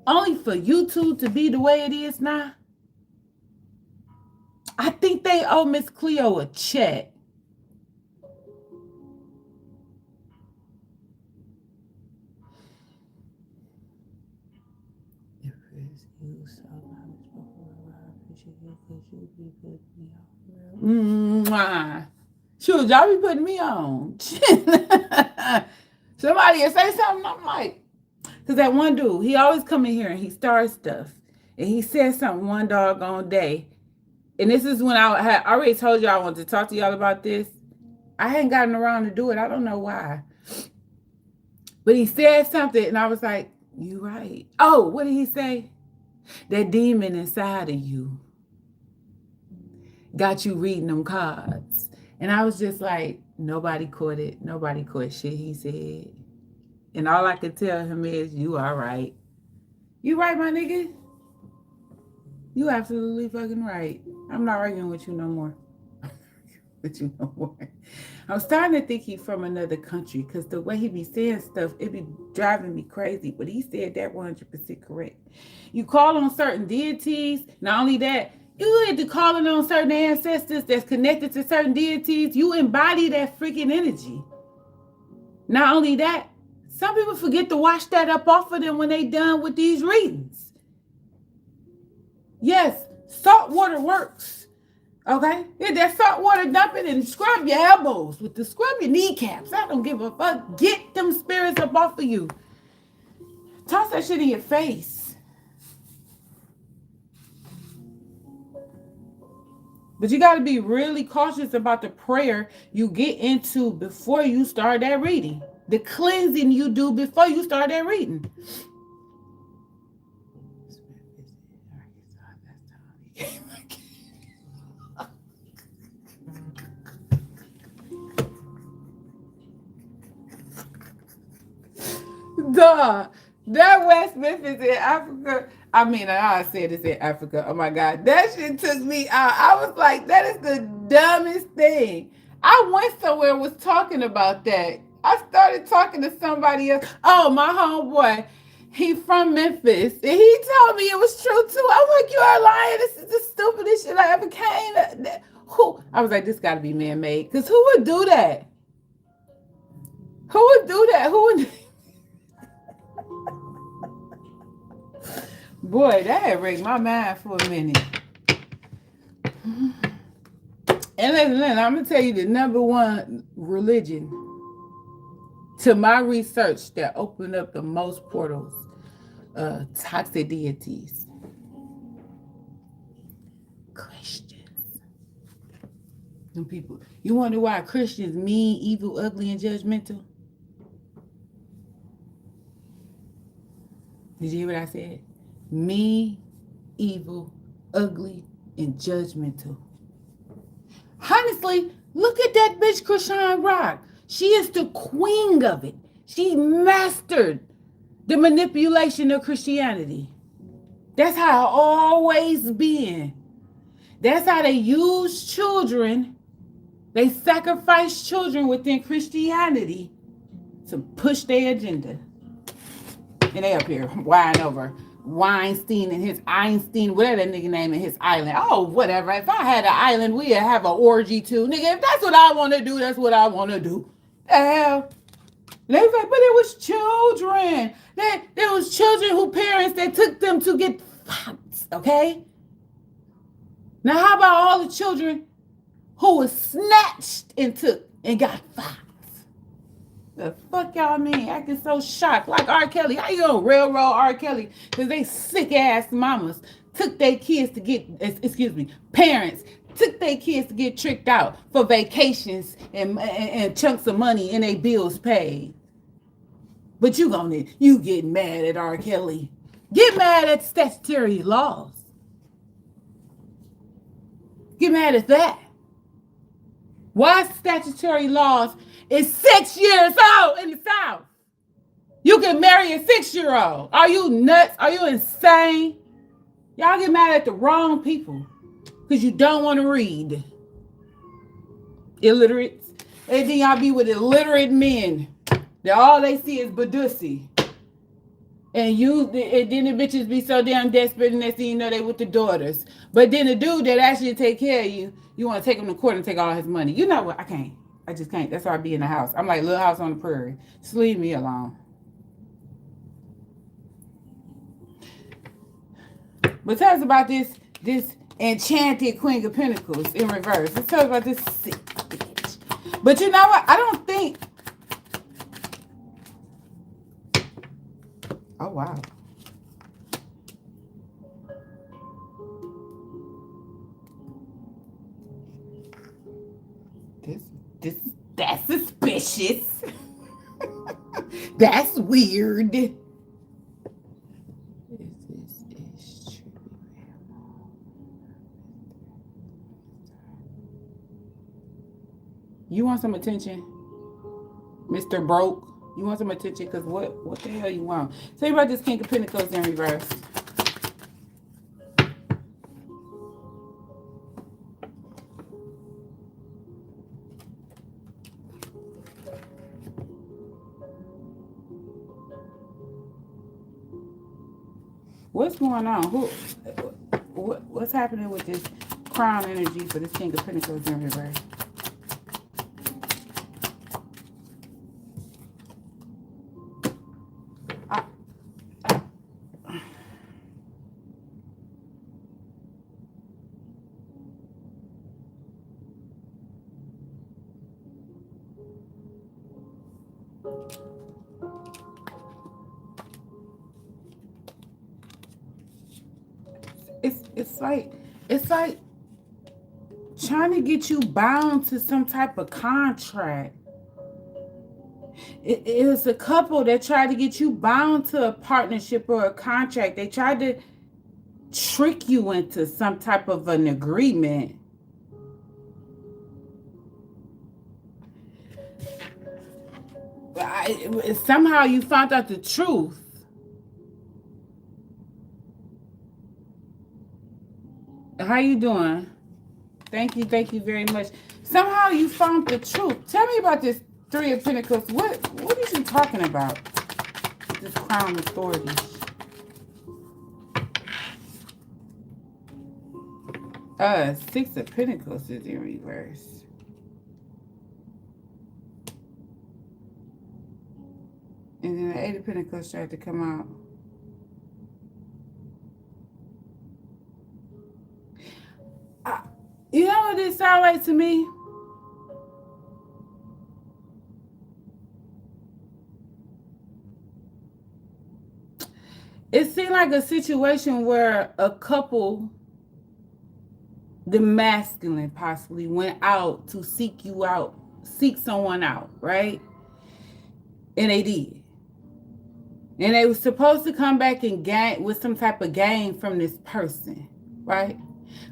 only for YouTube to be the way it is now? I think they owe Miss Cleo a check. Shoot, y'all be putting me on. Somebody will say something, I'm like, because that one dude, he always come in here and he starts stuff. And he says something one doggone day. And this is when I had already told y'all I wanted to talk to y'all about this. I hadn't gotten around to do it. I don't know why. But he said something and I was like, you right. Oh, what did he say? That demon inside of you got you reading them cards. And I was just like, nobody caught it. Nobody caught shit he said. And all I could tell him is, you all right. You right, my nigga? You absolutely fucking right. I'm not arguing with you no more. With you no more. I'm starting to think he's from another country because the way he be saying stuff, it be driving me crazy. But he said that 100% correct. You call on certain deities. Not only that, you had to calling on certain ancestors that's connected to certain deities. You embody that freaking energy. Not only that, some people forget to wash that up off of them when they done with these readings. Yes, salt water works. Okay? Get that salt water, dump it, and scrub your elbows with the scrub your kneecaps. I don't give a fuck. Get them spirits up off of you. Toss that shit in your face. But you got to be really cautious about the prayer you get into before you start that reading. The cleansing you do before you start that reading. Duh. That West Memphis in Africa. I mean, I said it's in Africa. Oh my God. That shit took me out. I was like, that is the dumbest thing. I went somewhere and was talking about that. I started talking to somebody else. Oh, my homeboy. He from Memphis. And he told me it was true too. I'm like, you are lying. This is the stupidest shit I ever came. Who? I was like, this got to be man-made. Because who would do that? Who would do that? Who would... Boy, that had wrecked my mind for a minute. And listen, I'm going to tell you the number one religion to my research that opened up the most portals, toxic deities. Christians. Them people. You wonder why Christians mean, evil, ugly, and judgmental? Did you hear what I said? Mean, evil, ugly, and judgmental. Honestly, look at that bitch Krishan Rock. She is the queen of it. She mastered The manipulation of Christianity. That's how it always been. That's how they use children. They sacrifice children within Christianity to push their agenda. And they up here wide over Weinstein and his Einstein, whatever that nigga name, and his island. Oh, whatever. If I had an island, we'd have an orgy too. Nigga, if that's what I want to do, that's what I want to do. Hell. They was like, but it was children. There was children who parents that took them to get fucked, okay? Now, how about all the children who was snatched and took and got fucked? The fuck y'all mean? Acting so shocked. Like R. Kelly. How you gonna railroad R. Kelly? Because they sick ass mamas took their kids to get, parents took their kids to get tricked out for vacations and chunks of money and their bills paid. But you get mad at R. Kelly. Get mad at statutory laws. Get mad at that. Why statutory laws is 6 years old in the South? You can marry a 6-year-old. Are you nuts? Are you insane? Y'all get mad at the wrong people because you don't want to read. Illiterates. And then y'all be with illiterate men that all they see is Badusi. And then the bitches be so damn desperate and next thing you know they with the daughters. But then the dude that actually take care of you, you want to take him to court and take all his money. You know what? I can't. I just can't. That's why I be in the house. I'm like Little House on the Prairie. Just leave me alone. But tell us about this enchanted Queen of Pentacles in reverse. Let's tell us about this sick bitch. But you know what? I don't think... Oh, wow. That's suspicious. That's weird. You want some attention, Mr. Broke? You want some attention? Because what the hell you want? Tell me about this King of Pentacles in reverse. What's going on? What's happening with this crown energy for this King of Pentacles in reverse? It's like trying to get you bound to some type of contract. It is a couple that tried to get you bound to a partnership or a contract. They tried to trick you into some type of an agreement. Somehow you found out the truth. How you doing? Thank you very much. Somehow you found the truth. Tell me about this Three of Pentacles. What is you talking about? This Crown Authority. Six of Pentacles is in reverse. And then the Eight of Pentacles tried to come out. You know what this sounds like to me? It seemed like a situation where a couple, the masculine possibly, went out to seek someone out, right? And they did. And they were supposed to come back and gain with some type of gain from this person, right?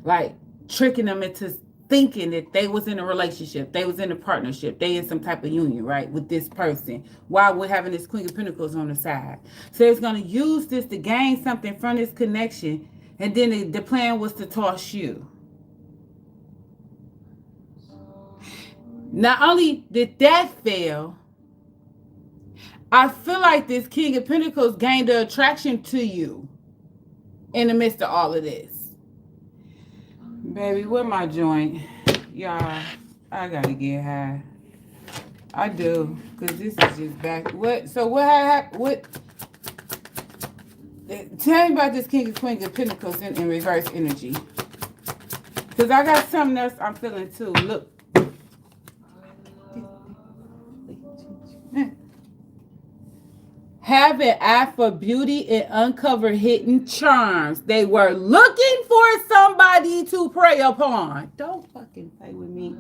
Like tricking them into thinking that they was in a relationship, they was in a partnership, they in some type of union, right, with this person, while we're having this Queen of Pentacles on the side. So it's going to use this to gain something from this connection, and then the plan was to toss you. Not only did that fail, I feel like this King of Pentacles gained an attraction to you in the midst of all of this. Baby, where my joint? Y'all, I gotta get high. I do, because this is just back. What? So what happened? What? Tell me about this King of Queen of Pentacles in reverse energy. Because I got something else I'm feeling too. Look. Have an eye for beauty and uncover hidden charms. They were looking for somebody to prey upon. Don't fucking play with me.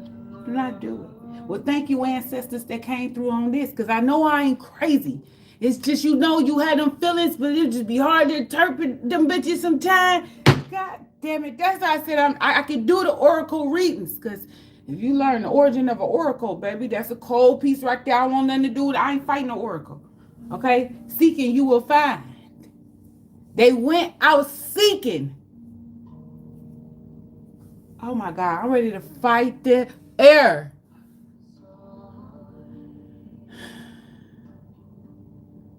Do not do it. Well, thank you, ancestors that came through on this, because I know I ain't crazy. It's just, you know, you had them feelings, but it just be hard to interpret them bitches sometimes. God damn it. That's why I said I can do the oracle readings, because if you learn the origin of an oracle, baby, that's a cold piece right there. I want nothing to do with it. I ain't fighting no oracle. Okay? Seeking you will find. They went out seeking. Oh my God, I'm ready to fight the air.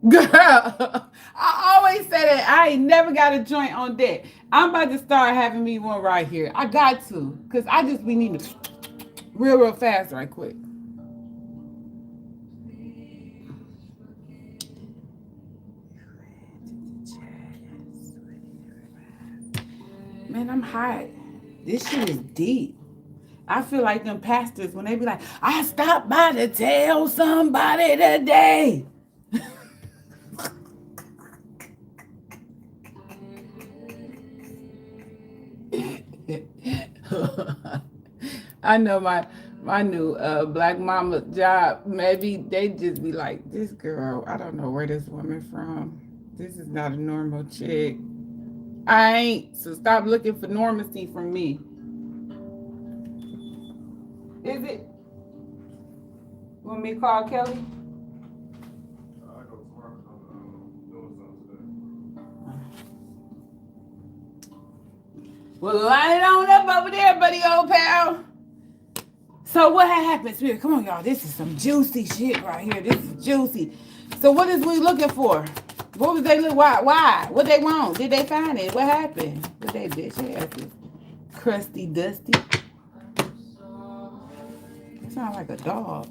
Girl, I always say that I ain't never got a joint on deck. I'm about to start having me one right here. I got to, because I just be needing to real fast right quick. Man, I'm hot. This shit is deep. I feel like them pastors when they be like, I stopped by to tell somebody today. I know my new black mama job, maybe they just be like, this girl, I don't know where this woman from. This is not a normal chick. I ain't, so stop looking for normacy from me. Is it? Want me to call Kelly? I go tomorrow. I'm doing something today. Well, line it on up over there, buddy, old pal. So what happened, Spirit? Come on, y'all. This is some juicy shit right here. This is juicy. So what is we looking for? What was they look? Why? What they want? Did they find it? What happened? What they bitch asses? Crusty, dusty. Sound like a dog.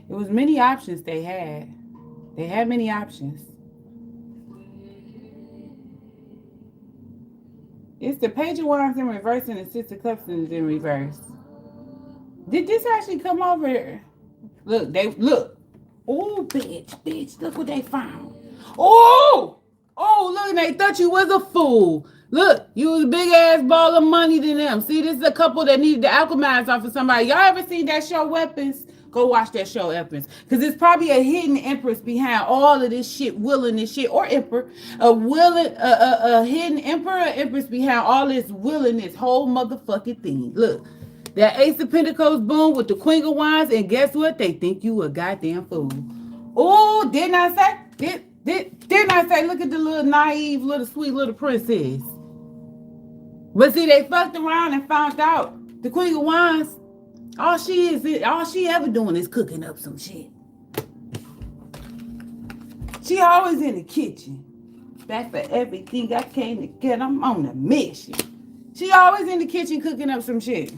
It was many options they had. They had many options. It's the Page of Wands in reverse and the Six of Cups in reverse. Did this actually come over? Look, look. Oh, bitch, look what they found. Oh, look, they thought you was a fool. Look, you was a big ass ball of money to them. See, this is a couple that needed to alchemize off of somebody. Y'all ever seen that show Weapons? Go watch that show Weapons. Because there's probably a hidden empress behind all of this shit, willing this shit, or emperor. A hidden emperor or empress behind all this willing this whole motherfucking thing. Look. That Ace of Pentacles boom with the Queen of Wands, and guess what? They think you a goddamn fool. Oh, didn't I say? Didn't I say? Look at the little naive, little sweet little princess. But see, they fucked around and found out the Queen of Wands. All she ever doing is cooking up some shit. She always in the kitchen. Back for everything I came to get. I'm on a mission. She always in the kitchen cooking up some shit.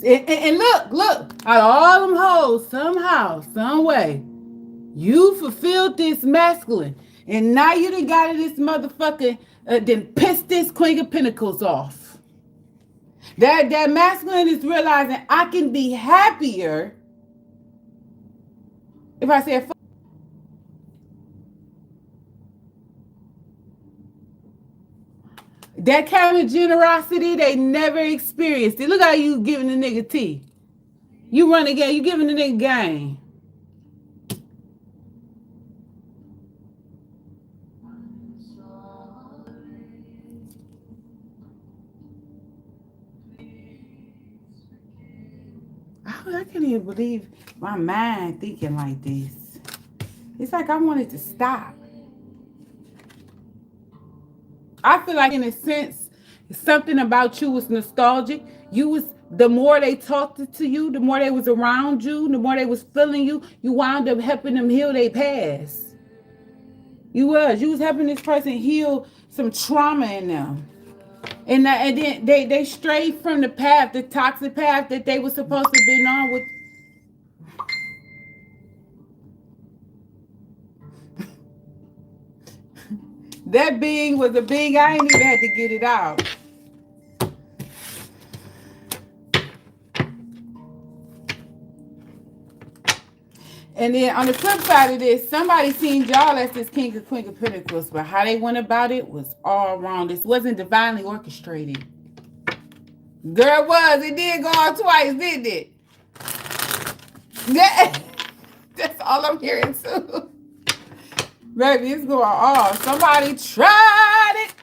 And look, out of all them hoes, somehow, some way, you fulfilled this masculine. And now you done got this motherfucker, then pissed this Queen of Pentacles off. That masculine is realizing I can be happier if I say, that kind of generosity they never experienced it. Look how you giving the nigga tea. You run again, you giving the nigga game. I can't even believe my mind thinking like this. It's like I wanted to stop. I feel like in a sense, something about you was nostalgic. You was the more they talked to you, the more they was around you, the more they was feeling you, you wound up helping them heal their past. You was helping this person heal some trauma in them. And then they strayed from the path, the toxic path that they were supposed to have been on with. That being was a being I ain't even had to get it out. And then on the flip side of this, somebody seen y'all as this king and queen of pentacles, but how they went about it was all wrong. This wasn't divinely orchestrated. Girl, it was. It did go on twice, didn't it? Yeah. That's all I'm hearing too. Baby, it's going on. Somebody tried it.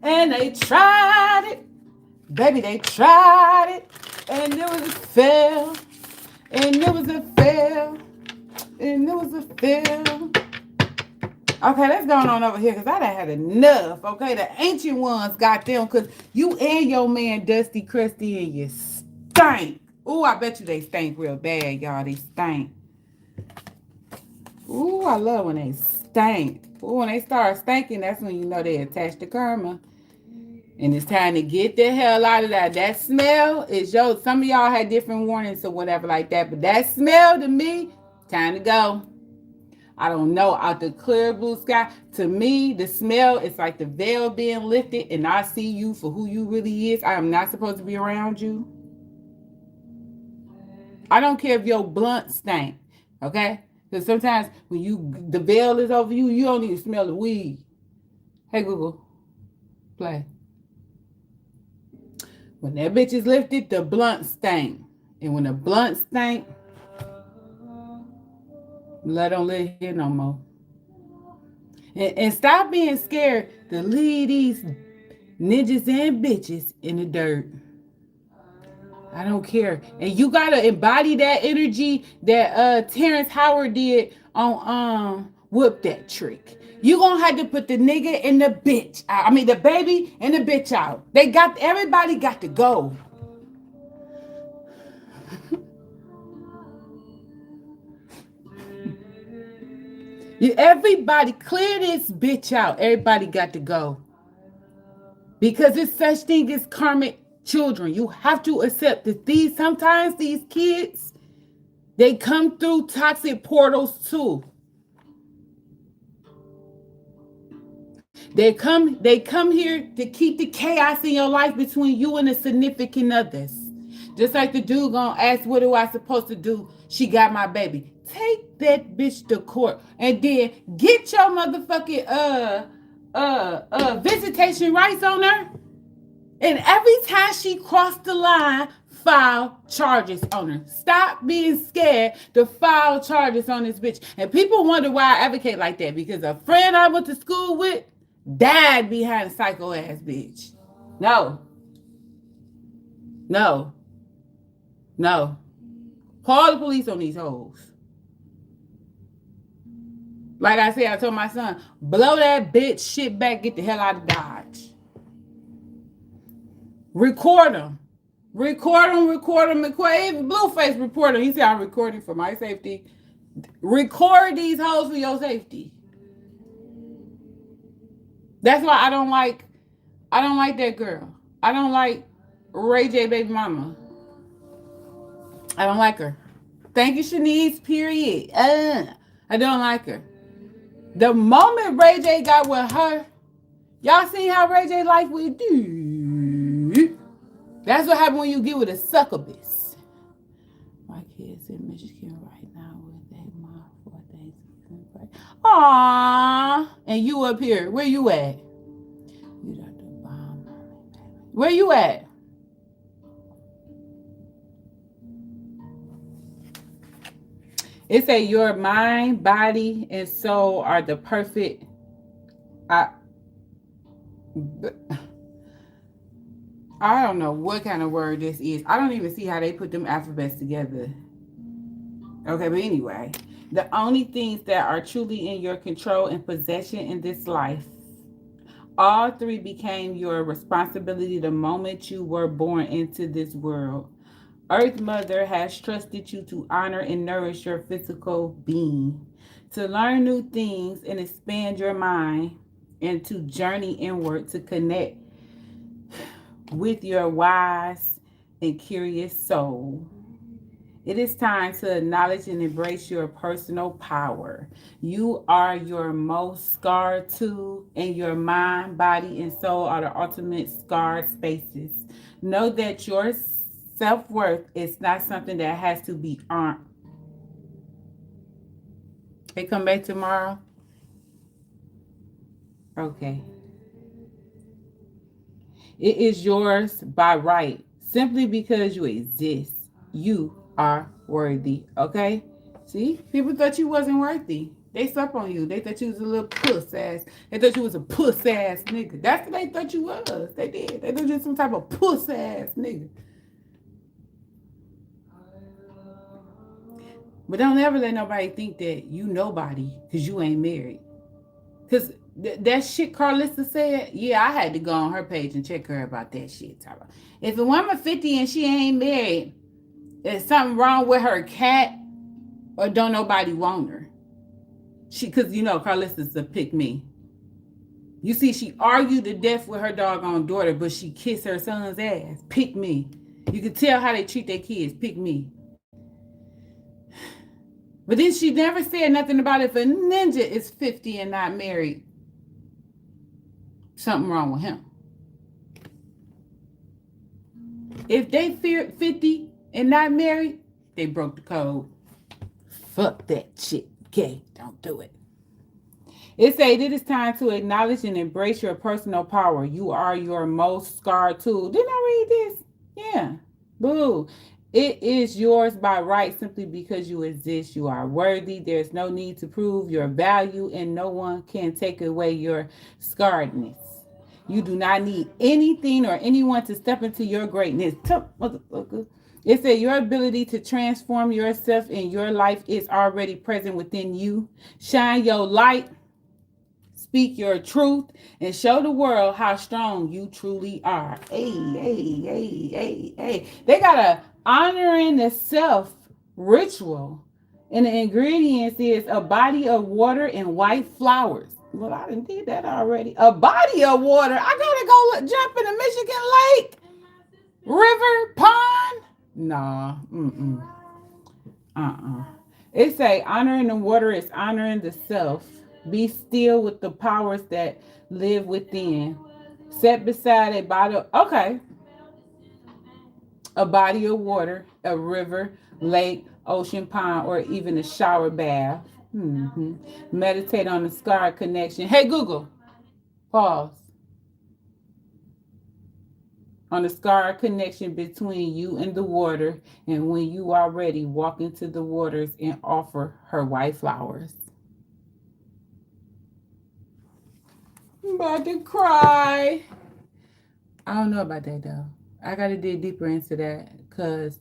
And they tried it. Baby, they tried it. And it was a fail. And it was a fail. And it was a fail. Okay, let's go on over here because I done had enough. Okay, the ancient ones got them because you and your man Dusty Crusty and you stink. Ooh, I bet you they stink real bad, y'all. They stink. Ooh, I love when they stink. Ooh, when they start stinking, that's when you know they attached to karma. And it's time to get the hell out of that. That smell is yours. Some of y'all had different warnings or whatever like that, but that smell to me, time to go. I don't know, out the clear blue sky. To me, the smell is like the veil being lifted, and I see you for who you really is. I am not supposed to be around you. I don't care if your blunt stank, okay? Because sometimes when the veil is over you, you don't even smell the weed. Hey Google, play. When that bitch is lifted, the blunt stank. And when the blunt stank, let don't live here no more. And stop being scared to leave these ninjas and bitches in the dirt. I don't care. And you gotta embody that energy that Terrence Howard did on Whoop That Trick. You gonna have to put the nigga and the bitch out. I mean the baby and the bitch out. Everybody got to go. Everybody clear this bitch out. Everybody got to go. Because it's such thing as karmic children. You have to accept that sometimes these kids, they come through toxic portals too. They come here to keep the chaos in your life between you and the significant others. Just like the dude gonna ask, what do I supposed to do? She got my baby. Take that bitch to court and then get your motherfucking visitation rights on her. And every time she crossed the line, file charges on her. Stop being scared to file charges on this bitch. And people wonder why I advocate like that, because a friend I went to school with died behind a psycho ass bitch. No. No. No. Call the police on these hoes. Like I said, I told my son, blow that bitch shit back, get the hell out of Dodge. Record them. Record them. Blueface reporter. He said, I'm recording for my safety. Record these hoes for your safety. That's why I don't like that girl. I don't like Ray J baby mama. I don't like her. Thank you, Shanice, period. I don't like her. The moment Ray J got with her, y'all seen how Ray J life would do. That's what happened when you get with a succubus. My kids in Michigan right now with their mom for Thanksgiving. Aww. And you up here. Where you at? You got the bomb. Where you at? It say your mind, body, and soul are the perfect. I don't know what kind of word this is. I don't even see how they put them alphabets together. Okay, but anyway, the only things that are truly in your control and possession in this life, all three became your responsibility the moment you were born into this world. Earth Mother has trusted you to honor and nourish your physical being, to learn new things and expand your mind, and to journey inward to connect with your wise and curious soul. It is time to acknowledge and embrace your personal power. You are your most scarred tool, and your mind, body, and soul are the ultimate scarred spaces. Know that your self worth is not something that has to be earned. They come back tomorrow? Okay. It is yours by right, simply because you exist. You are worthy. Okay? See, people thought you wasn't worthy. They slept on you. They thought you was a little puss ass. They thought you was a puss ass nigga. That's what they thought you was. They did. They thought you was some type of puss ass nigga. But don't ever let nobody think that you nobody because you ain't married. Because that shit Carlissa said, yeah, I had to go on her page and check her about that shit. If a woman 50 and she ain't married, there's something wrong with her cat or don't nobody want her. Because you know Carlissa's a pick me. You see, she argued to death with her doggone daughter, but she kissed her son's ass. Pick me. You can tell how they treat their kids. Pick me. But then she never said nothing about if a ninja is 50 and not married. Something wrong with him. If they fear 50 and not married, they broke the code. Fuck that shit. Okay, don't do it. It says it is time to acknowledge and embrace your personal power. You are your most scarred tool. Didn't I read this? Yeah. Boo. It is yours by right simply because you exist. You are worthy. There's no need to prove your value, and no one can take away your scarredness. You do not need anything or anyone to step into your greatness. Motherfucker. It said your ability to transform yourself and your life is already present within you. Shine your light, speak your truth, and show the world how strong you truly are. Hey. They got a honoring the self ritual. And the ingredients is a body of water and white flowers. Well, I didn't did that already. A body of water. I gotta go jump in a Michigan lake, river, pond. Nah, uh-uh. It say honoring the water is honoring the self. Be still with the powers that live within. Set beside a body. Okay, a body of water, a river, lake, ocean, pond, or even a shower bath. Meditate on the scar connection. Hey Google, pause. On the scar connection between you and the water, and when you are ready, walk into the waters and offer her white flowers. I'm about to cry. I don't know about that though. I gotta dig deeper into that because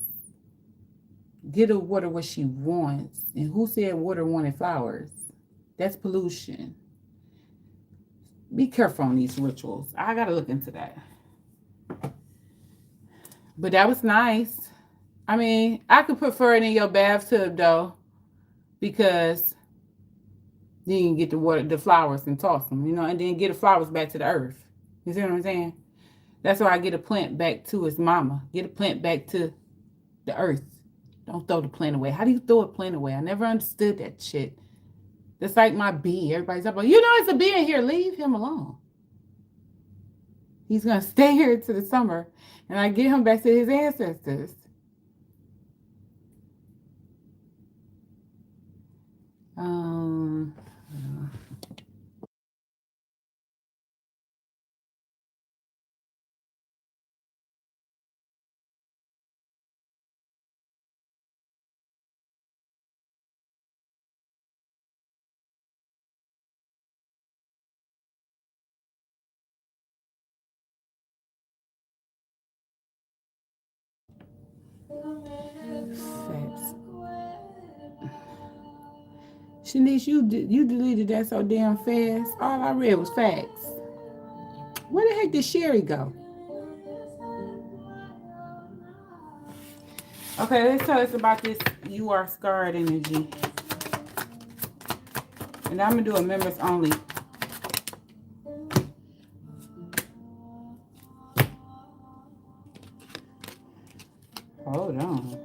get her water what she wants. And who said water wanted flowers? That's pollution. Be careful on these rituals. I gotta look into that. But that was nice. I mean, I could prefer it in your bathtub though, because then you can get the water, the flowers, and toss them, and then get the flowers back to the earth. You see what I'm saying? That's why I get a plant back to its mama. Get a plant back to the earth. Don't throw the plant away. How do you throw a plant away? I never understood that shit. That's like my bee. Everybody's up like, it's a bee in here. Leave him alone. He's gonna stay here to the summer, and I get him back to his ancestors. Um, Facts. Shanice, you deleted that so damn fast. All I read was facts. Where the heck did Sherry go? Okay, let's tell us about this You Are Scarred energy. And I'm going to do a members only. Hold on.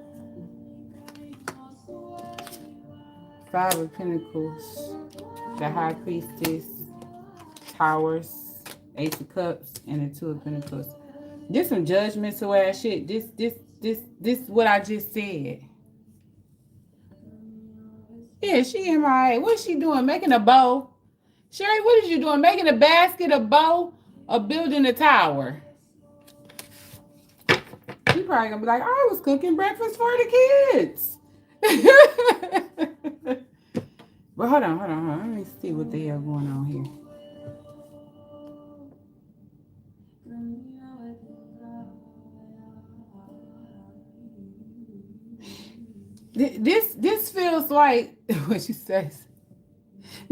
Five of Pentacles, the High Priestess, Towers, Ace of Cups, and the Two of Pentacles. This some judgmental ass shit. This what I just said. Yeah, she in my. What's she doing? Making a bow. Sherry, what is you doing? Making a basket, a bow, or building a tower? You probably gonna be like, I was cooking breakfast for the kids. But hold on. Let me see what the hell going on here. This feels like what she says.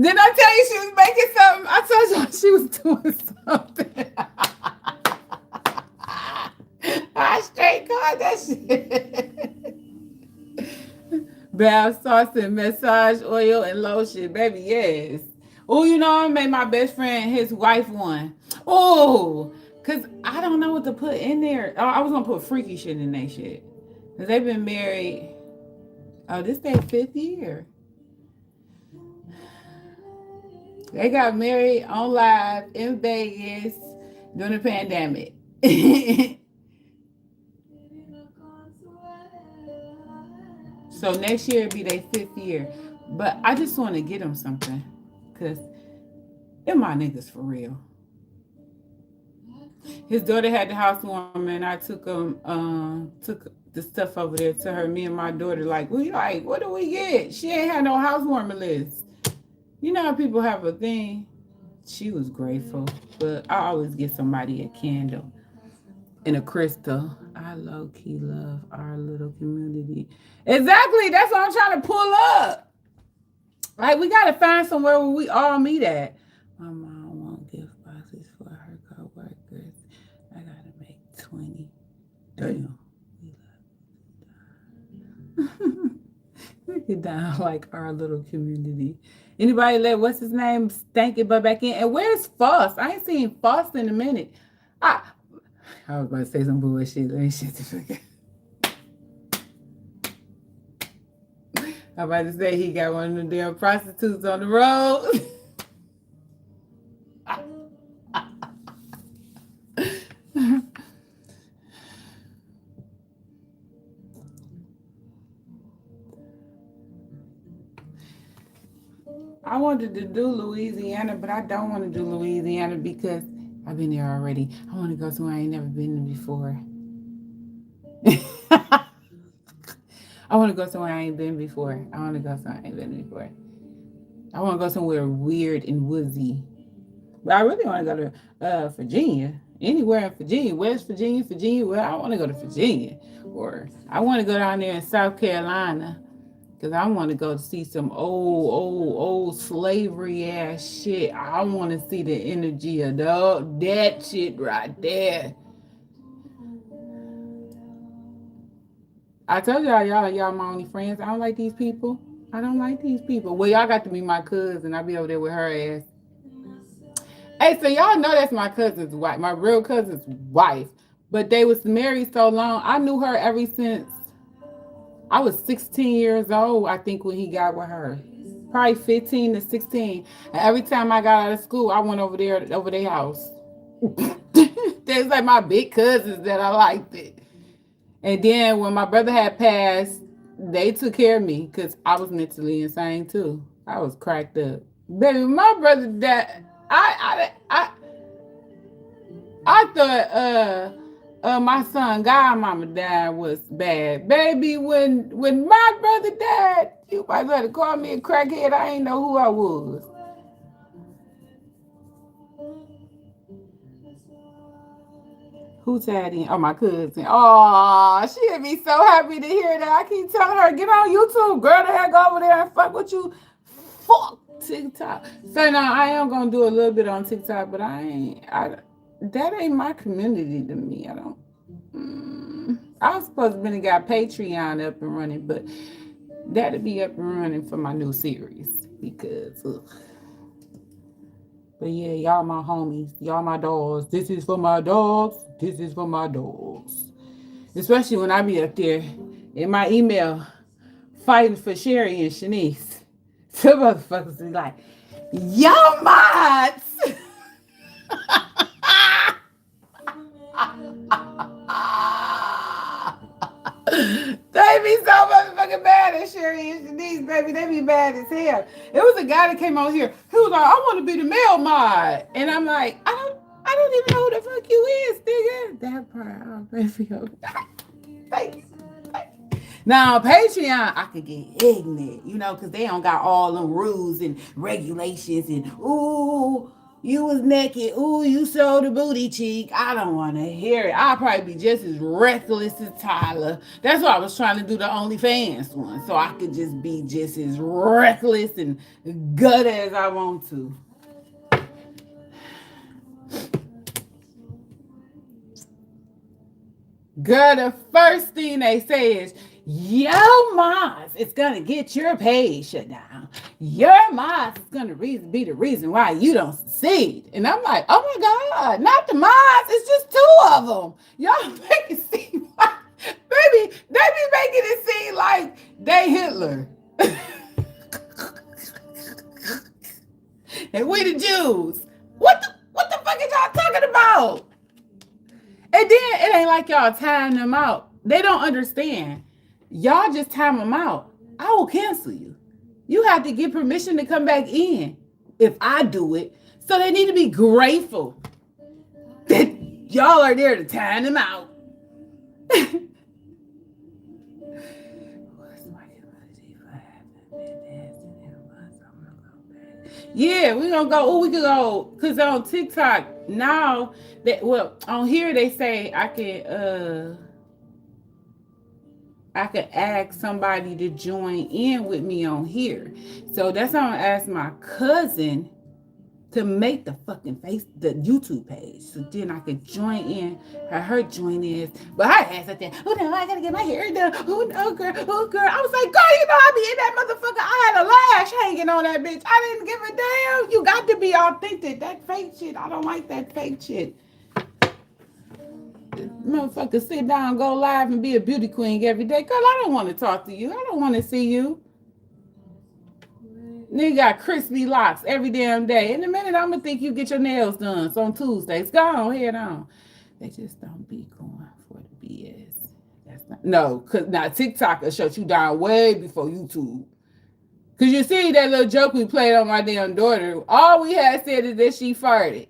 Didn't I tell you she was making something? I told you she was doing something. I straight called that shit. Bath sauce and massage oil and lotion, baby. Yes. Oh, you know, I made my best friend his wife one. Oh, cause I don't know what to put in there. Oh, I was gonna put freaky shit in that shit. Cause they've been married. Oh, this their 5th year. They got married on live in Vegas during the pandemic. So next year it'll be their 5th year. But I just want to get them something. Because they're my niggas for real. His daughter had the housewarming. I took the stuff over there to her. Me and my daughter like, what do we get? She ain't had no housewarming list. You know how people have a thing? She was grateful. But I always get somebody a candle and a crystal. I low-key love our little community. Exactly. That's what I'm trying to pull up. Like, we got to find somewhere where we all meet at. My mom won't gift boxes for her co-workers. I got to make 20. Damn. We get down like our little community. Anybody let what's his name stank it but back in? And where's Foss? I ain't seen Foss in a minute. I was about to say some bullshit. Let me shut the fuck up. I'm about to say he got one of them damn prostitutes on the road. I wanted to do Louisiana, but I don't want to do Louisiana because I've been there already. I want to go somewhere I ain't never been before. I want to go somewhere I ain't been before. I want to go somewhere weird and woodsy. But I really want to go to Virginia. Anywhere in Virginia. West Virginia, Well, I want to go to Virginia. Or I want to go down there in South Carolina. Because I want to go see some old slavery ass shit. I want to see the energy of that shit right there. I told y'all my only friends. I don't like these people. Well, y'all got to be my cousin. I'll be over there with her ass. Hey, so y'all know that's my cousin's wife, my real cousin's wife. But they was married so long. I knew her ever since I was 16 years old, I think, when he got with her. Probably 15 to 16. And every time I got out of school, I went over their house. There's like my big cousins that I liked it. And then when my brother had passed, they took care of me because I was mentally insane too. I was cracked up. Baby, my brother died. I thought my son godmama died was bad. Baby, when my brother died, you might have to call me a crackhead. I ain't know who I was. Who tagged in? Oh, my cousin. Oh, she'd be so happy to hear that. I keep telling her, get on YouTube, girl. The heck over there and fuck with you. Fuck TikTok. So now I am gonna do a little bit on TikTok, but that ain't my community to me. I don't. I was supposed to been got Patreon up and running, but that'll be up and running for my new series because. Ugh. But yeah, y'all my homies, y'all my dogs. This is for my dogs. This is for my dogs. Especially when I be up there in my email fighting for Sherry and Shanice. Some motherfuckers be like, y'all mods. They be so motherfucking bad at Sherry and Shanice, baby. They be bad as hell. It was a guy that came on here. He was like, I want to be the male mod. And I'm like, I don't even know who the fuck you is, nigga. That part, oh, baby. Thank you. Now, Patreon, I could get ignorant, because they don't got all them rules and regulations and, ooh, you was naked. Ooh, you showed a booty cheek. I don't want to hear it. I'll probably be just as reckless as Tyler. That's why I was trying to do the OnlyFans one, so I could just be just as reckless and gut as I want to. Girl, the first thing they say is, yo, Moz, it's going to get your page shut down. Your Moz is going to be the reason why you don't succeed. And I'm like, oh my God, not the Moz. It's just two of them. Y'all make it seem like, baby, they be making it seem like they Hitler. And we the Jews. What the fuck is y'all talking about? And then it ain't like y'all tying them out. They don't understand. Y'all just time them out. I will cancel you. You have to get permission to come back in if I do it. So they need to be grateful that y'all are there to time them out. Yeah, we gonna go. Oh, we could go because on TikTok now on here they say I could ask somebody to join in with me on here. So that's how I'm gonna ask my cousin to make the YouTube page. So then I could join in, her join in. But I asked at that, oh no, I gotta get my hair done. Oh no, girl, oh girl. I was like, girl, I be in that motherfucker. I had a lash hanging on that bitch. I didn't give a damn. You got to be authentic. That fake shit, I don't like that fake shit. Motherfucker sit down, go live and be a beauty queen every day. Girl, I don't want to talk to you. I don't want to see you. Nigga got crispy locks every damn day. In a minute, I'm going to think you get your nails done. So on Tuesdays. Go on, head on. They just don't be going for the BS. No, because now TikTok will shut you down way before YouTube. Because you see that little joke we played on my damn daughter. All we had said is that she farted.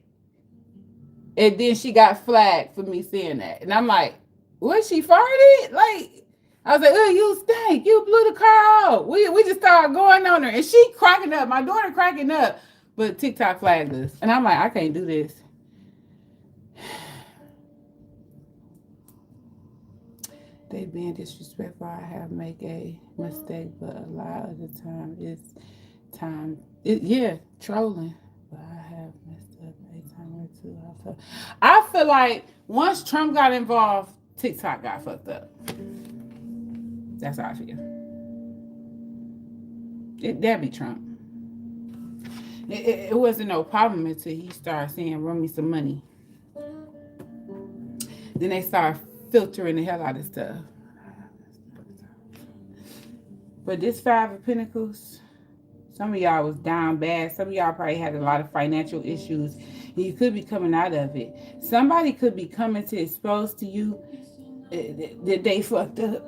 And then she got flagged for me saying that. And I'm like, what, she farted? Like, I was like, oh, you stink. You blew the car out. We just started going on her. And she cracking up. My daughter cracking up. But TikTok flagged us. And I'm like, I can't do this. They being disrespectful. I have make a mistake. But a lot of the time, trolling. But I have messed up a time or two. I feel like once Trump got involved, TikTok got fucked up. That's how I feel. That'd be Trump. It wasn't no problem until he started saying, run me some money. Then they started filtering the hell out of stuff. But this Five of Pentacles, some of y'all was down bad. Some of y'all probably had a lot of financial issues. And you could be coming out of it. Somebody could be coming to expose to you that they fucked up.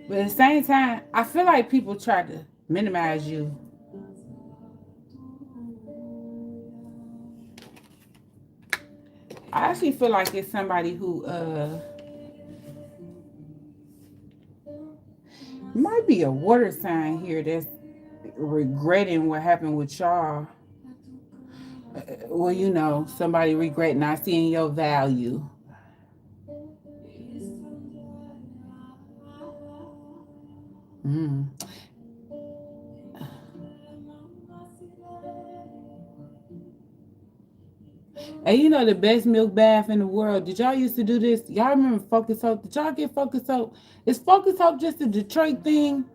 But at the same time, I feel like people try to minimize you. I actually feel like it's somebody who might be a water sign here that's regretting what happened with y'all. Well, somebody regret not seeing your value. Mm. And you know the best milk bath in the world. Did y'all used to do this? Y'all remember Focus Hope? Did y'all get Focus Hope? Is Focus Hope just a Detroit thing?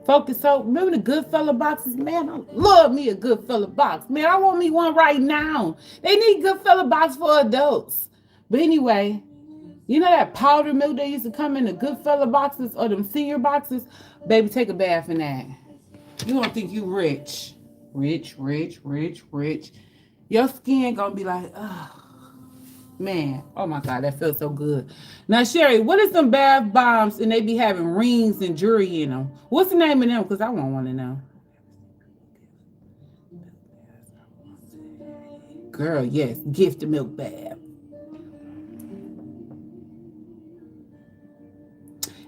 Focus Hope. Remember the Goodfella boxes? Man, I love me a Goodfella box. Man, I want me one right now. They need Goodfella box for adults. But anyway, you know that powder milk that used to come in the Goodfella boxes or them senior boxes? Baby, take a bath in that. You don't think you rich. Rich, rich, rich, rich. Your skin gonna be like, oh, man. Oh my God, that feels so good. Now, Sherry, what is some bath bombs and they be having rings and jewelry in them? What's the name of them? Because I want to know. Girl, yes, gift the milk bath.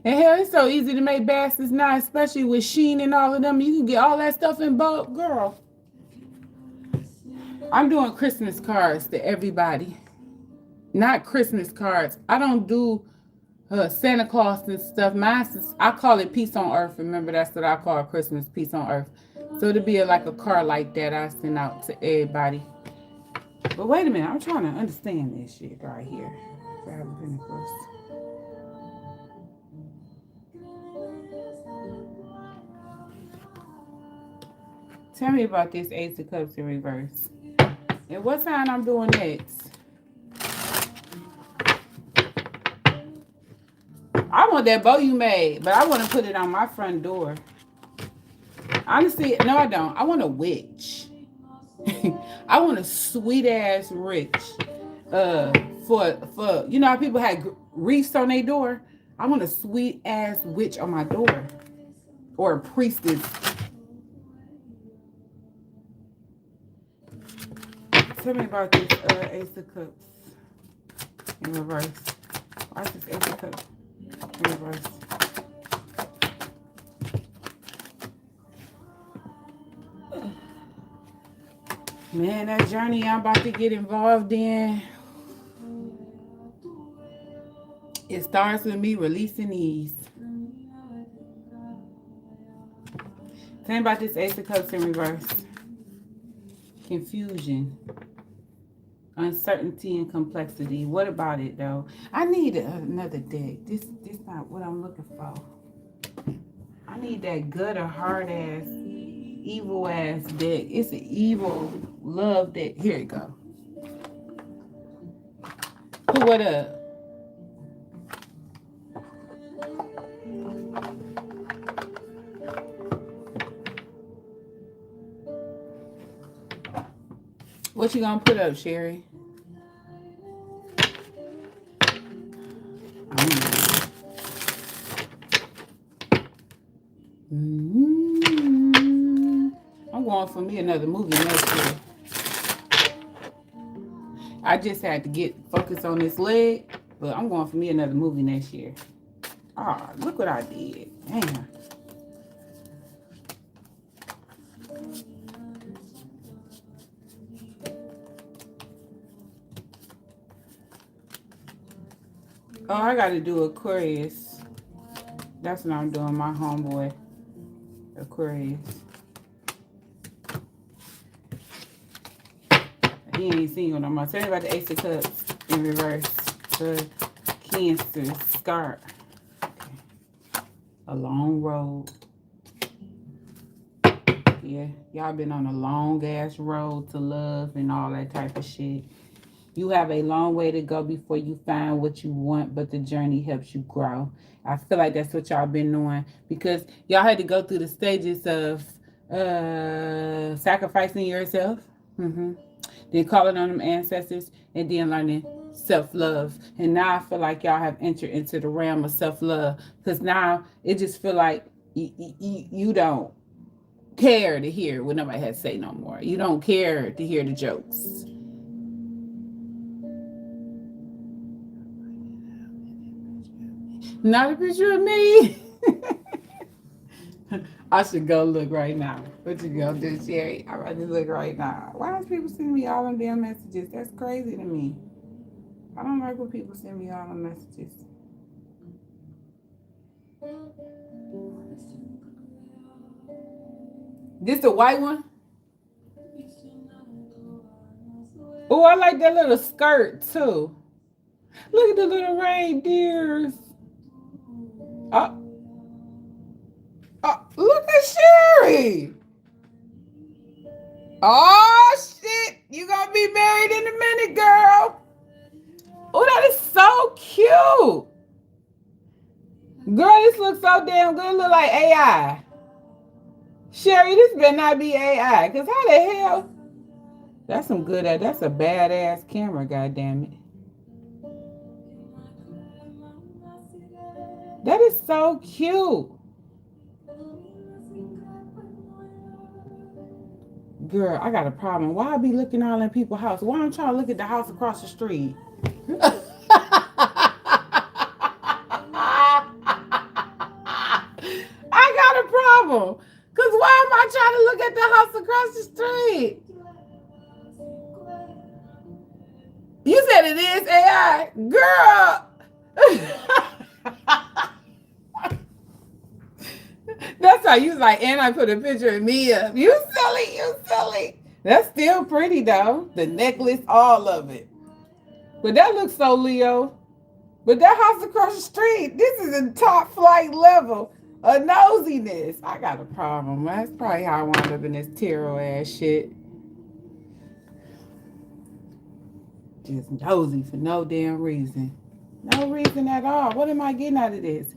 And hell, it's so easy to make baskets now, especially with Sheen and all of them. You can get all that stuff in bulk, girl. I'm doing Christmas cards to everybody. Not Christmas cards. I don't do Santa Claus and stuff. I call it Peace on Earth. Remember, that's what I call Christmas, Peace on Earth. So it'll be like a card like that I send out to everybody. But wait a minute, I'm trying to understand this shit right here. Tell me about this Ace of Cups in reverse. And what sign I'm doing next? I want that bow you made, but I want to put it on my front door. Honestly, no, I don't. I want a witch. I want a sweet ass rich. For you know how people had wreaths on their door. I want a sweet ass witch on my door, or a priestess. Tell me about this Ace of Cups in reverse. Why is this Ace of Cups in reverse? Man, that journey I'm about to get involved in, it starts with me releasing these. Tell me about this Ace of Cups in reverse. Confusion, uncertainty, and complexity. What about it though? I need another deck. This not what I'm looking for. I need that gutter hard ass, evil ass deck. It's an evil love deck. Here it go. Put what up? What you gonna put up, Sherry? I'm going for me another movie next year. I just had to get focused on this leg, but I'm going for me another movie next year. Ah, look what I did. Damn. Oh, I got to do Aquarius. That's what I'm doing, my homeboy. Aquarius. He ain't single no more. Tell me about the Ace of Cups in reverse. The Cancer scar. Okay. A long road. Yeah, y'all been on a long ass road to love and all that type of shit. You have a long way to go before you find what you want, but the journey helps you grow. I feel like that's what y'all been doing because y'all had to go through the stages of sacrificing yourself, then calling on them ancestors, and then learning self-love. And now I feel like y'all have entered into the realm of self-love because now it just feel like you don't care to hear what nobody has to say no more. You don't care to hear the jokes. Not a picture of me. I should go look right now. What you gonna do, Sherry? I'm about to look right now. Why is people sending me all them damn messages? That's crazy to me. I don't like when people send me all them messages. This the white one? Oh, I like that little skirt too. Look at the little reindeers. Oh, oh, look at Sherry. Oh shit, you gonna be married in a minute, girl. Oh, that is so cute. Girl, this looks so damn good. It look like AI. Sherry, this better not be AI. Cause how the hell? That's some good. That's a badass camera. God damn it. That is so cute. Girl, I got a problem. Why I be looking all in people's house? Why I'm trying to look at the house across the street? I got a problem. Cause why am I trying to look at the house across the street? You said it is AI. Girl. That's how you was like, and I put a picture of me up. You silly, you silly. That's still pretty though. The necklace, all of it. But that looks so Leo. But that house across the street, this is a top flight level of nosiness. I got a problem. That's probably how I wound up in this tarot ass shit. Just nosy for no damn reason. No reason at all. What am I getting out of this?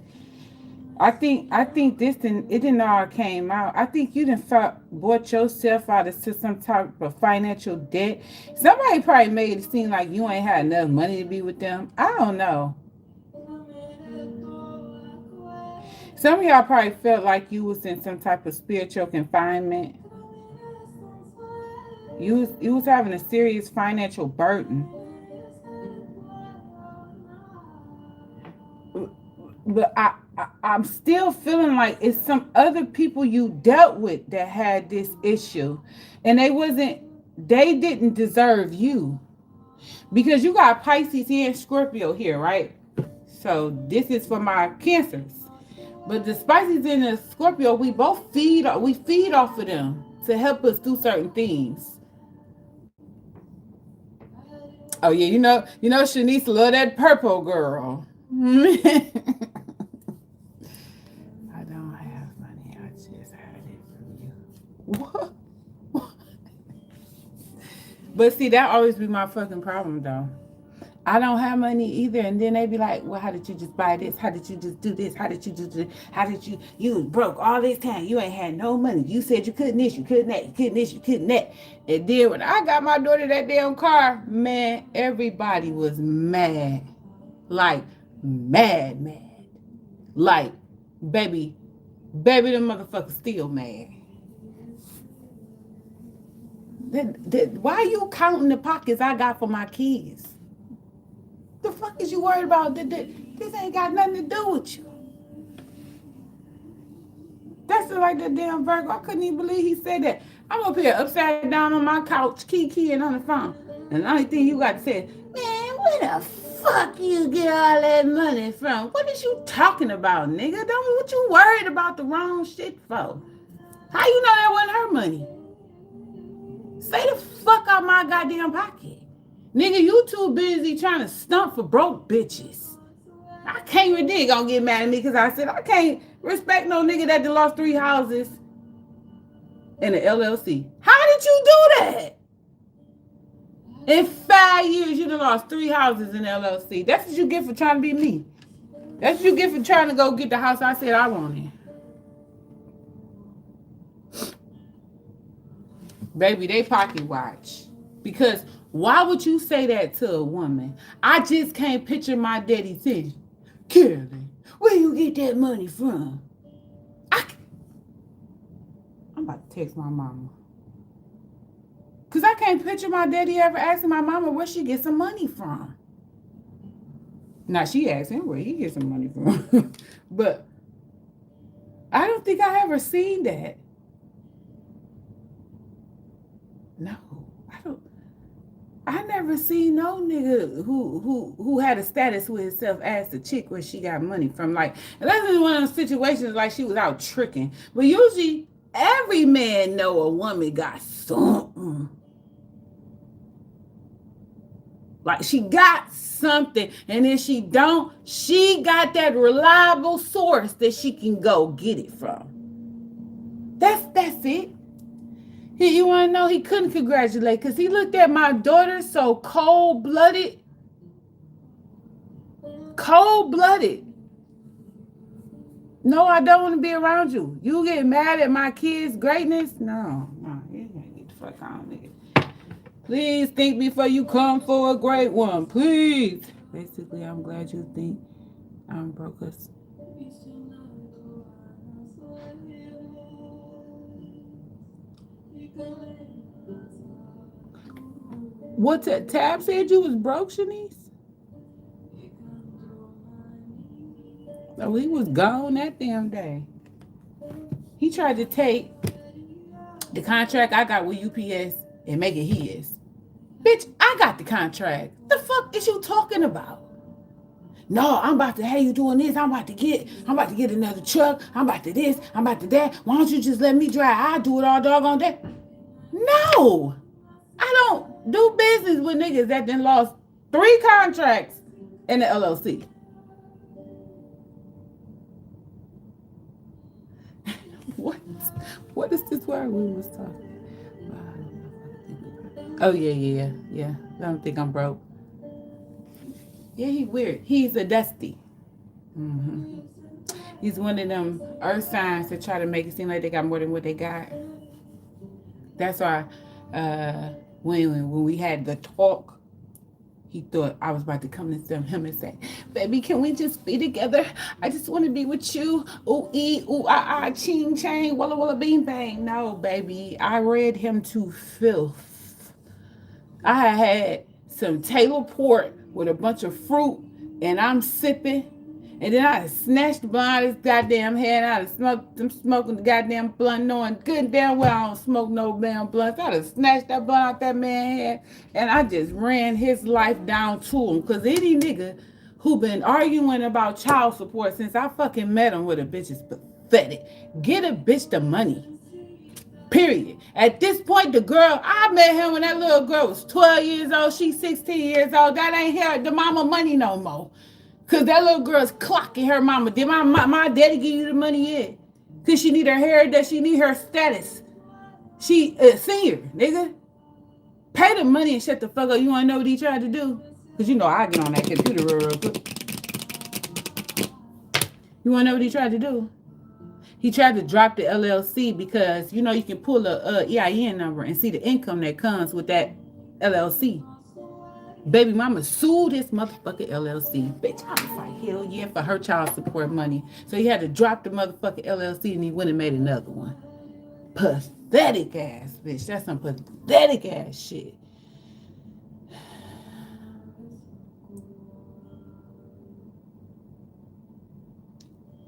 I think this didn't all came out. I think you done bought yourself out of some type of financial debt. Somebody probably made it seem like you ain't had enough money to be with them. I don't know. Some of y'all probably felt like you was in some type of spiritual confinement. You was having a serious financial burden. But I'm still feeling like it's some other people you dealt with that had this issue, and they didn't deserve you because you got Pisces here and Scorpio here, right? So this is for my Cancers, but the Pisces and the Scorpio, we feed off of them to help us do certain things. Oh yeah, Shanice love that purple girl. I don't have money. I just had it from you. What? But see, that always be my fucking problem, though. I don't have money either, and then they be like, "Well, how did you just buy this? How did you just do this? How did you just do? How did you was broke all this time? You ain't had no money. You said you couldn't this, you couldn't that, you couldn't this, you couldn't that." And then when I got my daughter that damn car, man, everybody was mad, like mad. Like, baby, the motherfucker still mad. Why are you counting the pockets I got for my kids? The fuck is you worried about? This ain't got nothing to do with you. That's like that damn Virgo. I couldn't even believe he said that. I'm up here upside down on my couch, keying on the phone. And the only thing you got to say is, man, where the fuck you get all that money from? What is you talking about, nigga? What you worried about the wrong shit for? How you know that wasn't her money? Stay the fuck out my goddamn pocket. Nigga, you too busy trying to stump for broke bitches. I can't even dig gonna get mad at me because I said I can't respect no nigga that done lost 3 houses in an LLC. How did you do that? In 5 years, you done lost 3 houses in LLC. That's what you get for trying to be me. That's what you get for trying to go get the house I said I wanted. Baby, they pocket watch. Because why would you say that to a woman? I just can't picture my daddy saying, Carolyn, where you get that money from? I'm about to text my mama. Because I can't picture my daddy ever asking my mama where she gets some money from. Now, she asked him where he gets some money from. But I don't think I ever seen that. No, I never seen no nigga who had a status with himself as a chick where she got money from. Like, and that's one of those situations like she was out tricking. But usually every man know a woman got something. Like she got something, and if she don't, she got that reliable source that she can go get it from. That's it. You want to know he couldn't congratulate because he looked at my daughter so cold blooded. Cold blooded. No, I don't want to be around you. You get mad at my kids' greatness? No, you gotta get the fuck on, nigga. Please think before you come for a great one. Please. Basically, I'm glad you think I'm broke us. What Tab said you was broke, Shanice? Oh, he was gone that damn day. He tried to take the contract I got with UPS and make it his. Bitch, I got the contract. The fuck is you talking about? No, I'm about to have you doing this. I'm about to get another truck. I'm about to this. I'm about to that. Why don't you just let me drive? I'll do it all doggone day. No, I don't do business with niggas that then lost 3 contracts in the LLC. What is this word we was talking? Oh yeah. I don't think I'm broke. Yeah, he weird. He's a dusty. Mm-hmm. He's one of them earth signs that try to make it seem like they got more than what they got. That's why when we had the talk, he thought I was about to come to him and say, baby, can we just be together? I just want to be with you. Ooh, ooh, ching, chang, walla, walla, bing, bang. No, baby. I read him to filth. I had some Taylor port with a bunch of fruit, and I'm sipping. And then I snatched the blunt out of his goddamn head. I'm smoking the goddamn blunt, knowing good and damn well I don't smoke no damn blunts. I'd have snatched that blunt out that man's head, and I just ran his life down to him. Because any nigga who been arguing about child support since I fucking met him with a bitch is pathetic. Get a bitch the money. Period. At this point, the girl, I met him when that little girl was 12 years old. She's 16 years old. That ain't her, the mama money no more. Because that little girl's clocking her mama. Did my daddy give you the money yet? Because she need her hair, that she need her status. She a senior, nigga. Pay the money and shut the fuck up. You want to know what he tried to do? Because you know I get on that computer real quick. You want to know what he tried to do? He tried to drop the LLC because, you know, you can pull a EIN number and see the income that comes with that LLC. Baby mama sued his motherfucking LLC. Bitch, I was like, hell yeah, for her child support money. So he had to drop the motherfucking LLC and he went and made another one. Pathetic ass, bitch. That's some pathetic ass shit.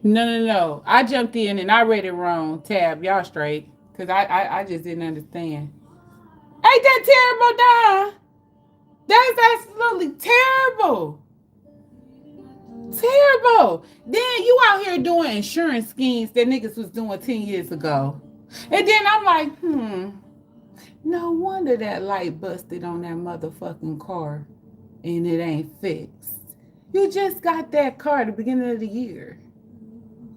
No. I jumped in and I read it wrong. Tab, y'all straight. Because I just didn't understand. Ain't that terrible, Don? That's absolutely terrible. Terrible. Then you out here doing insurance schemes that niggas was doing 10 years ago. And then I'm like, no wonder that light busted on that motherfucking car and it ain't fixed. You just got that car at the beginning of the year.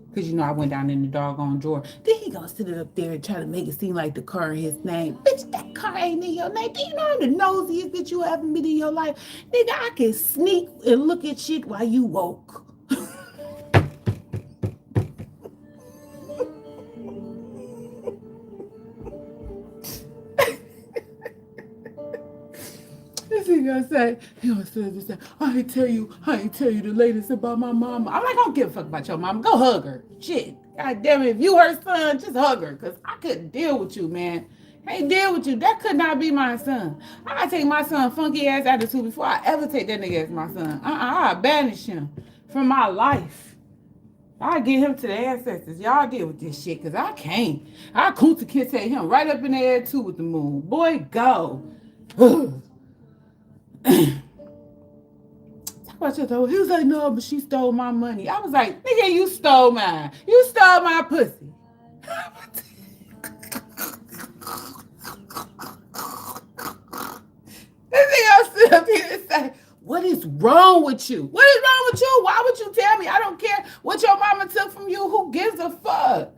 Because, you know, I went down in the doggone drawer. Then he gonna sit up there and try to make it seem like the car in his name. Bitch, that car ain't in your name. Do you know the nosiest bitch you ever been in your life? Nigga, I can sneak and look at shit while you woke. He gonna say, I ain't tell you the latest about my mama. I'm like, I don't give a fuck about your mama. Go hug her. Shit. God damn it. If you her son, just hug her. Cause I couldn't deal with you, man. I ain't deal with you. That could not be my son. I gotta take my son funky ass attitude before I ever take that nigga as my son. I banish him from my life. I get him to the ancestors. Y'all deal with this shit, cause I can't. I kunta kinte him right up in the air too with the moon. Boy, go. Talk about your daughter. He was like, no, but she stole my money. I was like, nigga, you stole mine. You stole my pussy. This nigga sit up here and say, what is wrong with you? What is wrong with you? Why would you tell me? I don't care what your mama took from you. Who gives a fuck?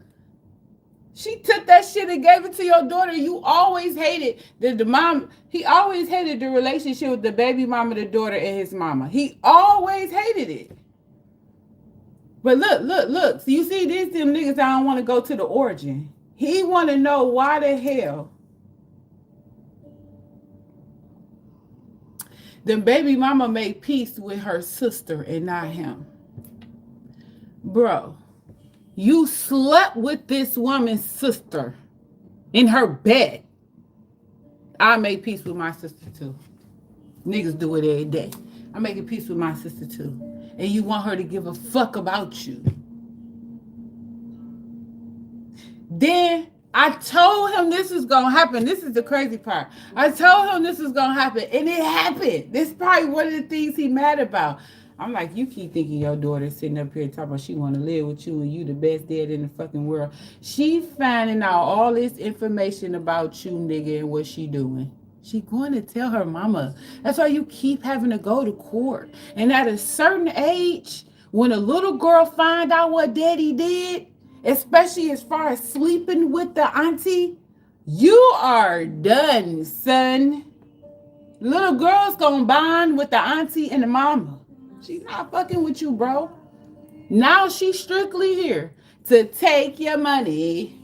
She took that shit and gave it to your daughter. You always hated the mom. He always hated the relationship with the baby mama, the daughter, and his mama. He always hated it. But look. So you see, these them niggas, I don't want to go to the origin. He want to know why the hell the baby mama made peace with her sister and not him. Bro, you slept with this woman's sister in her bed. I made peace with my sister too. Niggas do it every day. I'm making peace with my sister too. And you want her to give a fuck about you. Then I told him this was going to happen. This is the crazy part. I told him this was going to happen, and it happened. This is probably one of the things he mad about. I'm like, you keep thinking your daughter's sitting up here talking about she want to live with you and you the best dad in the fucking world. She finding out all this information about you, nigga, and what she doing. She going to tell her mama. That's why you keep having to go to court. And at a certain age, when a little girl find out what daddy did, especially as far as sleeping with the auntie, you are done, son. Little girl's gonna bond with the auntie and the mama. She's not fucking with you, bro. Now she's strictly here to take your money.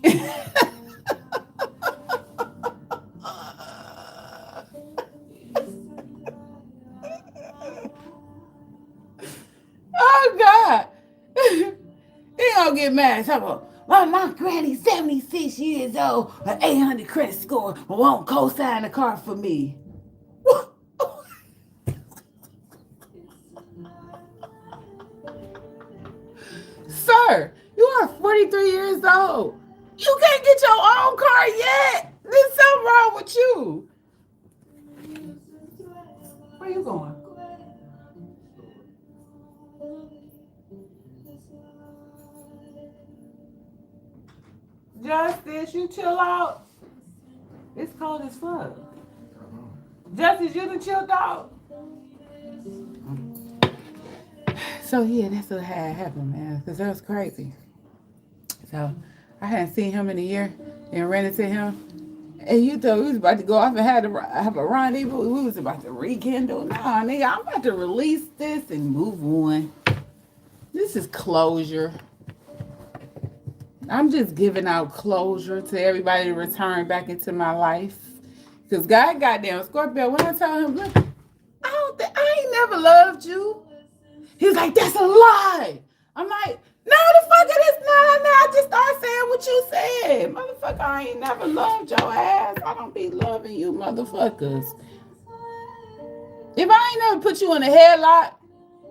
Oh, God. He gonna get mad. Talk about, my granny, 76 years old, an 800 credit score, won't co-sign the car for me. Sir, you are 43 years old. You can't get your own car yet. There's something wrong with you. Where you going? Justice, you chill out. It's cold as fuck. Justice, you the chill out. So yeah, that's what had happened, man. Because that was crazy. So I hadn't seen him in a year and ran into him. And you thought we was about to go off and have a rendezvous. We was about to rekindle. Nah, nigga, I'm about to release this and move on. This is closure. I'm just giving out closure to everybody to return back into my life. Because God goddamn Scorpio, when I told him, look, I ain't never loved you. He was like, that's a lie. I'm like, no, the fuck it is not. I just start saying what you said. Motherfucker, I ain't never loved your ass. I don't be loving you, motherfuckers. If I ain't never put you in a headlock,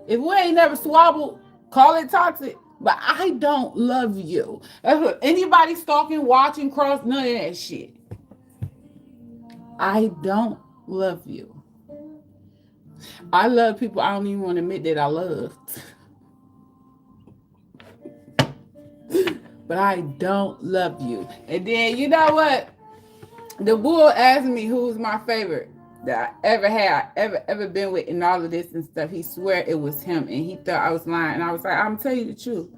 if we ain't never swabbled, call it toxic. But I don't love you. Anybody stalking, watching, cross, none of that shit. I don't love you. I love people I don't even want to admit that I loved. But I don't love you. And then, you know what? The bull asked me who's my favorite that I ever had, ever been with in all of this and stuff. He swear it was him, and he thought I was lying. And I was like, I'm telling you the truth.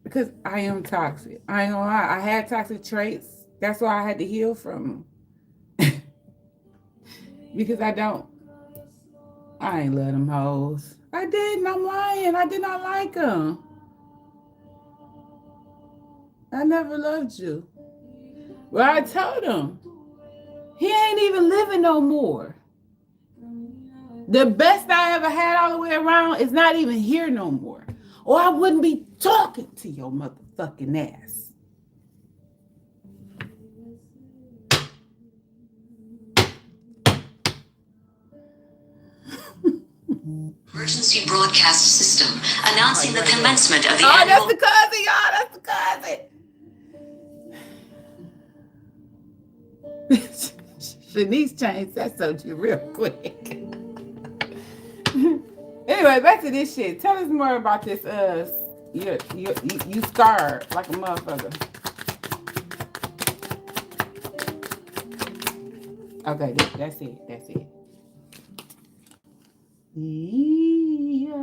Because I am toxic. I ain't gonna lie. I had toxic traits. That's why I had to heal from them. Because I ain't love them hoes. I didn't. I'm lying. I did not like them. I never loved you. Well, I told him, he ain't even living no more. The best I ever had all the way around is not even here no more. Or I wouldn't be talking to your motherfucking ass. Emergency broadcast system announcing the commencement of the annual... annual... that's the cousin, y'all. That's the cousin. Shanice changed that subject real quick. Anyway, back to this shit. Tell us more about this. You scarred like a motherfucker. Okay, that's it. That's it. Yeah.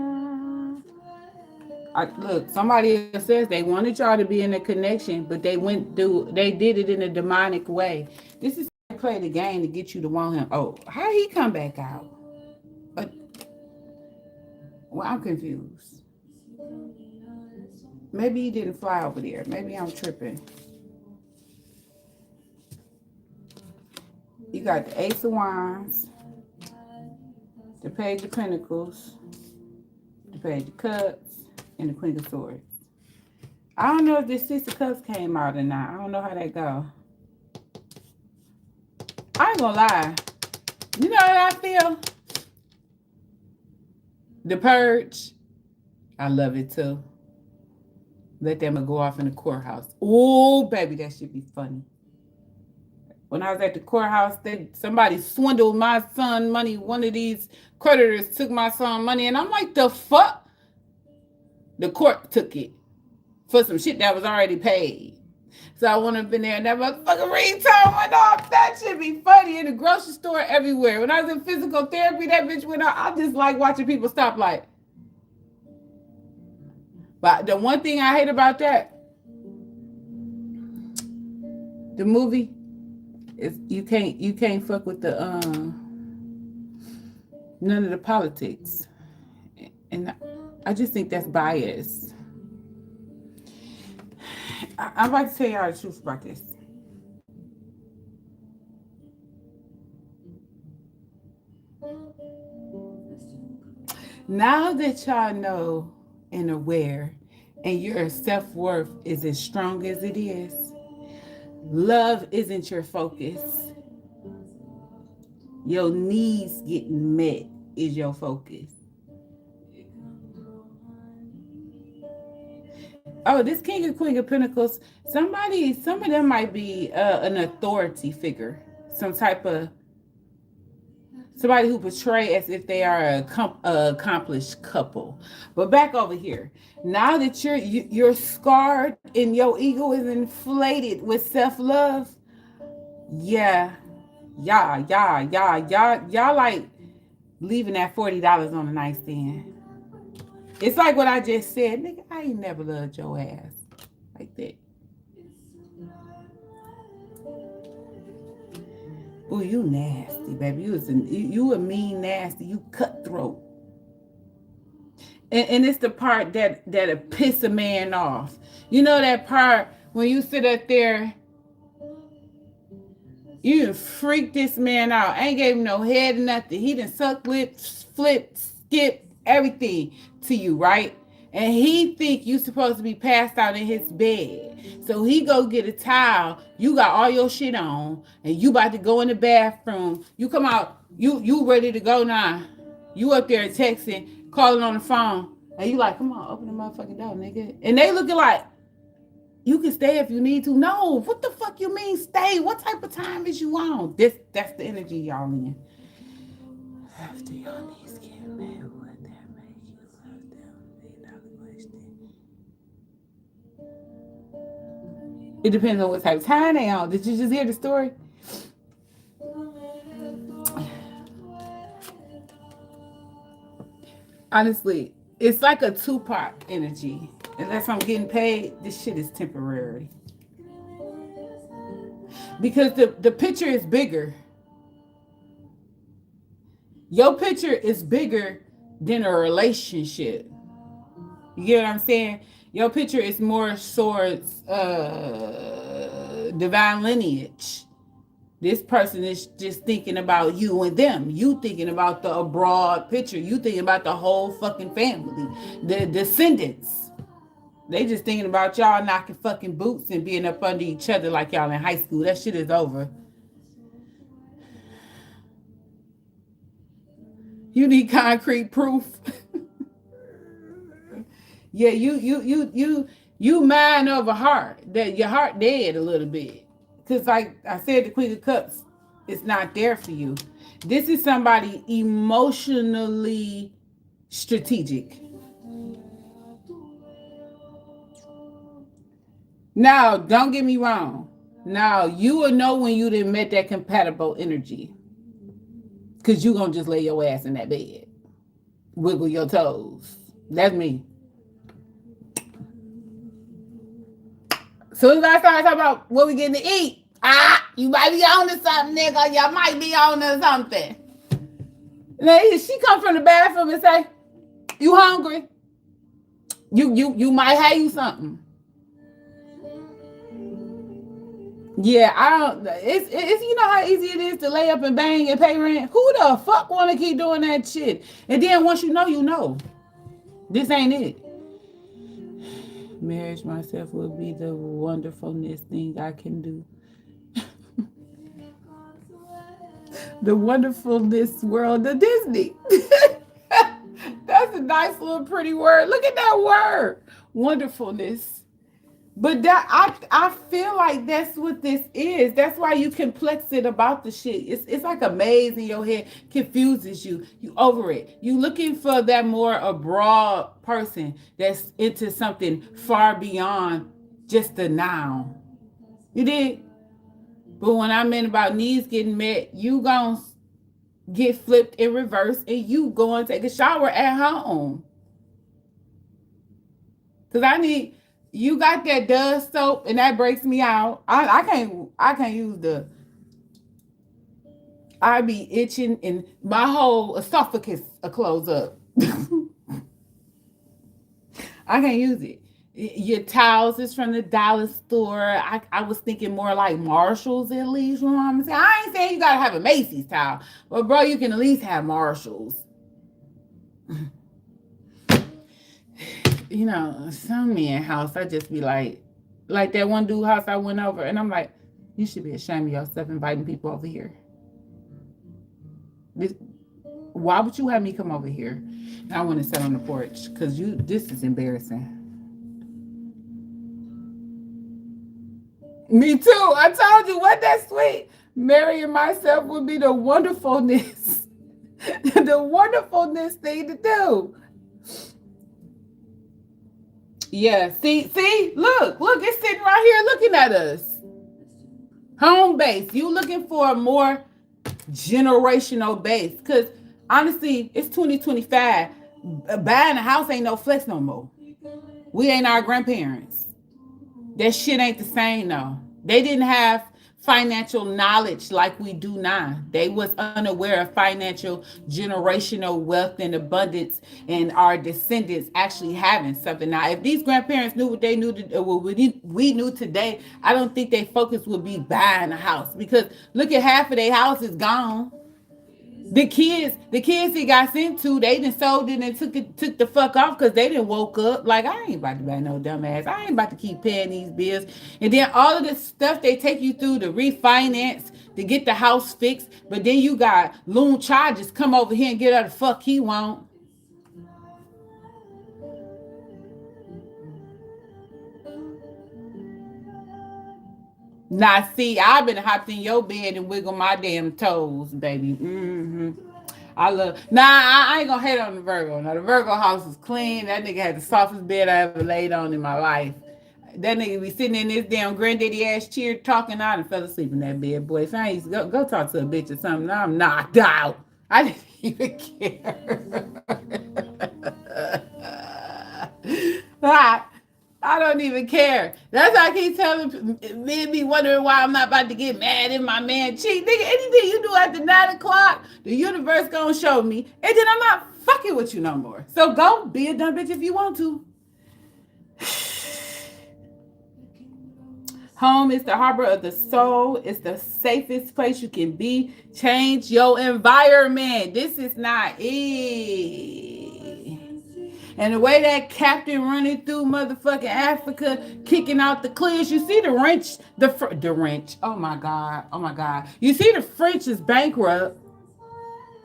Look, somebody says they wanted y'all to be in a connection, but they did it in a demonic way. This is how they play the game to get you to want him. Oh, how he come back out? But well, I'm confused. Maybe he didn't fly over there. Maybe I'm tripping. You got the Ace of Wands, the Page of Pentacles, the Page of Cups, and the Queen of Swords. I don't know if this Six of Cups came out or not. I don't know how that go. I ain't gonna lie. You know how I feel? The Purge. I love it too. Let them go off in the courthouse. Oh, baby, that should be funny. When I was at the courthouse, somebody swindled my son money. One of these creditors took my son money, and I'm like, the fuck? The court took it for some shit that was already paid. So I wouldn't have been there, and that motherfucking ringtone went off. That should be funny in the grocery store everywhere. When I was in physical therapy, that bitch went off. I just like watching people stop like. But the one thing I hate about that, the movie, is you can't fuck with the none of the politics. And I just think that's bias. I'm about to tell y'all the truth about this. Now that y'all know and aware, and your self-worth is as strong as it is, love isn't your focus. Your needs getting met is your focus. Oh, this King and Queen of Pentacles, some of them might be an authority figure, some type of somebody who portray as if they are a accomplished couple. But back over here, now that you're scarred and your ego is inflated with self-love, y'all like leaving that $40 on the nightstand. It's like what I just said, nigga. I ain't never loved your ass like that. Oh, you nasty, baby. You a mean nasty. You cutthroat. And it's the part that'll piss a man off. You know that part when you sit up there, you done freak this man out. Ain't gave him no head or nothing. He done suck lips, flip, skip, everything to you, right? And he think you supposed to be passed out in his bed. So he go get a towel. You got all your shit on, and you about to go in the bathroom. You come out, you ready to go now. You up there texting, calling on the phone, and you like, come on, open the motherfucking door, nigga. And they looking like, you can stay if you need to. No, what the fuck you mean stay? What type of time is you on? That's the energy y'all in. After y'all knees get mad, would that make you love them? It depends on what type of time they on. Did you just hear the story? Honestly, it's like a Tupac energy. Unless I'm getting paid, this shit is temporary. Because the picture is bigger. Your picture is bigger than a relationship. You get what I'm saying? Your picture is more towards divine lineage. This person is just thinking about you and them. You thinking about the broad picture. You thinking about the whole fucking family, the descendants. They just thinking about y'all knocking fucking boots and being up under each other like y'all in high school. That shit is over. You need concrete proof. Yeah, you mind over heart. That your heart dead a little bit. Cause like I said, the Queen of Cups It's not there for you. This is somebody emotionally strategic. Now, don't get me wrong. Now, you will know when you didn't met that compatible energy. Because you going to just lay your ass in that bed. Wiggle your toes. That's me. Soon as I start talking about what we getting to eat, you might be on to something, nigga. You might be on to something. Now, she come from the bathroom and say, you hungry? You might have you something. Yeah, I don't. It's you know how easy it is to lay up and bang and pay rent. Who the fuck want to keep doing that shit? And then once you know, this ain't it. Marriage myself will be the wonderfulness thing I can do. The wonderfulness world of Disney. That's a nice little pretty word. Look at that word, wonderfulness. But that I feel like that's what this is. That's why you complex it about the shit. It's like a maze in your head, confuses you. You over it. You looking for that more a broad person that's into something far beyond just the noun. You did. But when I meant about needs getting met, you gonna get flipped in reverse and you go and take a shower at home. Cause you got that Dove soap and that breaks me out. I can't use the I be itching and my whole esophagus will close up. I can't use it. Your towels is from the dollar store. I was thinking more like Marshalls at least. You know what I'm saying? I ain't saying you gotta have a Macy's towel, but bro, you can at least have Marshalls. You know, some man house, I just be like that one dude house I went over, and I'm like, you should be ashamed of yourself inviting people over here. Why would you have me come over here? And I want to sit on the porch because this is embarrassing. Me too. I told you, what that sweet. Marrying myself would be the wonderfulness, the wonderfulness thing to do. Yeah, see, look, it's sitting right here looking at us. Home base. You looking for a more generational base. Because honestly, it's 2025. Buying a house ain't no flex no more. We ain't our grandparents. That shit ain't the same though. They didn't have financial knowledge like we do now. They was unaware of financial generational wealth and abundance and our descendants actually having something. Now, if these grandparents knew what they knew, what we knew today, I don't think their focus would be buying a house because look at half of their house is gone. The kids he got sent to, they done sold it and took the fuck off because they didn't woke up. Like, I ain't about to buy no dumbass. I ain't about to keep paying these bills. And then all of this stuff they take you through to refinance, to get the house fixed. But then you got loan charges come over here and get her the fuck he want. Now, see, I've been hopped in your bed and wiggle my damn toes, baby. I ain't gonna hate on the Virgo. Now, the Virgo house is clean. That nigga had the softest bed I ever laid on in my life. That nigga be sitting in this damn granddaddy ass chair talking out and fell asleep in that bed, boy. If I ain't go talk to a bitch or something, I'm knocked out. I didn't even care. I don't even care. That's why I keep telling men be wondering why I'm not about to get mad if my man cheat. Nigga, anything you do after 9 o'clock, the universe gonna show me. And then I'm not fucking with you no more. So go be a dumb bitch if you want to. Home is the harbor of the soul. It's the safest place you can be. Change your environment. This is not it. And the way that captain running through motherfucking Africa, kicking out the clears, you see the wrench, the wrench. Oh my God. You see the French is bankrupt.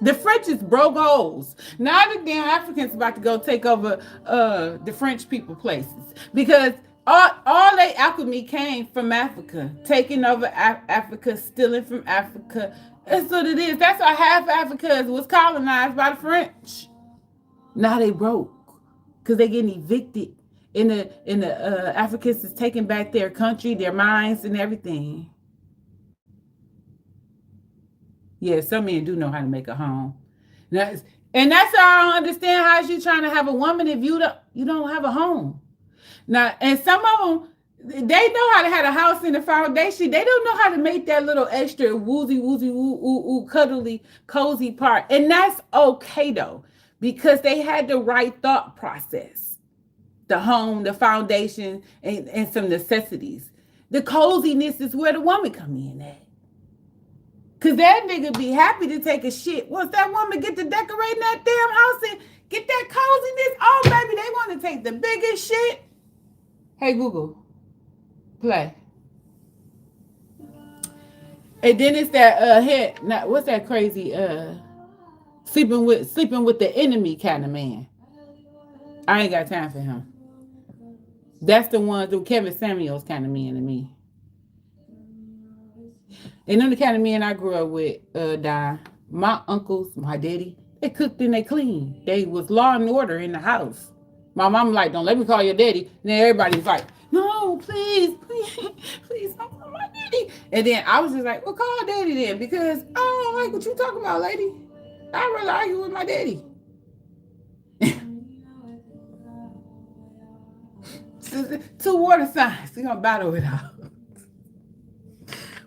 The French is broke holes. Now the damn Africans about to go take over the French people places. Because All they alchemy came from Africa, taking over Africa, stealing from Africa. That's what it is. That's why half Africa was colonized by the French. Now they broke because they getting evicted. In the Africans is taking back their country, their minds, and everything. Yeah, some men do know how to make a home. And that's how I don't understand how you trying to have a woman if you don't have a home. Now, and some of them, they know how to have a house in the foundation. They don't know how to make that little extra woozy, woozy, cuddly, cozy part. And that's okay, though, because they had the right thought process. The home, the foundation, and some necessities. The coziness is where the woman come in at. Because that nigga be happy to take a shit. Once that woman get to decorating that damn house and get that coziness, oh, baby, they want to take the biggest shit. Hey, Google, play. And then it's that head. Now, what's that crazy sleeping with the enemy kind of man? I ain't got time for him. That's the one, the Kevin Samuels kind of man to me. And then the kind of men I grew up with, my uncles, my daddy, they cooked and they cleaned. They was law and order in the house. My mom like, don't let me call your daddy. And then everybody's like, no, please, don't call my daddy. And then I was just like, well, call daddy then, because I don't like what you talking about, lady. I'd rather argue with my daddy. Two water signs. We're gonna battle it out.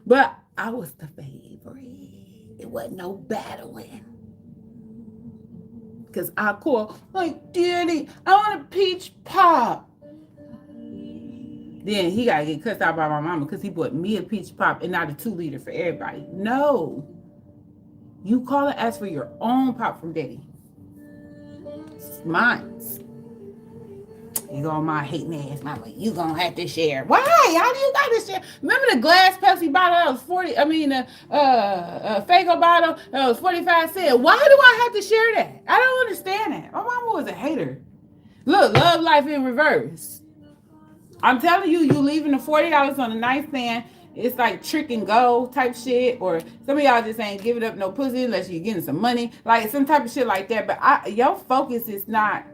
But I was the favorite. It wasn't no battling. Because I call, like, daddy, I want a peach pop. Then he got to get cussed out by my mama because he bought me a peach pop and not a 2-liter for everybody. No. You call and ask for your own pop from daddy. It's mine. You go on my hating ass mama. You gonna have to share. Why? How do you got to share? Remember the glass Pepsi bottle that was 40? I mean, Fago bottle that was 45 cents. Why do I have to share that? I don't understand that. My mama was a hater. Look, love life in reverse. I'm telling you, you leaving the $40 on the nightstand. It's like trick and go type shit, or some of y'all just ain't giving up no pussy unless you're getting some money, like some type of shit like that. But your focus is not.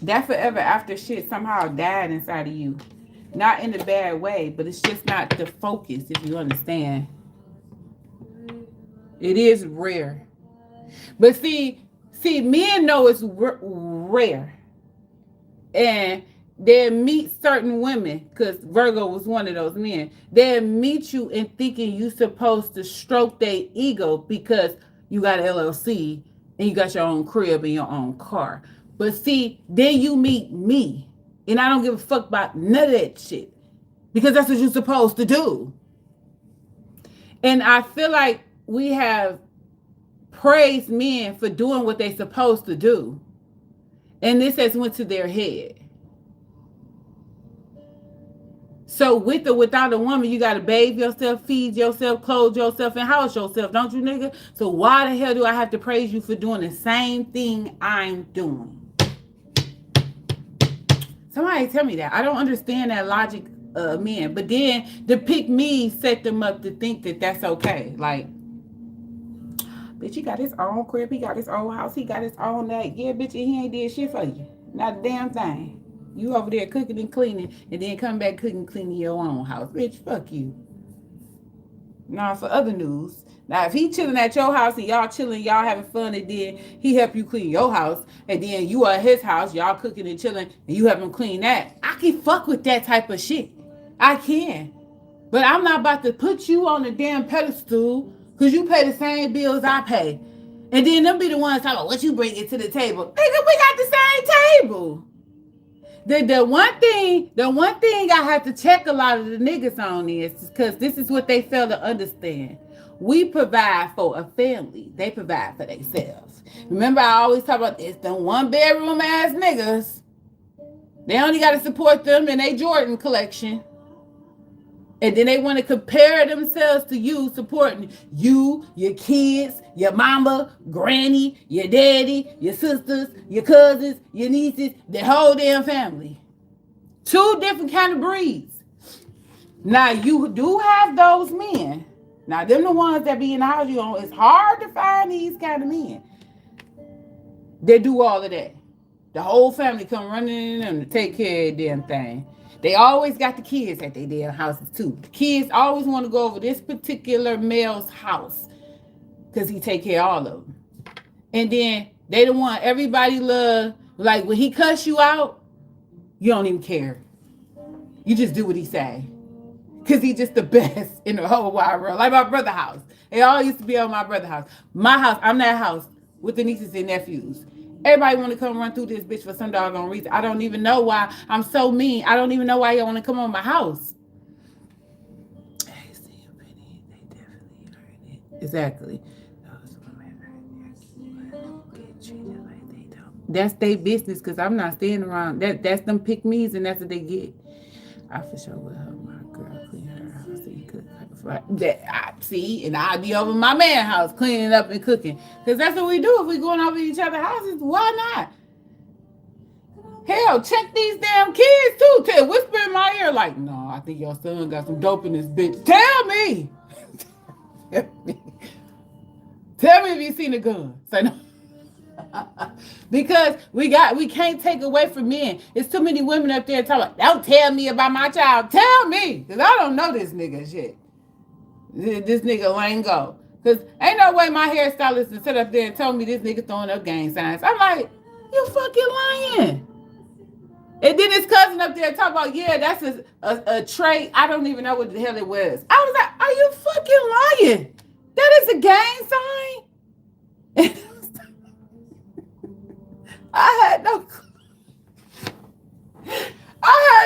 That forever after shit somehow died inside of you. Not in a bad way, but it's just not the focus, if you understand. It is rare. But see, men know it's rare. And they'll meet certain women, because Virgo was one of those men. They'll meet you in thinking you supposed to stroke their ego because you got an LLC and you got your own crib and your own car. But see, then you meet me, and I don't give a fuck about none of that shit, because that's what you're supposed to do. And I feel like we have praised men for doing what they're supposed to do, and this has went to their head. So with or without a woman, you got to bathe yourself, feed yourself, clothe yourself, and house yourself, don't you, nigga? So why the hell do I have to praise you for doing the same thing I'm doing? Somebody tell me that. I don't understand that logic of men. But then the pick me set them up to think that that's okay. Like, bitch, he got his own crib. He got his own house. He got his own that. Yeah, bitch, and he ain't did shit for you. Not a damn thing. You over there cooking and cleaning, and then come back cooking and cleaning your own house. Bitch, fuck you. Now, for other news. Now, if he chilling at your house and y'all chilling, y'all having fun, and then he help you clean your house, and then you are at his house, y'all cooking and chilling, and you help him clean that, I can fuck with that type of shit. I can. But I'm not about to put you on the damn pedestal because you pay the same bills I pay. And then them be the ones talking about what you bring it to the table. Nigga, we got the same table. The one thing I have to check a lot of the niggas on is because this is what they fail to understand. We provide for a family. They provide for themselves. Remember, I always talk about this. The 1-bedroom ass niggas. They only got to support them in their Jordan collection. And then they want to compare themselves to you, supporting you, your kids, your mama, granny, your daddy, your sisters, your cousins, your nieces, the whole damn family. Two different kind of breeds. Now, you do have those men. Now, them the ones that be in the house you on. It's hard to find these kind of men. They do all of that. The whole family come running in them to take care of the damn thing. They always got the kids at their damn houses too. The kids always want to go over this particular male's house because he take care of all of them. And then they don't want everybody love. Like when he cuss you out, you don't even care. You just do what he say. Because he just the best in the whole wide world. Like my brother's house. They all used to be on my brother's house. My house, I'm that house with the nieces and nephews. Everybody want to come run through this bitch for some doggone reason. I don't even know why I'm so mean. I don't even know why y'all want to come on my house. Exactly. That's their business because I'm not staying around. That's them pick me's and that's what they get. I for sure will help my girl clean her house and cook. See, and I'll be over my man's house cleaning up and cooking. Because that's what we do. If we going over each other's houses, why not? Hell, check these damn kids too. Whisper in my ear like, no, I think your son got some dope in this bitch. Tell me. Tell me if you seen a gun. Say no. Because we can't take away from men. It's too many women up there talking, don't tell me about my child. Tell me. Because I don't know this nigga shit. This nigga lame go. Because ain't no way my hairstylist to sit up there and told me this nigga throwing up gang signs. I'm like, you fucking lying. And then his cousin up there talking about, yeah, that's a trait. I don't even know what the hell it was. I was like, are you fucking lying? That is a gang sign? I had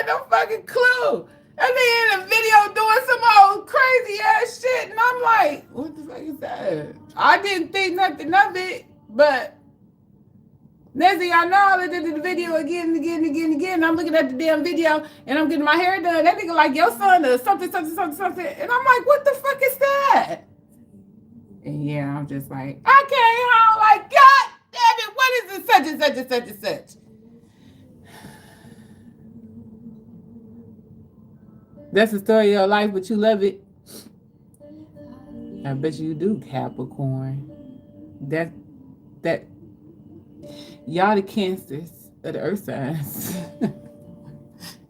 no fucking clue. And they in a video doing some old crazy ass shit. And I'm like, what the fuck is that? I didn't think nothing of it. But next thing I know, I did the video again and again and again and again. And I'm looking at the damn video and I'm getting my hair done. That nigga like, your son does something. And I'm like, what the fuck is that? And yeah, I'm just like, I came home like, God damn it, what is it? Such and such and such and such. That's the story of your life, but you love it. I bet you do, Capricorn. That y'all the Cancers of the earth signs.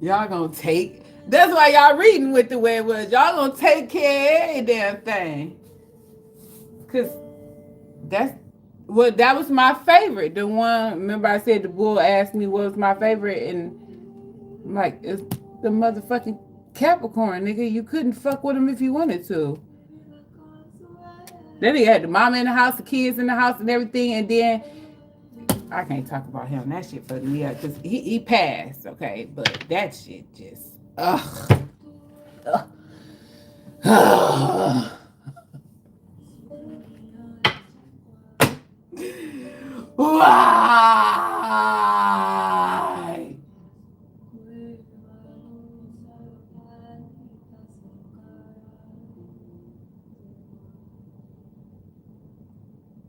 Y'all gonna take. That's why y'all reading with the way it was. Y'all gonna take care of every damn thing. Cause that was my favorite. The one, remember I said the bull asked me what was my favorite, and I'm like, it's the motherfucking Capricorn, nigga. You couldn't fuck with him if you wanted to. Then he had the mama in the house, the kids in the house, and everything. And then I can't talk about him. That shit fucked me up because he passed, okay. But that shit just Why?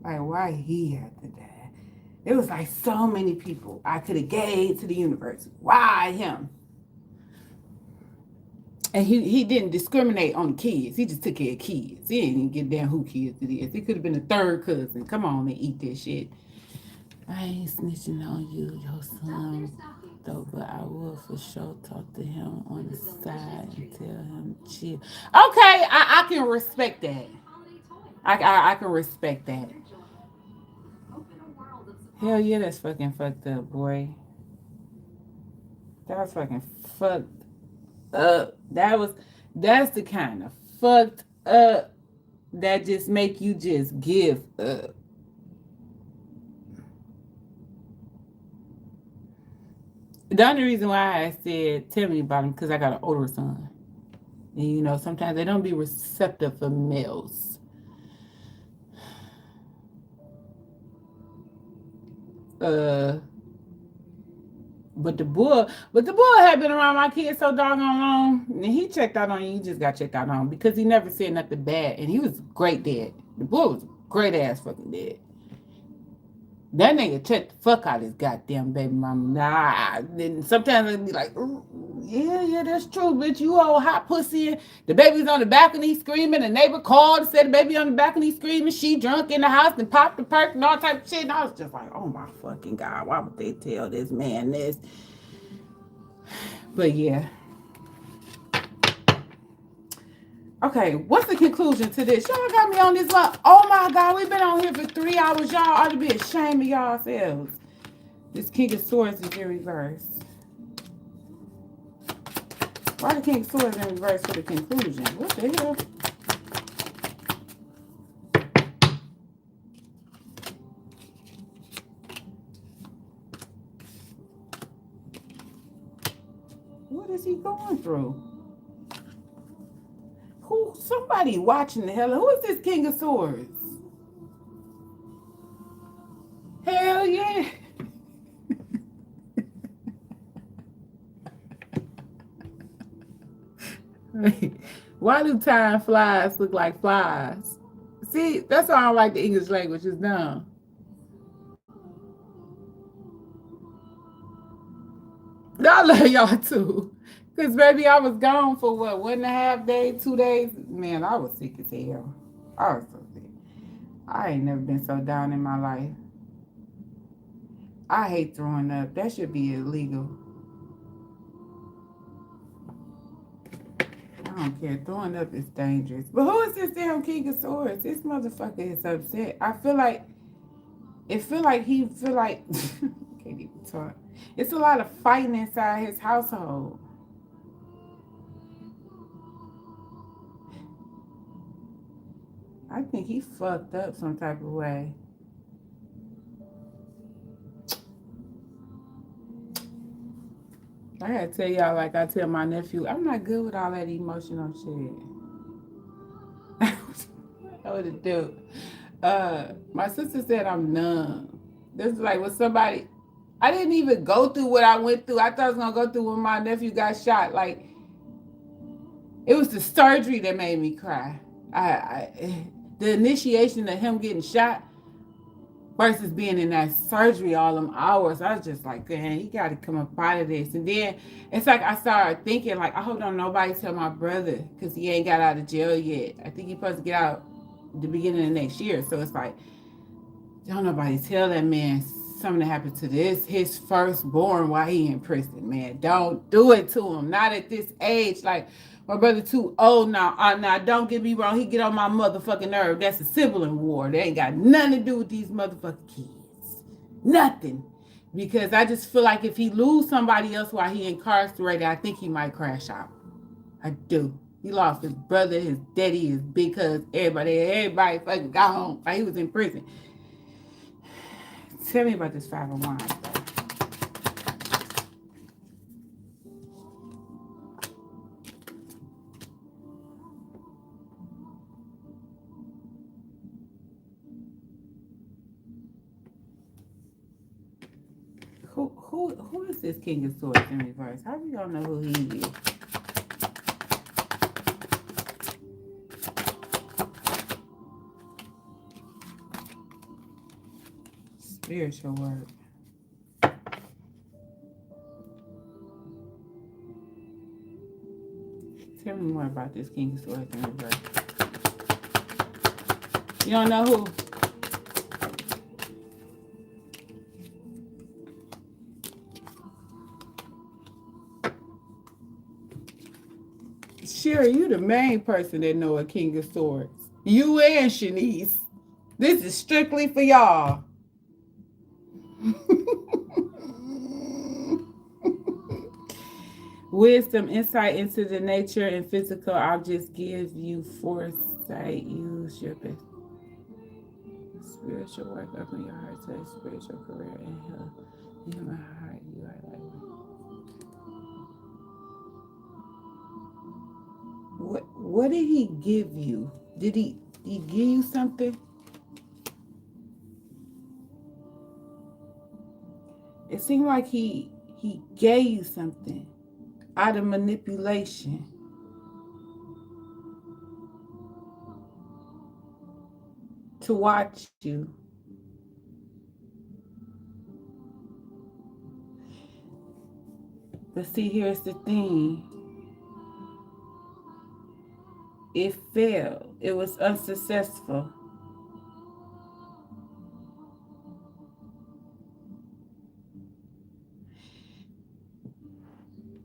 Like, why he had to die? It was like so many people I could have gave to the universe. Why him? And he didn't discriminate on kids. He just took care of kids. He didn't even give a damn who kids it is. It could have been a third cousin. Come on and eat this shit. I ain't snitching on you, your son, though, but I will for sure talk to him on the side and tell him chill. Okay, I can respect that. I can respect that. Hell yeah, that's fucking fucked up, boy. That's fucking fucked up. That's the kind of fucked up that just make you just give up. The only reason why I said tell me about him because I got an older son. And you know, sometimes they don't be receptive for males. But the bull had been around my kids so doggone long, and he checked out on you. He just got checked out on because he never said nothing bad, and he was a great dad. The bull was a great ass fucking dad. That nigga checked the fuck out his goddamn baby mama. Nah, then sometimes it'd be like, "Ooh, yeah, that's true, bitch. You old hot pussy. The baby's on the balcony screaming. The neighbor called and said the baby on the balcony screaming. She drunk in the house and popped the perk and all type of shit. And I was just like, oh my fucking God, why would they tell this man this? But yeah. Okay, what's the conclusion to this? Y'all got me on this one. Oh my God, we've been on here for 3 hours. Y'all ought to be ashamed of yourselves. This King of Swords is in reverse. Why the King of Swords in reverse for the conclusion? What the hell? What is he going through? Somebody watching the hell? Who is this King of Swords? Hell yeah. Why do time flies look like flies? See, that's why I don't like the English language. It's dumb. I love y'all too. Because, baby, I was gone for what, 1.5 days, 2 days? Man, I was sick as hell. I was so sick. I ain't never been so down in my life. I hate throwing up. That should be illegal. I don't care. Throwing up is dangerous. But who is this damn King of Swords? This motherfucker is upset. I feel like he feel like can't even talk. It's a lot of fighting inside his household. I think he fucked up some type of way. I gotta tell y'all, like I tell my nephew, I'm not good with all that emotional shit. I would do. My sister said I'm numb. This is like with somebody. I didn't even go through what I went through. I thought I was gonna go through when my nephew got shot. Like it was the surgery that made me cry. The initiation of him getting shot versus being in that surgery all them hours. I was just like, man, he got to come up out of this. And then it's like I started thinking, like, I hope don't nobody tell my brother because he ain't got out of jail yet. I think he's supposed to get out the beginning of next year. So it's like, don't nobody tell that man something that happened to his firstborn while he in prison, man. Don't do it to him. Not at this age. Like, my brother too old now. Now, don't get me wrong. He get on my motherfucking nerve. That's a sibling war. They ain't got nothing to do with these motherfucking kids. Nothing. Because I just feel like if he lose somebody else while he incarcerated, I think he might crash out. I do. He lost his brother, his daddy, his big cousin, everybody fucking got home while he was in prison. Tell me about this 501. Who is this King of Swords in reverse? How do y'all know who he is? Spiritual work. Tell me more about this King of Swords in reverse. You don't know who? Sherry, you the main person that know a King of Swords. You and Shanice. This is strictly for y'all. Wisdom, insight into the nature and physical objects gives you foresight. Use your best. Spiritual work, open your heart to a spiritual career and health. In my heart, you are like. What did he give you? Did he give you something? It seemed like he He gave you something out of manipulation. To watch you. But see, here's the thing. It failed. It was unsuccessful.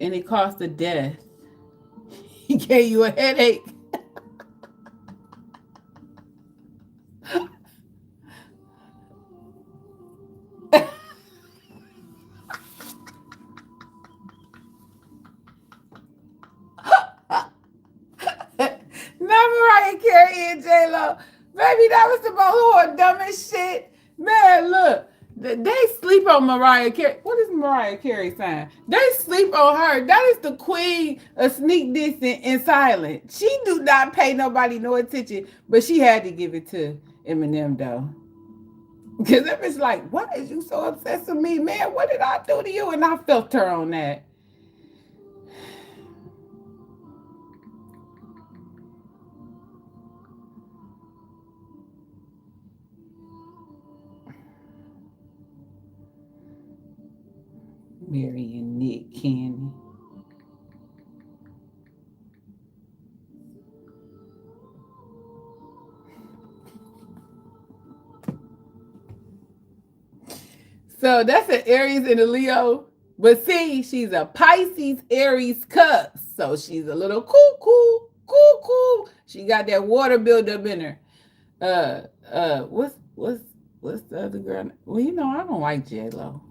And it caused a death. He gave you a headache. Not Mariah Carey and J-Lo. Baby, that was the most dumbest shit. Man, look. They sleep on Mariah Carey. What is Mariah Carey saying? They sleep on her. That is the queen of sneak dissing and silent. She do not pay nobody no attention, but she had to give it to Eminem though. Because it was like, why is you so obsessed with me, man? What did I do to you? And I felt her on that. Mary and Nick Cannon. So that's an Aries and a Leo. But see, she's a Pisces Aries cusp. So she's a little cool. She got that water buildup in her. What's the other girl? Well, you know, I don't like J-Lo.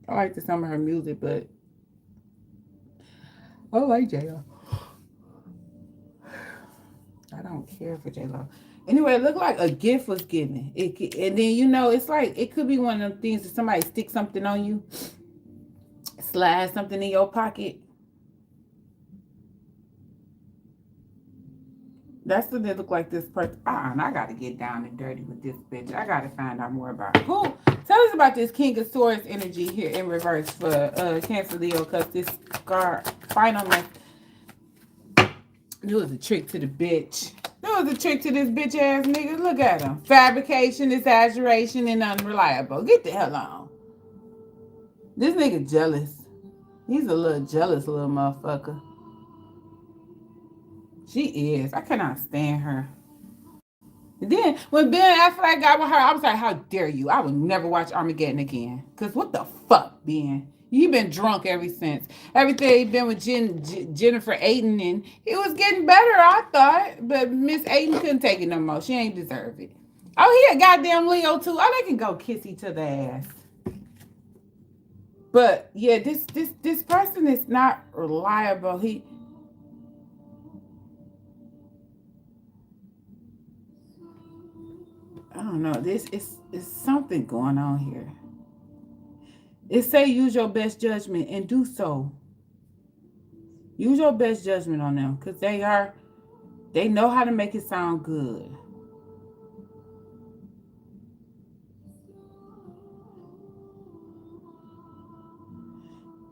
I like some of her music, but I like J-Lo. I don't care for J-Lo. Anyway, it looked like a gift was given. And then, you know, it's like, it could be one of them things that somebody sticks something on you, slide something in your pocket. That's what they look like this person. And I got to get down and dirty with this bitch. I got to find out more about her. Who? Tell us about this King of Swords energy here in reverse for Cancer Leo, because this card, finally, it was a trick to the bitch. There was a trick to this bitch ass nigga. Look at him. Fabrication, exaggeration, and unreliable. Get the hell on. This nigga jealous. He's a little jealous little motherfucker. She is. I cannot stand her. And then when Ben Affleck got with her, I was like, how dare you? I would never watch Armageddon again. Because what the fuck, Ben? You been drunk ever since. Everything he been with Jennifer Aiden, and he was getting better, I thought. But Miss Aiden couldn't take it no more. She ain't deserve it. Oh, he a goddamn Leo too. Oh, they can go kiss each other ass. But yeah, this person is not reliable. I don't know. This is something going on here. It say use your best judgment and do so. Use your best judgment on them, because they know how to make it sound good.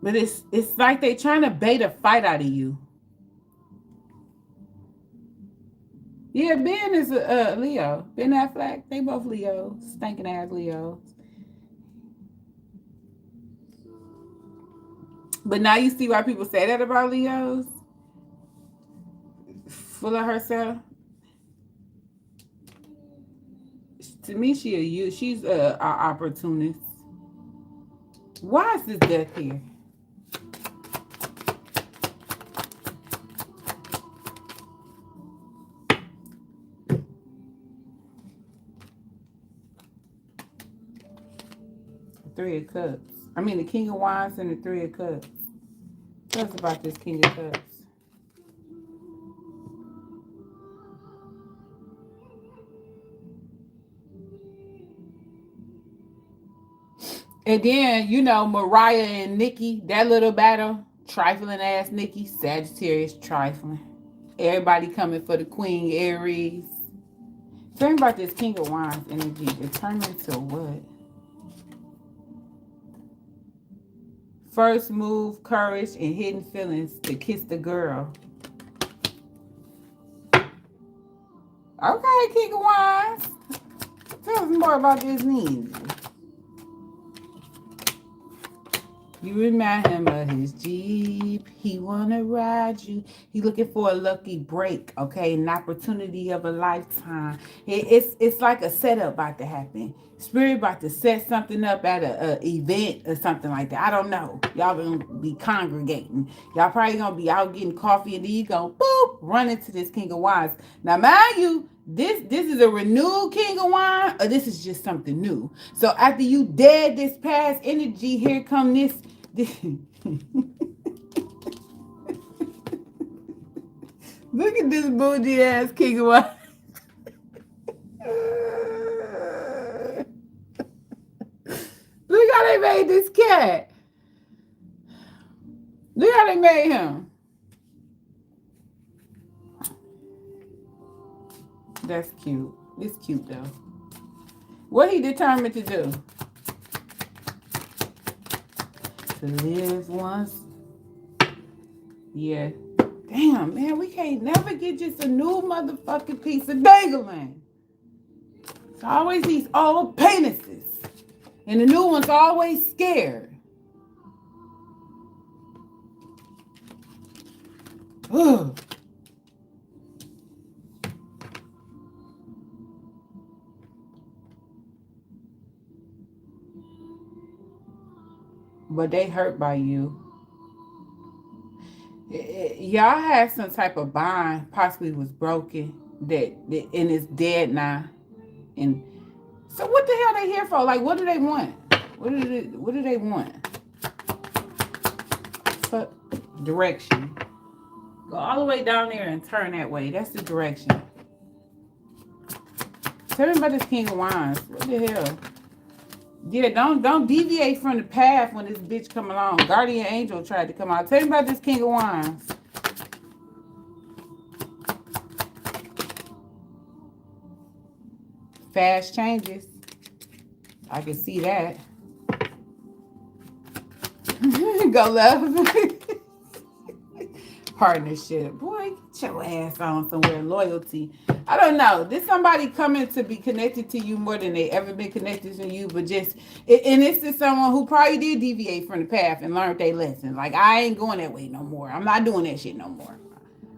But it's like they trying to bait a fight out of you. Yeah, Ben is a Leo. Ben Affleck, they both Leos. Stinking ass Leos. But now you see why people say that about Leos? Full of herself. To me, she's an opportunist. Why is this death here? Three of Cups. I mean, the King of Wands and the Three of Cups. Tell us about this King of Cups. And then, you know, Mariah and Nikki, that little battle, trifling ass Nikki, Sagittarius trifling. Everybody coming for the Queen Aries. Tell me about this King of Wands energy. Determined to what? first move, courage, and hidden feelings to kiss the girl. Okay, King of Wands. Tell us more about this ninja. You remind him of his Jeep. He wanna ride you. He looking for a lucky break, okay? An opportunity of a lifetime. It's like a setup about to happen. Spirit about to set something up at a event or something like that. I don't know. Y'all gonna be congregating. Y'all probably gonna be out getting coffee and then you go boop run into this King of Wands. Now mind you, this is a renewed King of Wands, or this is just something new. So after you dead this past energy, here come this. Look at this bougie ass King of Wands. Look how they made this cat. Look how they made him. That's cute. It's cute though. What he determined to do? To live once. Yeah. Damn, man, we can't never get just a new motherfucking piece of dangling. It's always these old penises. And the new one's always scared. Ugh. But they hurt by you. Y'all had some type of bond, possibly was broken, that and it's dead now. And so what the hell they here for? Like, what do they want? What do they want? Fuck. Direction. Go all the way down there and turn that way. That's the direction. Tell me about this King of Wands. What the hell? Yeah, don't deviate from the path when this bitch come along. Guardian Angel tried to come out. Tell me about this King of Wands. Fast changes. I can see that. Go love. Partnership. Boy, get your ass on somewhere. Loyalty. I don't know. This somebody coming to be connected to you more than they ever been connected to you, but just, and this is someone who probably did deviate from the path and learned their lesson. Like, I ain't going that way no more. I'm not doing that shit no more.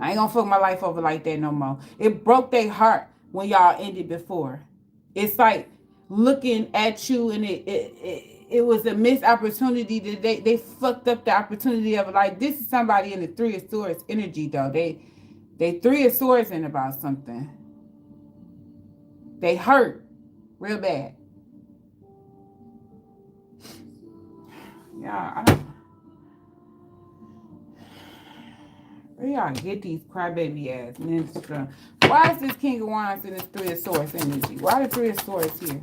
I ain't gonna fuck my life over like that no more. It broke their heart when y'all ended before. It's like looking at you and it was a missed opportunity that they fucked up the opportunity of it. Like, this is somebody in the Three of Swords energy though. They Three of Swords in about something. They hurt real bad. Yeah, I don't. Where y'all get these crybaby ass men from? Why is this King of Wands in this Three of Swords energy? Why the Three of Swords here?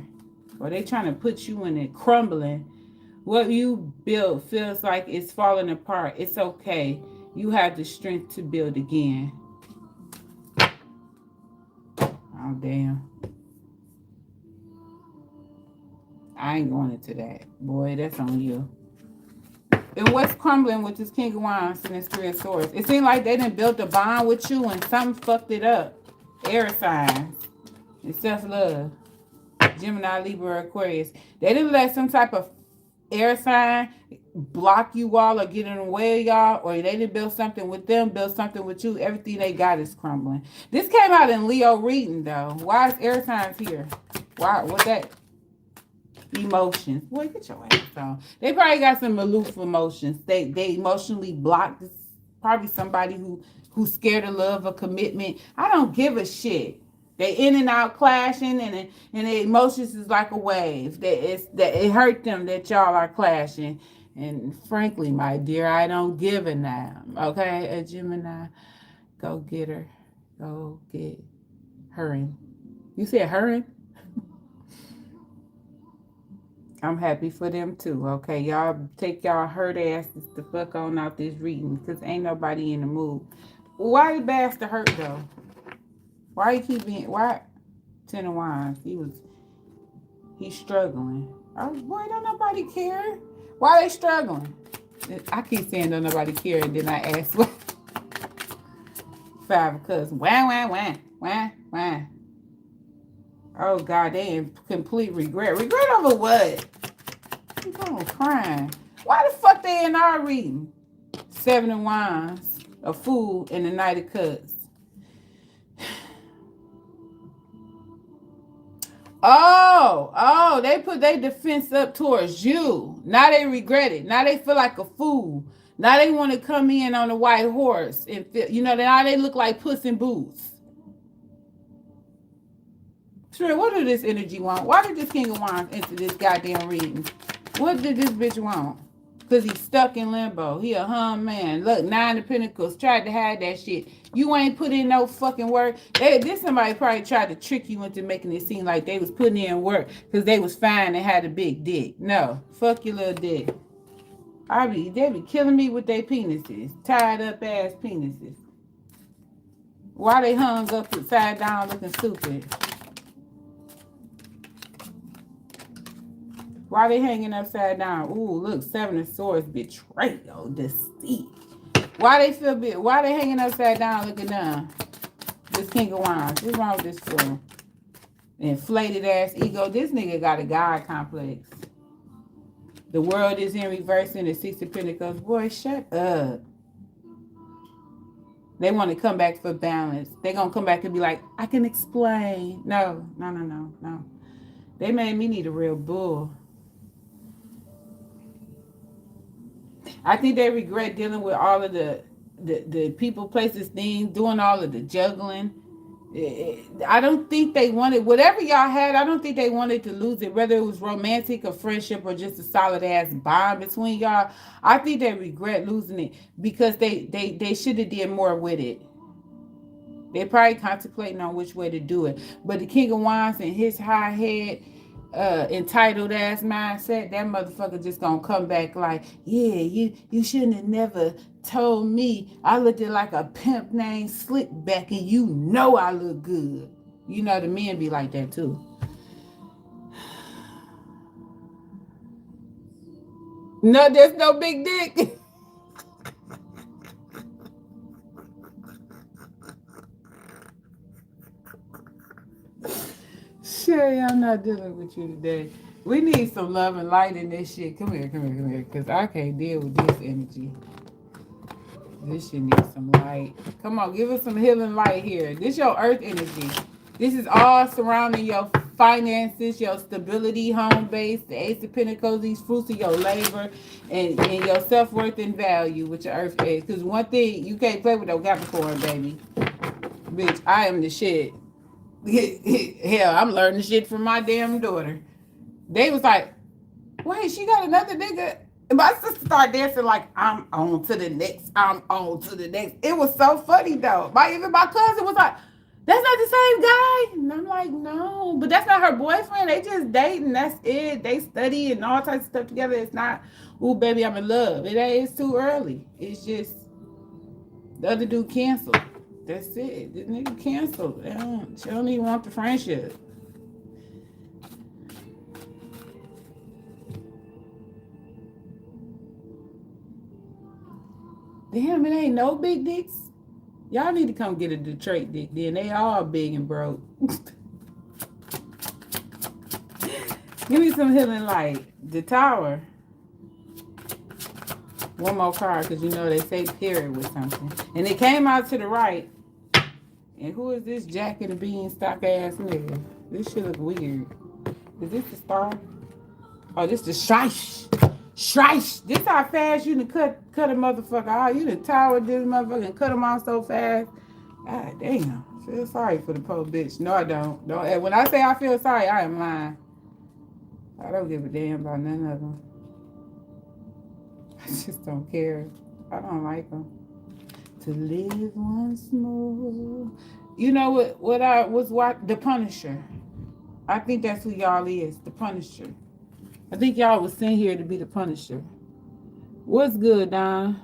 Are they trying to put you in it, crumbling? What you built feels like it's falling apart. It's okay. You have the strength to build again. Oh, damn. I ain't going into that. Boy, that's on you. And what's crumbling with this King of Wands and this Three of Swords? It seemed like they done built a bond with you and something fucked it up. Air signs. And self-love. Gemini, Libra, Aquarius. They didn't let some type of air sign block you all or get in the way of y'all, or they didn't build something with them, build something with you. Everything they got is crumbling. This came out in Leo reading though. Why is air signs here? Why? What that? Emotions. Boy, get your ass on. They probably got some aloof emotions. They emotionally blocked. This probably somebody who's scared of love or commitment. I don't give a shit. They in and out clashing, and the emotions is like a wave. It hurt them that y'all are clashing. And frankly, my dear, I don't give a damn. Okay, a Gemini, go get her. Go get her. You said her? I'm happy for them too. Okay, y'all take y'all hurt asses the fuck on out this reading, because ain't nobody in the mood. Why the bastard hurt though? Why he keep being, why? Ten of Wands. He's struggling. Oh boy, don't nobody care. Why they struggling? I keep saying don't nobody care, and then I ask what 5 cuz wah. Oh God, they in complete regret. Regret over what? Keep on crying. Why the fuck they in our reading? 7 of Wands, a Fool, and the Knight of Cups. They put their defense up towards you. Now they regret it. Now they feel like a fool. Now they want to come in on a white horse and feel, now they look like Puss in Boots. Sure, what did this energy want? Why did this King of Wands enter this goddamn reading? What did this bitch want? Because he's stuck in limbo. He a man. Look, 9 of Pentacles. Tried to hide that shit. You ain't put in no fucking work. This somebody probably tried to trick you into making it seem like they was putting in work because they was fine and had a big dick. No. Fuck your little dick. They be killing me with their penises. Tied up ass penises. Why they hung up upside down looking stupid? Why they hanging upside down? Ooh, look, 7 of Swords, betrayal, deceit. Why they hanging upside down looking down? This King of Wands. What's wrong with this fool? Inflated ass ego. This nigga got a God complex. The World is in reverse in the 6 of Pentacles. Boy, shut up. They want to come back for balance. They gonna come back and be like, I can explain. No. They made me need a real bull. I think they regret dealing with all of the people, places, things, doing all of the juggling. I don't think they wanted, whatever y'all had, I don't think they wanted to lose it, whether it was romantic or friendship or just a solid ass bond between y'all. I think they regret losing it because they should have did more with it. They probably contemplating on which way to do it. But the King of Wands and his high head, entitled ass mindset, that motherfucker just gonna come back like, yeah, you shouldn't have never told me. I looked at like a pimp named Slickback, and you know I look good. You know the men be like that too. No, there's no big dick. Sherry, I'm not dealing with you today. We need some love and light in this shit. Come here. Because I can't deal with this energy. This shit needs some light. Come on, give us some healing light here. This your earth energy. This is all surrounding your finances, your stability, home base, the Ace of Pentacles, these fruits of your labor, and your self-worth and value with your earth base. Because one thing, you can't play with no Capricorn, baby. Bitch, I am the shit. Hell, I'm learning shit from my damn daughter. They was like, wait, she got another nigga. And my sister started dancing like, I'm on to the next. It was so funny though. Even my cousin was like, that's not the same guy. And I'm like, no, but that's not her boyfriend. They just dating. That's it. They study and all types of stuff together. It's not, ooh, baby, I'm in love. It's too early. It's just the other dude canceled. That's it. This nigga canceled. She don't even want the friendship. Damn, it ain't no big dicks. Y'all need to come get a Detroit dick then. They all big and broke. Give me some healing light. The Tower. One more card, because you know they say period with something. And it came out to the right. And who is this Jack and the Beanstalk ass nigga? This shit look weird. Is this the Star? Oh, this the Shish. This how fast you done cut a motherfucker out. You done towered this motherfucker and cut him off so fast. God damn. Feel sorry for the poor bitch. No, I don't. When I say I feel sorry, I am lying. I don't give a damn about none of them. I just don't care. I don't like them. To live once more. You know what I was watching? The Punisher. I think that's who y'all is. The Punisher. I think y'all was sent here to be the Punisher. What's good, Don?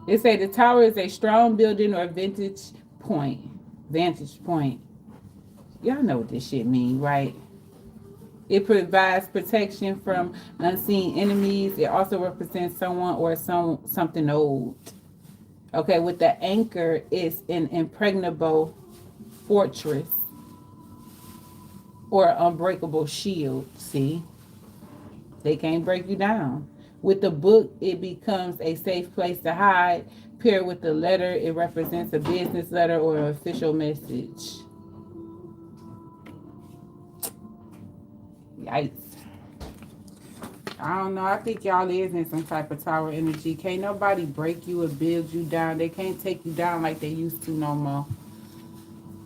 It say the Tower is a strong building or vantage point. Y'all know what this shit mean, right? It provides protection from unseen enemies. It also represents someone or something old. Okay, with the anchor, it's an impregnable fortress or unbreakable shield. See, they can't break you down. With the book, it becomes a safe place to hide. Paired with the letter, it represents a business letter or an official message. Yikes. I don't know. I think y'all is in some type of tower energy. Can't nobody break you or build you down. They can't take you down like they used to no more.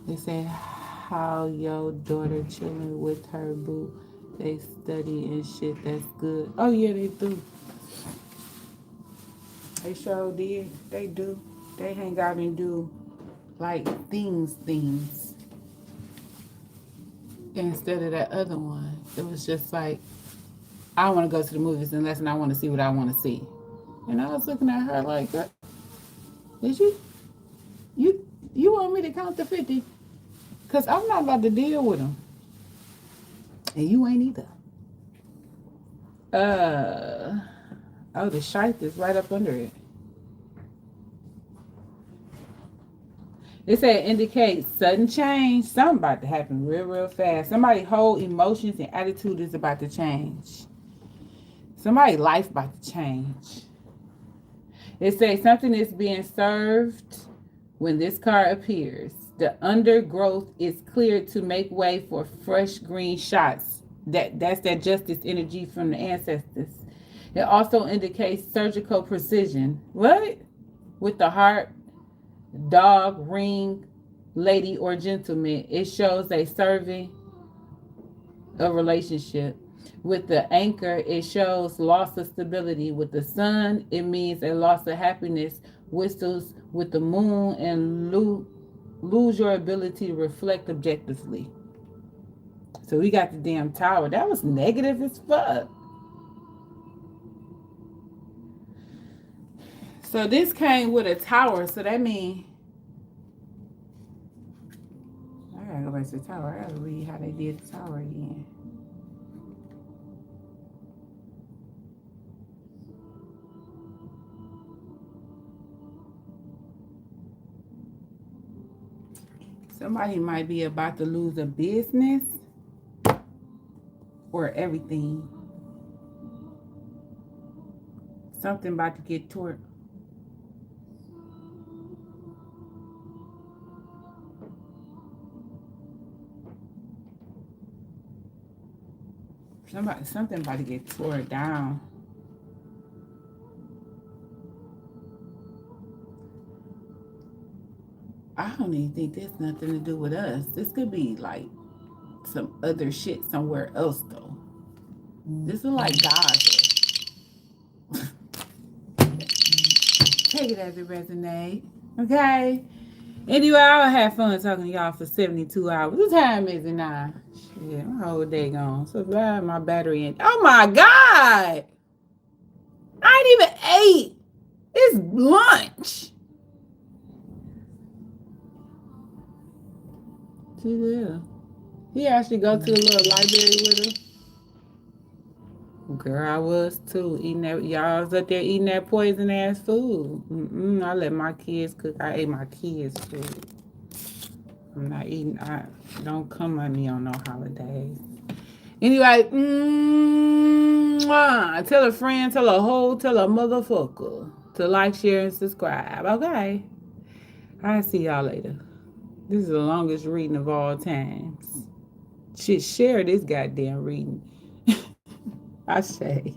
They say how your daughter chilling with her boo. They study and shit. That's good. Oh yeah, they do. They sure did. They do. They hang out and do like things instead of that other one. It was just like I don't want to go to the movies unless I want to see what I want to see. And I was looking at her like, did you you want me to count to 50? Cause I'm not about to deal with them, and you ain't either. Oh, the shite is right up under it. It said indicate sudden change. Something about to happen real fast. Somebody whole emotions and attitude is about to change. Somebody's life about to change. It says something is being served when this card appears. The undergrowth is cleared to make way for fresh green shots. That's that justice energy from the ancestors. It also indicates surgical precision. What? With the heart, dog, ring, lady, or gentleman. It shows a serving a relationship. With the anchor, it shows loss of stability. With the sun, it means a loss of happiness. Whistles with the moon and lose your ability to reflect objectively. So we got the damn tower. That was negative as fuck. So this came with a tower. So that means I gotta go back to the tower. I gotta read how they did the tower again. Somebody might be about to lose a business or everything. Something about to get torn. Something about to get torn down. I don't even think there's nothing to do with us. This could be like some other shit somewhere else though. This is like Gaza. Take it as it resonates. Okay? Anyway, I have fun talking to y'all for 72 hours. What time is it now? Shit, my whole day gone. So bad my battery in. Oh my God! I ain't even ate. It's lunch. See there. He actually go to the little library with her. Girl, I was too. Eating that, y'all was up there eating that poison ass food. I let my kids cook. I ate my kids' food. I'm not eating. I don't come on me on no holidays. Anyway, tell a friend, tell a hoe, tell a motherfucker to like, share, and subscribe. Okay. I'll see y'all later. This is the longest reading of all times. Shit, share this goddamn reading. I say.